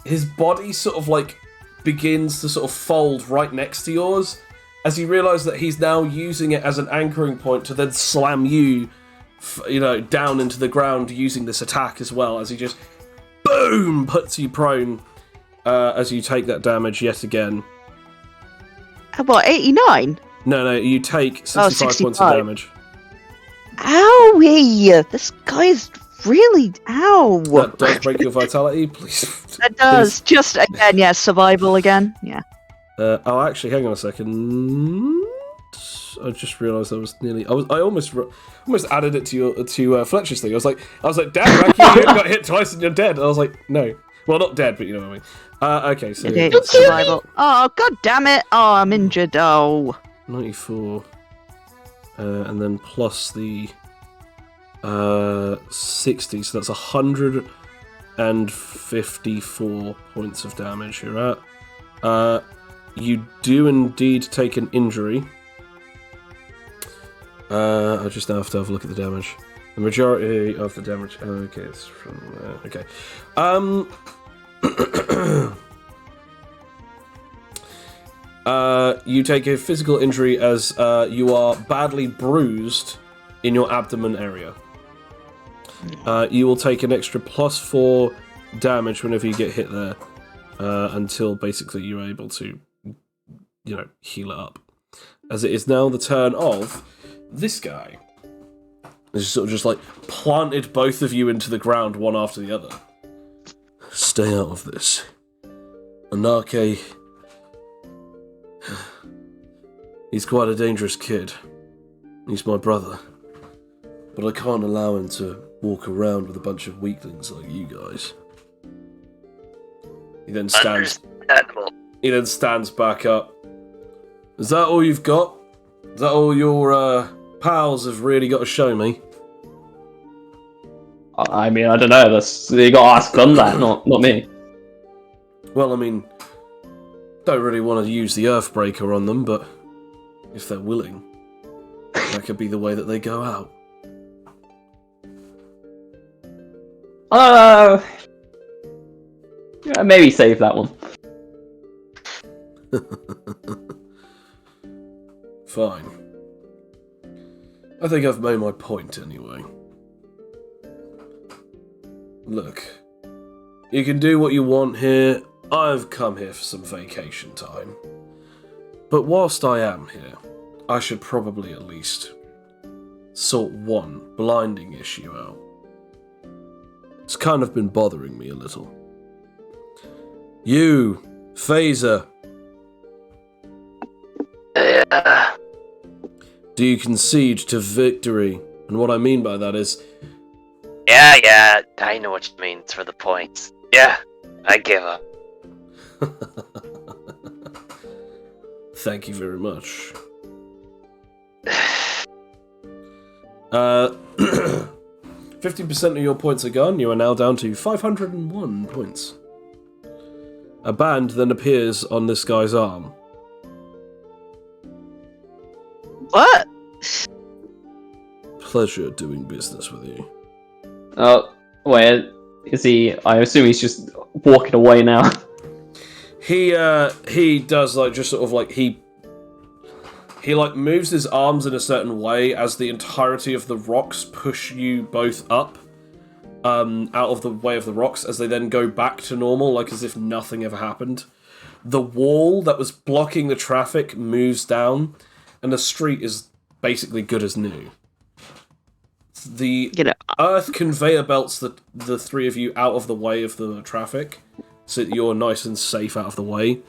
his body sort of like begins to sort of fold right next to yours as you realise that he's now using it as an anchoring point to then slam you, down into the ground using this attack as well, as he just boom puts you prone as you take that damage yet again. What, 89? No, you take 65 points of damage. Owie! This guy's really... Ow! That does break your vitality, please. That does. Just again, yeah, survival again. Yeah. Actually, hang on a second. I just realised I was nearly... I almost added it to Fletcher's thing. I was like, damn, Raki, you got hit twice and you're dead. And I was like, no. Well, not dead, but you know what I mean. Okay, so... Okay, survival. Oh, god damn it! Oh, I'm injured. Oh. 94. And then plus the 60, so that's 154 points of damage you're at. You do indeed take an injury. I just now have to have a look at the damage. The majority of the damage... okay, it's from there. Okay. You take a physical injury as you are badly bruised in your abdomen area. You will take an extra +4 damage whenever you get hit there, until basically you're able to, heal it up. As it is now the turn of this guy. It's sort of just like planted both of you into the ground, one after the other. Stay out of this. Anarche. He's quite a dangerous kid. He's my brother. But I can't allow him to walk around with a bunch of weaklings like you guys. He then stands back up. Is that all you've got? Is that all your pals have really got to show me? I mean, I don't know. You got to ask them that, not me. Well, I mean, don't really want to use the Earthbreaker on them, but if they're willing, that could be the way that they go out. Yeah, maybe save that one. Fine. I think I've made my point anyway. Look, you can do what you want here. I've come here for some vacation time. But whilst I am here, I should probably at least sort one blinding issue out. It's kind of been bothering me a little. You, Phaser. Yeah. Do you concede to victory? And what I mean by that is... Yeah, I know what you mean. It's for the points. Yeah, I give up. Thank you very much. 50% of your points are gone. You are now down to 501 points. A band then appears on this guy's arm. What? Pleasure doing business with you. Oh, wait, is he... I assume he's just walking away now. He does, like, just sort of, like, he like, moves his arms in a certain way as the entirety of the rocks push you both up, out of the way of the rocks, as they then go back to normal, like as if nothing ever happened. The wall that was blocking the traffic moves down, and the street is basically good as new. The earth conveyor belts the three of you out of the way of the traffic, so that you're nice and safe out of the way.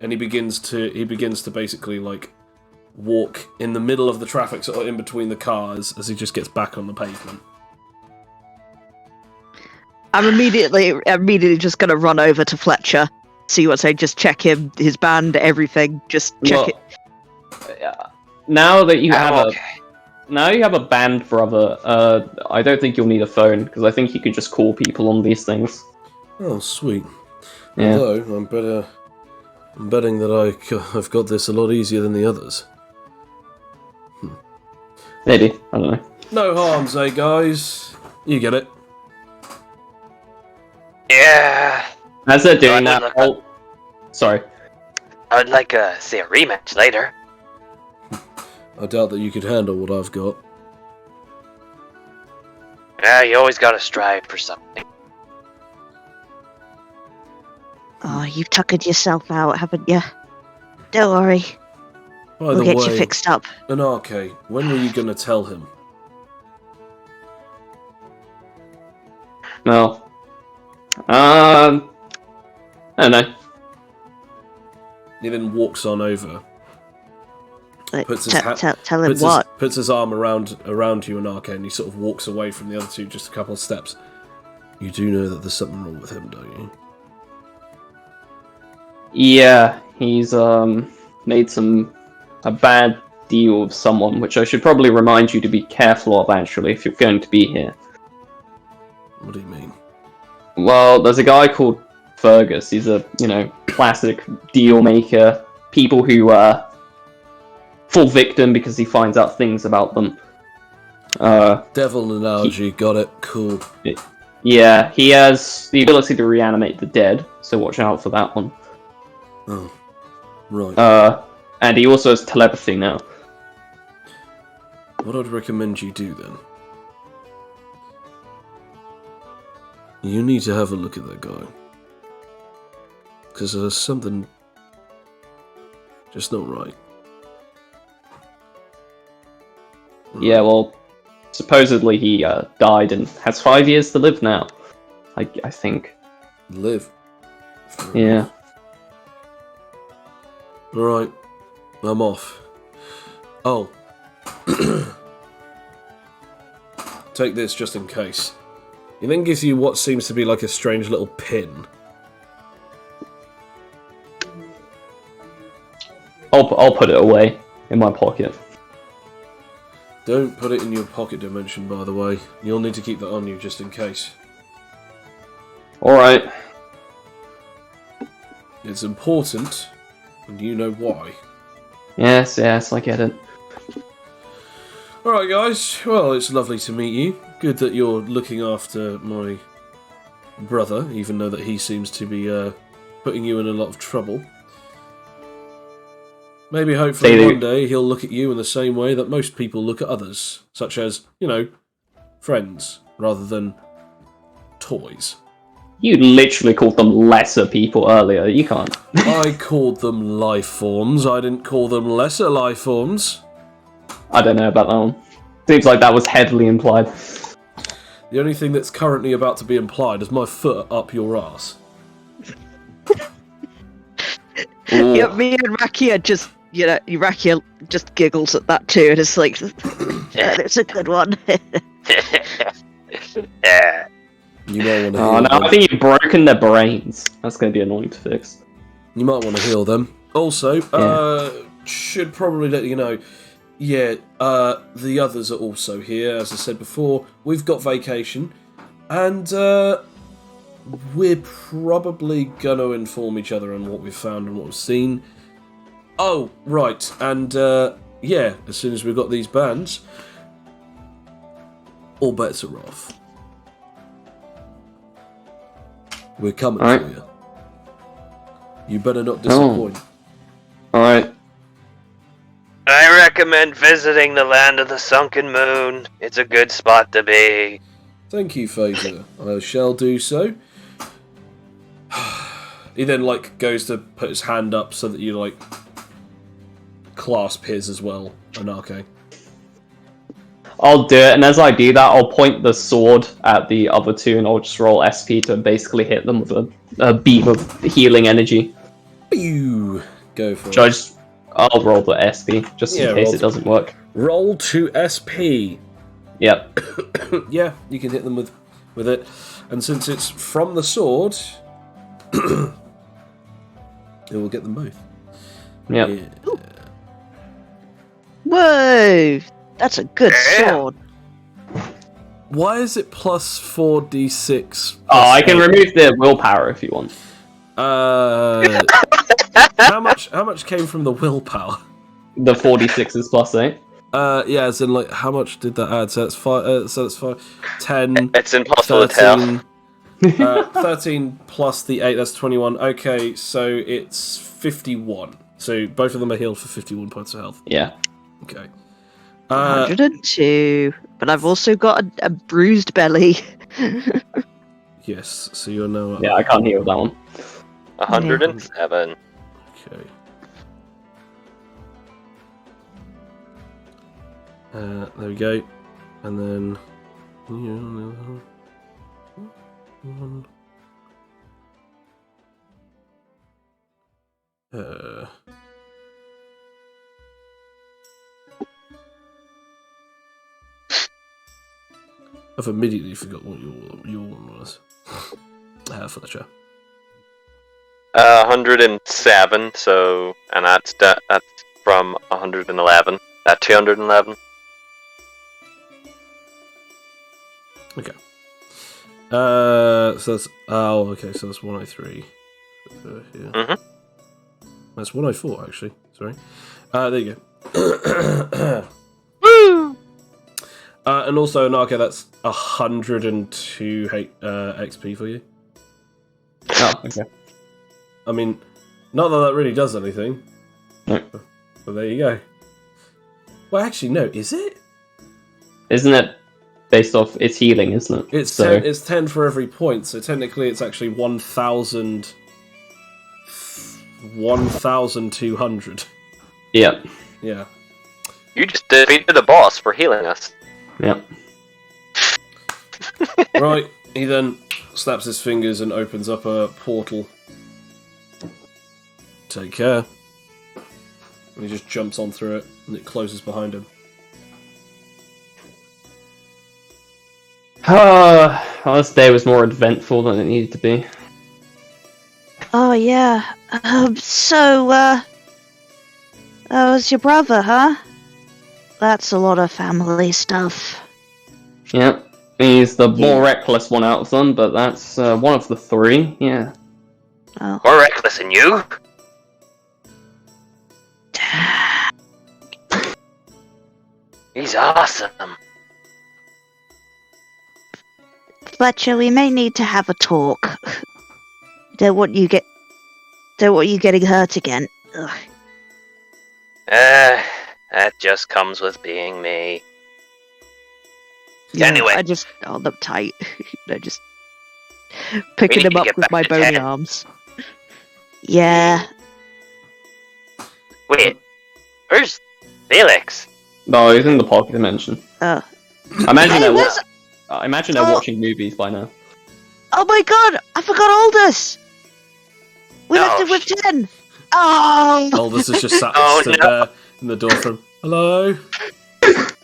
And he begins to basically, like, walk in the middle of the traffic, sort of in between the cars, as he just gets back on the pavement. I'm immediately just gonna run over to Fletcher, see what's saying, just check him, his band, everything, just check it. Now that you have okay. Now you have a band brother, I don't think you'll need a phone, because I think you can just call people on these things. Oh, sweet. Yeah. Although, I'm betting that I've got this a lot easier than the others. Maybe, I don't know. No harms, eh, guys? You get it. Yeah. As they're doing No, that, no. Sorry. I would like to see a rematch later. I doubt that you could handle what I've got. Yeah, you always gotta strive for something. Oh, you've tuckered yourself out, haven't you? Don't worry, By we'll the get way, you fixed up. Anarche, when were you going to tell him? No. I don't know. He then walks on over. Puts his Tell him what? Puts his arm around you, Anarche, and he sort of walks away from the other two just a couple of steps. You do know that there's something wrong with him, don't you? Yeah, he's made a bad deal with someone, which I should probably remind you to be careful of, actually, if you're going to be here. What do you mean? Well, there's a guy called Fergus. He's a, classic deal maker. People who fall victim because he finds out things about them. Devil analogy, got it, cool. Yeah, he has the ability to reanimate the dead, so watch out for that one. Oh, right. And he also has telepathy now. What I'd recommend you do then, you need to have a look at that guy. Because there's something just not right. Yeah, well, supposedly he died and has 5 years to live now. I think. Live. Yeah. Alright, I'm off. Oh. Take this just in case. He then gives you what seems to be like a strange little pin. I'll put it away in my pocket. Don't put it in your pocket dimension, by the way. You'll need to keep that on you just in case. Alright. It's important, and you know why. Yes, I get it. Alright guys, well it's lovely to meet you. Good that you're looking after my brother, even though that he seems to be putting you in a lot of trouble. Maybe hopefully one day he'll look at you in the same way that most people look at others, such as, you know, friends, rather than toys. You literally called them lesser people earlier, you can't. I called them life forms, I didn't call them lesser life forms. I don't know about that one. Seems like that was heavily implied. The only thing that's currently about to be implied is my foot up your ass. Yeah, me and Rakia just, Rakia just giggles at that too, and it's like, yeah, it's a good one. Yeah. You might want to Oh heal no, them. I think you've broken their brains. That's going to be annoying to fix. You might want to heal them. Also, should probably let you know, the others are also here, as I said before. We've got vacation, and we're probably going to inform each other on what we've found and what we've seen. Oh, right, and as soon as we've got these bands, all bets are off. We're coming Alright. for you. You better not disappoint. Alright. I recommend visiting the land of the sunken moon. It's a good spot to be. Thank you, Phaser. I shall do so. He then, goes to put his hand up so that you, clasp his as well, Anarche. I'll do it, and as I do that, I'll point the sword at the other two, and I'll just roll SP to basically hit them with a beam of healing energy. Pew! Go for Should I it. just... I'll roll the SP, just in case roll it doesn't work. Roll to SP. Yep. Yeah, you can hit them with it. And since it's from the sword, it will get them both. Yep. Yeah. Whoa, that's a good Yeah. sword. Why is it plus 4d6? Oh, I can remove the willpower if you want. How much came from the willpower? The 46 is plus 8. Yeah, as in, how much did that add? So that's 5, 10, It's impossible to tell. 13 plus the 8, that's 21. Okay, so it's 51. So both of them are healed for 51 points of health. Yeah. Okay. 102, but I've also got a bruised belly. Yes, so you're now at... Yeah, I can't heal that one. 107. Okay. There we go. And then... I've immediately forgot what your one was. Fletcher. 107, so... And that's from 111. 211. Okay. So that's... Oh, okay, so that's 103. Yeah. Mhm. That's 104, actually. Sorry. There you go. Woo! And also, Narco, that's 102 XP for you. Oh, okay. I mean, not that that really does anything. No. But there you go. Well, actually, no, is it? Isn't it based off its healing, isn't it? It's 10, it's 10 for every point, so technically it's actually 1,200. Yeah. Yeah. You just defeated the boss for healing us. Yeah. Right, he then snaps his fingers and opens up a portal. Take care. And he just jumps on through it, and it closes behind him. This day was more eventful than it needed to be. Oh yeah. Was your brother, huh? That's a lot of family stuff. Yeah. He's the more reckless one out of them, but that's one of the three, yeah. Oh. More reckless than you? He's awesome. Fletcher, we may need to have a talk. Don't want you getting hurt again. Ugh. That just comes with being me. Yeah, Anyway. I just hold them tight. Just picking need them to up get with back my to bony 10. arms. Yeah. Wait, where's Felix? No, he's in the pocket dimension. Oh. I imagine Hey, they're watching movies by now. Oh my god! I forgot Aldous! We left him with 10! Oh! Aldous is just sat Oh, stood no. there in the door from, hello?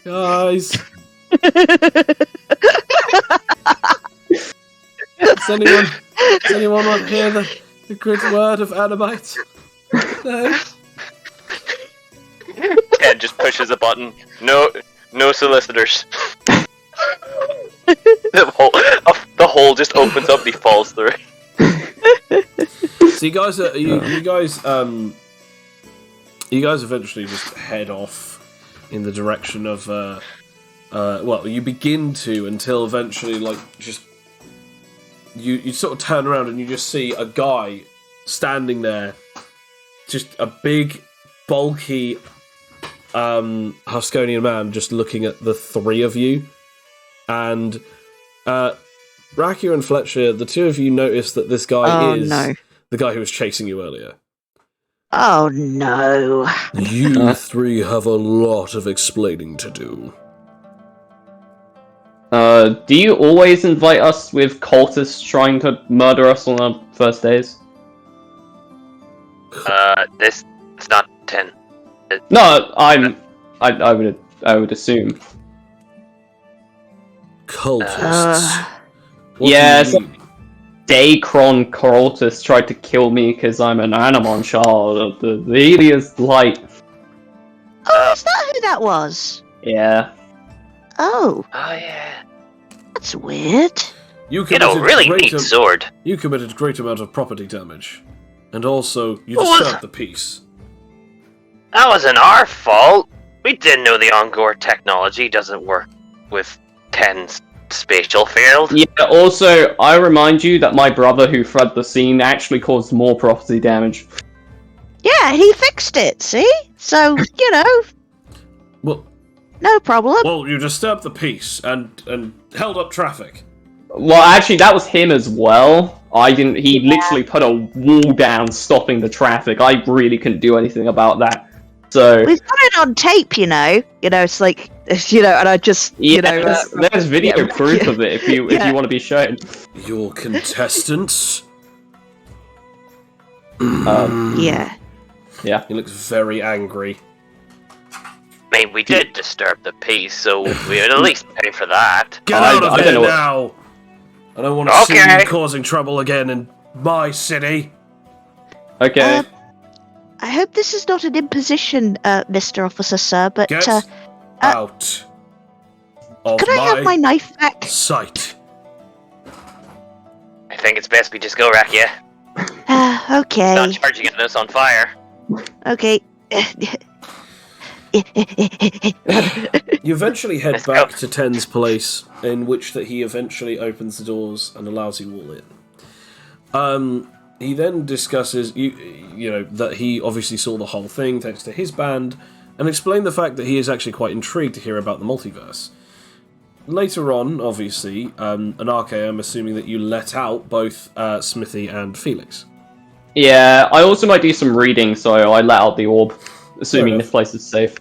Guys? Does anyone want to hear the good word of Animite? No? Ted just pushes a button. No solicitors. the hole just opens up and he falls through. So you guys eventually just head off in the direction of well, you begin to until eventually just you sort of turn around and you just see a guy standing there, just a big bulky Huskonian man just looking at the three of you. And Raku and Fletcher, the two of you notice that this guy is the guy who was chasing you earlier. Oh no. You three have a lot of explaining to do. Do you always invite us with cultists trying to murder us on our first days? It's not 10. No, I would assume. Cultists. What yeah, do you so mean? Dacron cultists tried to kill me because I'm an Animon child of the hideous light. Oh, is that who that was? Yeah. Oh, Oh yeah. that's weird. You You know, really great neat sword. You committed great amount of property damage, and also you What was disturbed that? the peace. That wasn't our fault. We didn't know the Ongor technology doesn't work with 10's spatial field. Yeah, also, I remind you that my brother who fled the scene actually caused more property damage. Yeah, he fixed it, see? So, Well, no problem. you disturbed the peace and held up traffic. Well, actually, that was him as well. He literally put a wall down stopping the traffic. I really couldn't do anything about that. So... We've got it on tape, it's like, and I just, there's video proof of it if you want to be shown. Your contestants? Yeah. Yeah. He looks very angry. I mean, we did disturb the peace, so we would at least pay for that. Get out of I there don't know now! I don't want to see Okay. you causing trouble again in my city. Okay. I hope this is not an imposition, Mr. Officer, sir, but, Get out of could I have my knife back? sight. I think it's best we just go, Rakia. Okay. Not charging us on fire. Okay. You eventually head Let's back go. to Ten's place, in which that he eventually opens the doors and allows you all in. He then discusses, that he obviously saw the whole thing thanks to his band, and explained the fact that he is actually quite intrigued to hear about the multiverse. later on, obviously, Anarche, I'm assuming that you let out both Smithy and Felix. Yeah, I also might do some reading, so I let out the orb, assuming enough. this place is safe.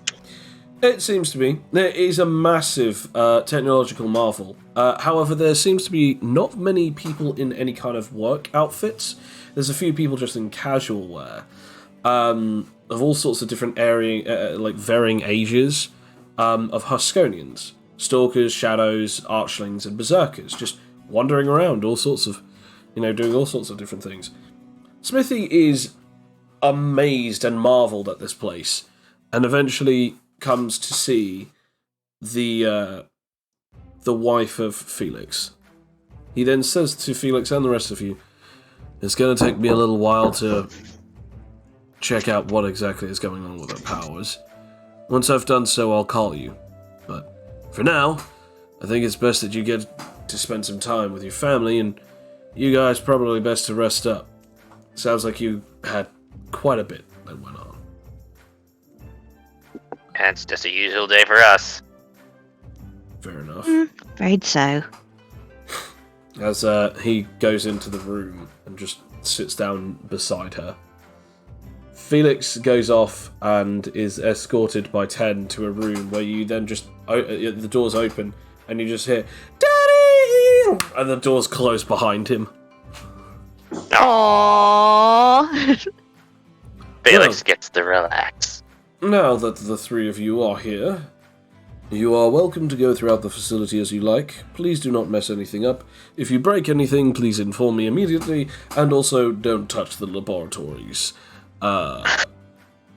It seems to be. There is a massive technological marvel. However, there seems to be not many people in any kind of work outfits. There's a few people just in casual wear, of all sorts of different like varying ages, of Huskonians, stalkers, shadows, archlings, and berserkers, just wandering around, all sorts of, doing all sorts of different things. Smithy is amazed and marvelled at this place, and eventually comes to see the wife of Felix. He then says to Felix and the rest of you, "It's going to take me a little while to check out what exactly is going on with her powers. Once I've done so, I'll call you. But for now, I think it's best that you get to spend some time with your family, and you guys probably best to rest up. Sounds like you had quite a bit that went on." And it's just a usual day for us. Fair enough. Afraid so. As he goes into the room and just sits down beside her. Felix goes off and is escorted by 10 to a room where you then just... the doors open and you just hear, "Daddy!" And the doors close behind him. Aww. Felix Well. gets to relax. Now that the three of you are here, you are welcome to go throughout the facility as you like. Please do not mess anything up. If you break anything, please inform me immediately, and also don't touch the laboratories.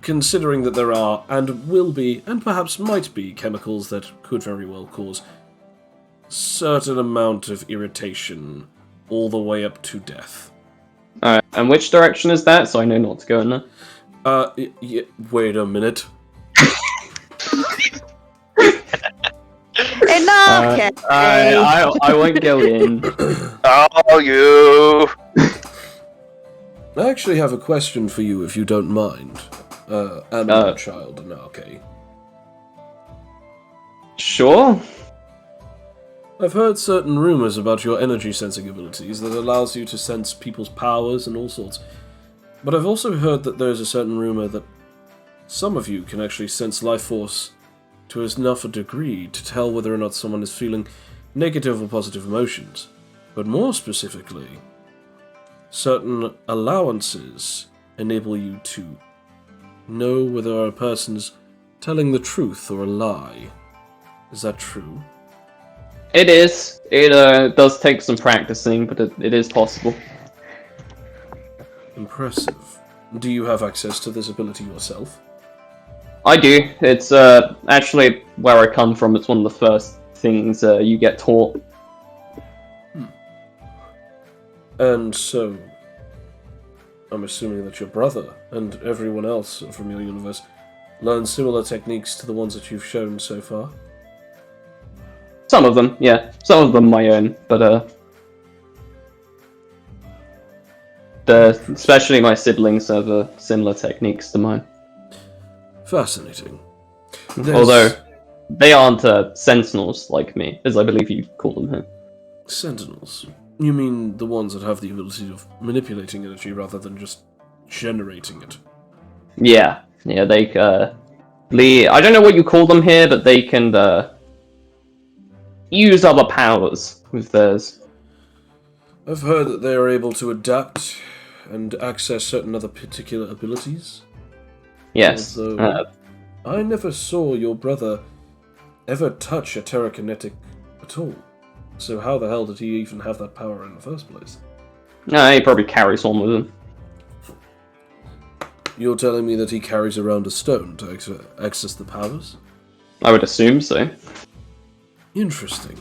Considering that there are, and will be, and perhaps might be, chemicals that could very well cause certain amount of irritation, all the way up to death. Alright, and which direction is that, so I know not to go in there? Wait a minute. Enough, I won't go in. Oh, you! I actually have a question for you, if you don't mind. Animal child, Anarche. Sure. I've heard certain rumors about your energy sensing abilities that allows you to sense people's powers and all sorts. But I've also heard that there's a certain rumor that some of you can actually sense life force to enough a degree to tell whether or not someone is feeling negative or positive emotions. But more specifically, certain allowances enable you to know whether a person's telling the truth or a lie. Is that true? It is. It does take some practicing, but it is possible. Impressive. Do you have access to this ability yourself? I do. It's actually where I come from. It's one of the first things you get taught. And so, I'm assuming that your brother and everyone else from your universe learned similar techniques to the ones that you've shown so far? Some of them, yeah. Some of them my own, but especially my siblings have similar techniques to mine. Fascinating. Although they aren't sentinels like me, as I believe you call them here. Sentinels? You mean the ones that have the ability of manipulating energy rather than just generating it? Yeah, they I don't know what you call them here, but they can use other powers with theirs. I've heard that they are able to adapt and access certain other particular abilities. Yes. Although I never saw your brother ever touch a terrakinetic at all. So how the hell did he even have that power in the first place? He probably carries one with him. You're telling me that he carries around a stone to access the powers? I would assume so. Interesting.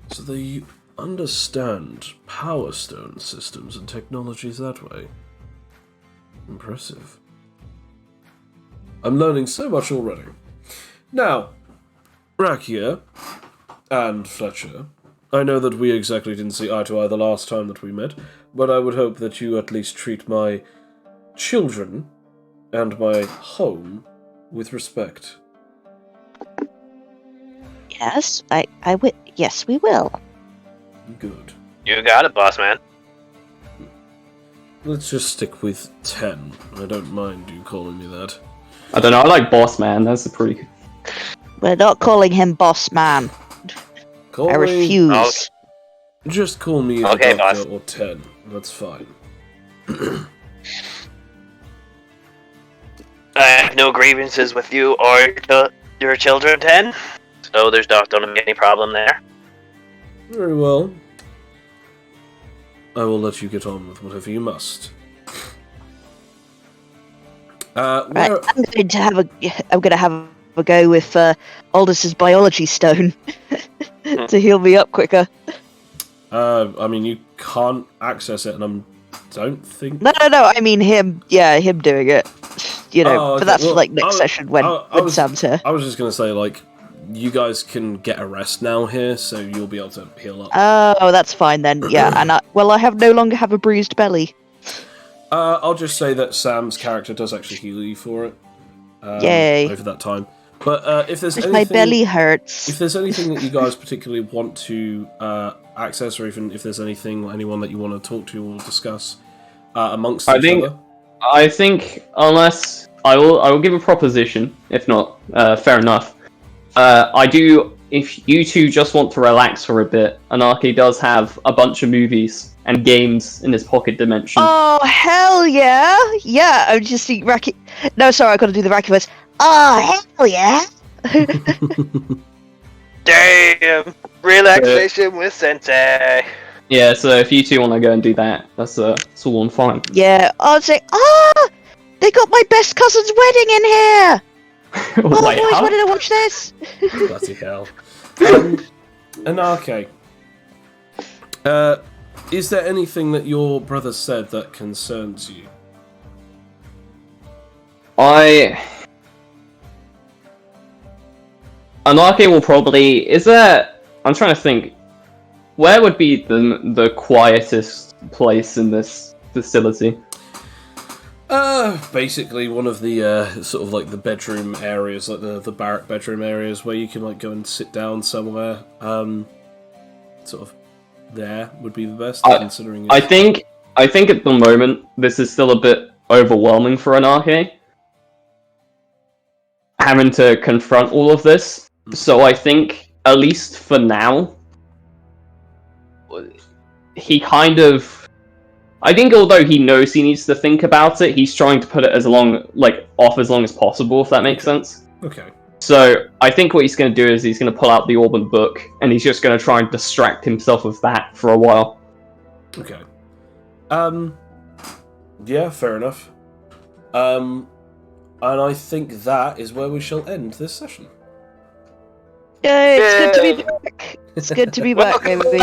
So they understand power stone systems and technologies that way. Impressive. I'm learning so much already. Now, Rakia and Fletcher, I know that we exactly didn't see eye to eye the last time that we met, but I would hope that you at least treat my children and my home with respect. Yes, yes, we will. Good. You got it, boss man. Let's just stick with 10. I don't mind you calling me that. I don't know. I like Boss Man. That's a pretty good. We're not calling him boss man. Call I me- refuse. Okay. Just call me the Okay, Doctor boss. or 10. That's fine. I have no grievances with you or your children, 10. So there's not going to be any problem there. Very well. I will let you get on with whatever you must. Right, Where... I'm going to have a go with Aldous' biology stone to heal me up quicker. I mean, you can't access it, and I don't think... No, I mean him. Yeah, him doing it. You know, Oh, okay. but that's Well, for like next session when Sam's here. I was just going to say, like, you guys can get a rest now here, so you'll be able to heal up. Oh, that's fine then. Yeah, and I have no longer have a bruised belly. I'll just say that Sam's character does actually heal you for it. Yay. Over that time. But if there's Because anything... my belly hurts. If there's anything that you guys particularly want to access, or even if there's anyone that you want to talk to or discuss amongst each other... I think unless I will give a proposition. If not, fair enough. I do. If you two just want to relax for a bit, Anarchy does have a bunch of movies and games in his pocket dimension. Oh hell yeah! Yeah, I'm just the Raki. No, sorry, I got to do the Raki voice. Oh hell yeah! Damn! Relaxation with Sensei. Yeah, so if you two want to go and do that, that's all on fine. Yeah, I'd say, they got my best cousin's wedding in here. Oh, Wait, I always how? wanted to watch this. Bloody hell. Anarchy. Is there anything that your brother said that concerns you? Anarchy will probably... Is there... I'm trying to think. Where would be the quietest place in this facility? Basically one of the sort of like the bedroom areas, like the barrack bedroom areas, where you can like go and sit down somewhere. Sort of there would be the best, considering. I think at the moment this is still a bit overwhelming for Anarchy, having to confront all of this. So I think, at least for now, he kind of... I think although he knows he needs to think about it, he's trying to put it off as long as possible, if that makes sense. Okay. So I think what he's going to do is he's going to pull out the Orban book, and he's just going to try and distract himself with that for a while. Okay. Yeah, fair enough. And I think that is where we shall end this session. Yay, it's good to be back. It's good to be back, baby.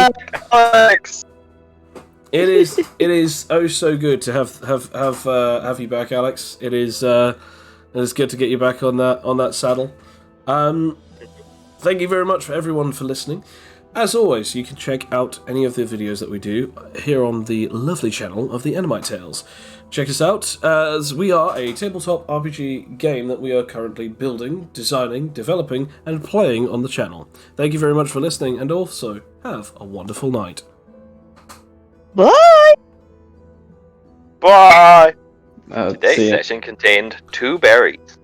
Alex. It is oh so good to have you back, Alex. It is good to get you back on that saddle. Thank you very much for everyone for listening. As always, you can check out any of the videos that we do here on the lovely channel of the Ennemite Tales. Check us out, as we are a tabletop RPG game that we are currently building, designing, developing, and playing on the channel. Thank you very much for listening, and also have a wonderful night. Bye! Bye! See Today's ya. session contained 2 berries.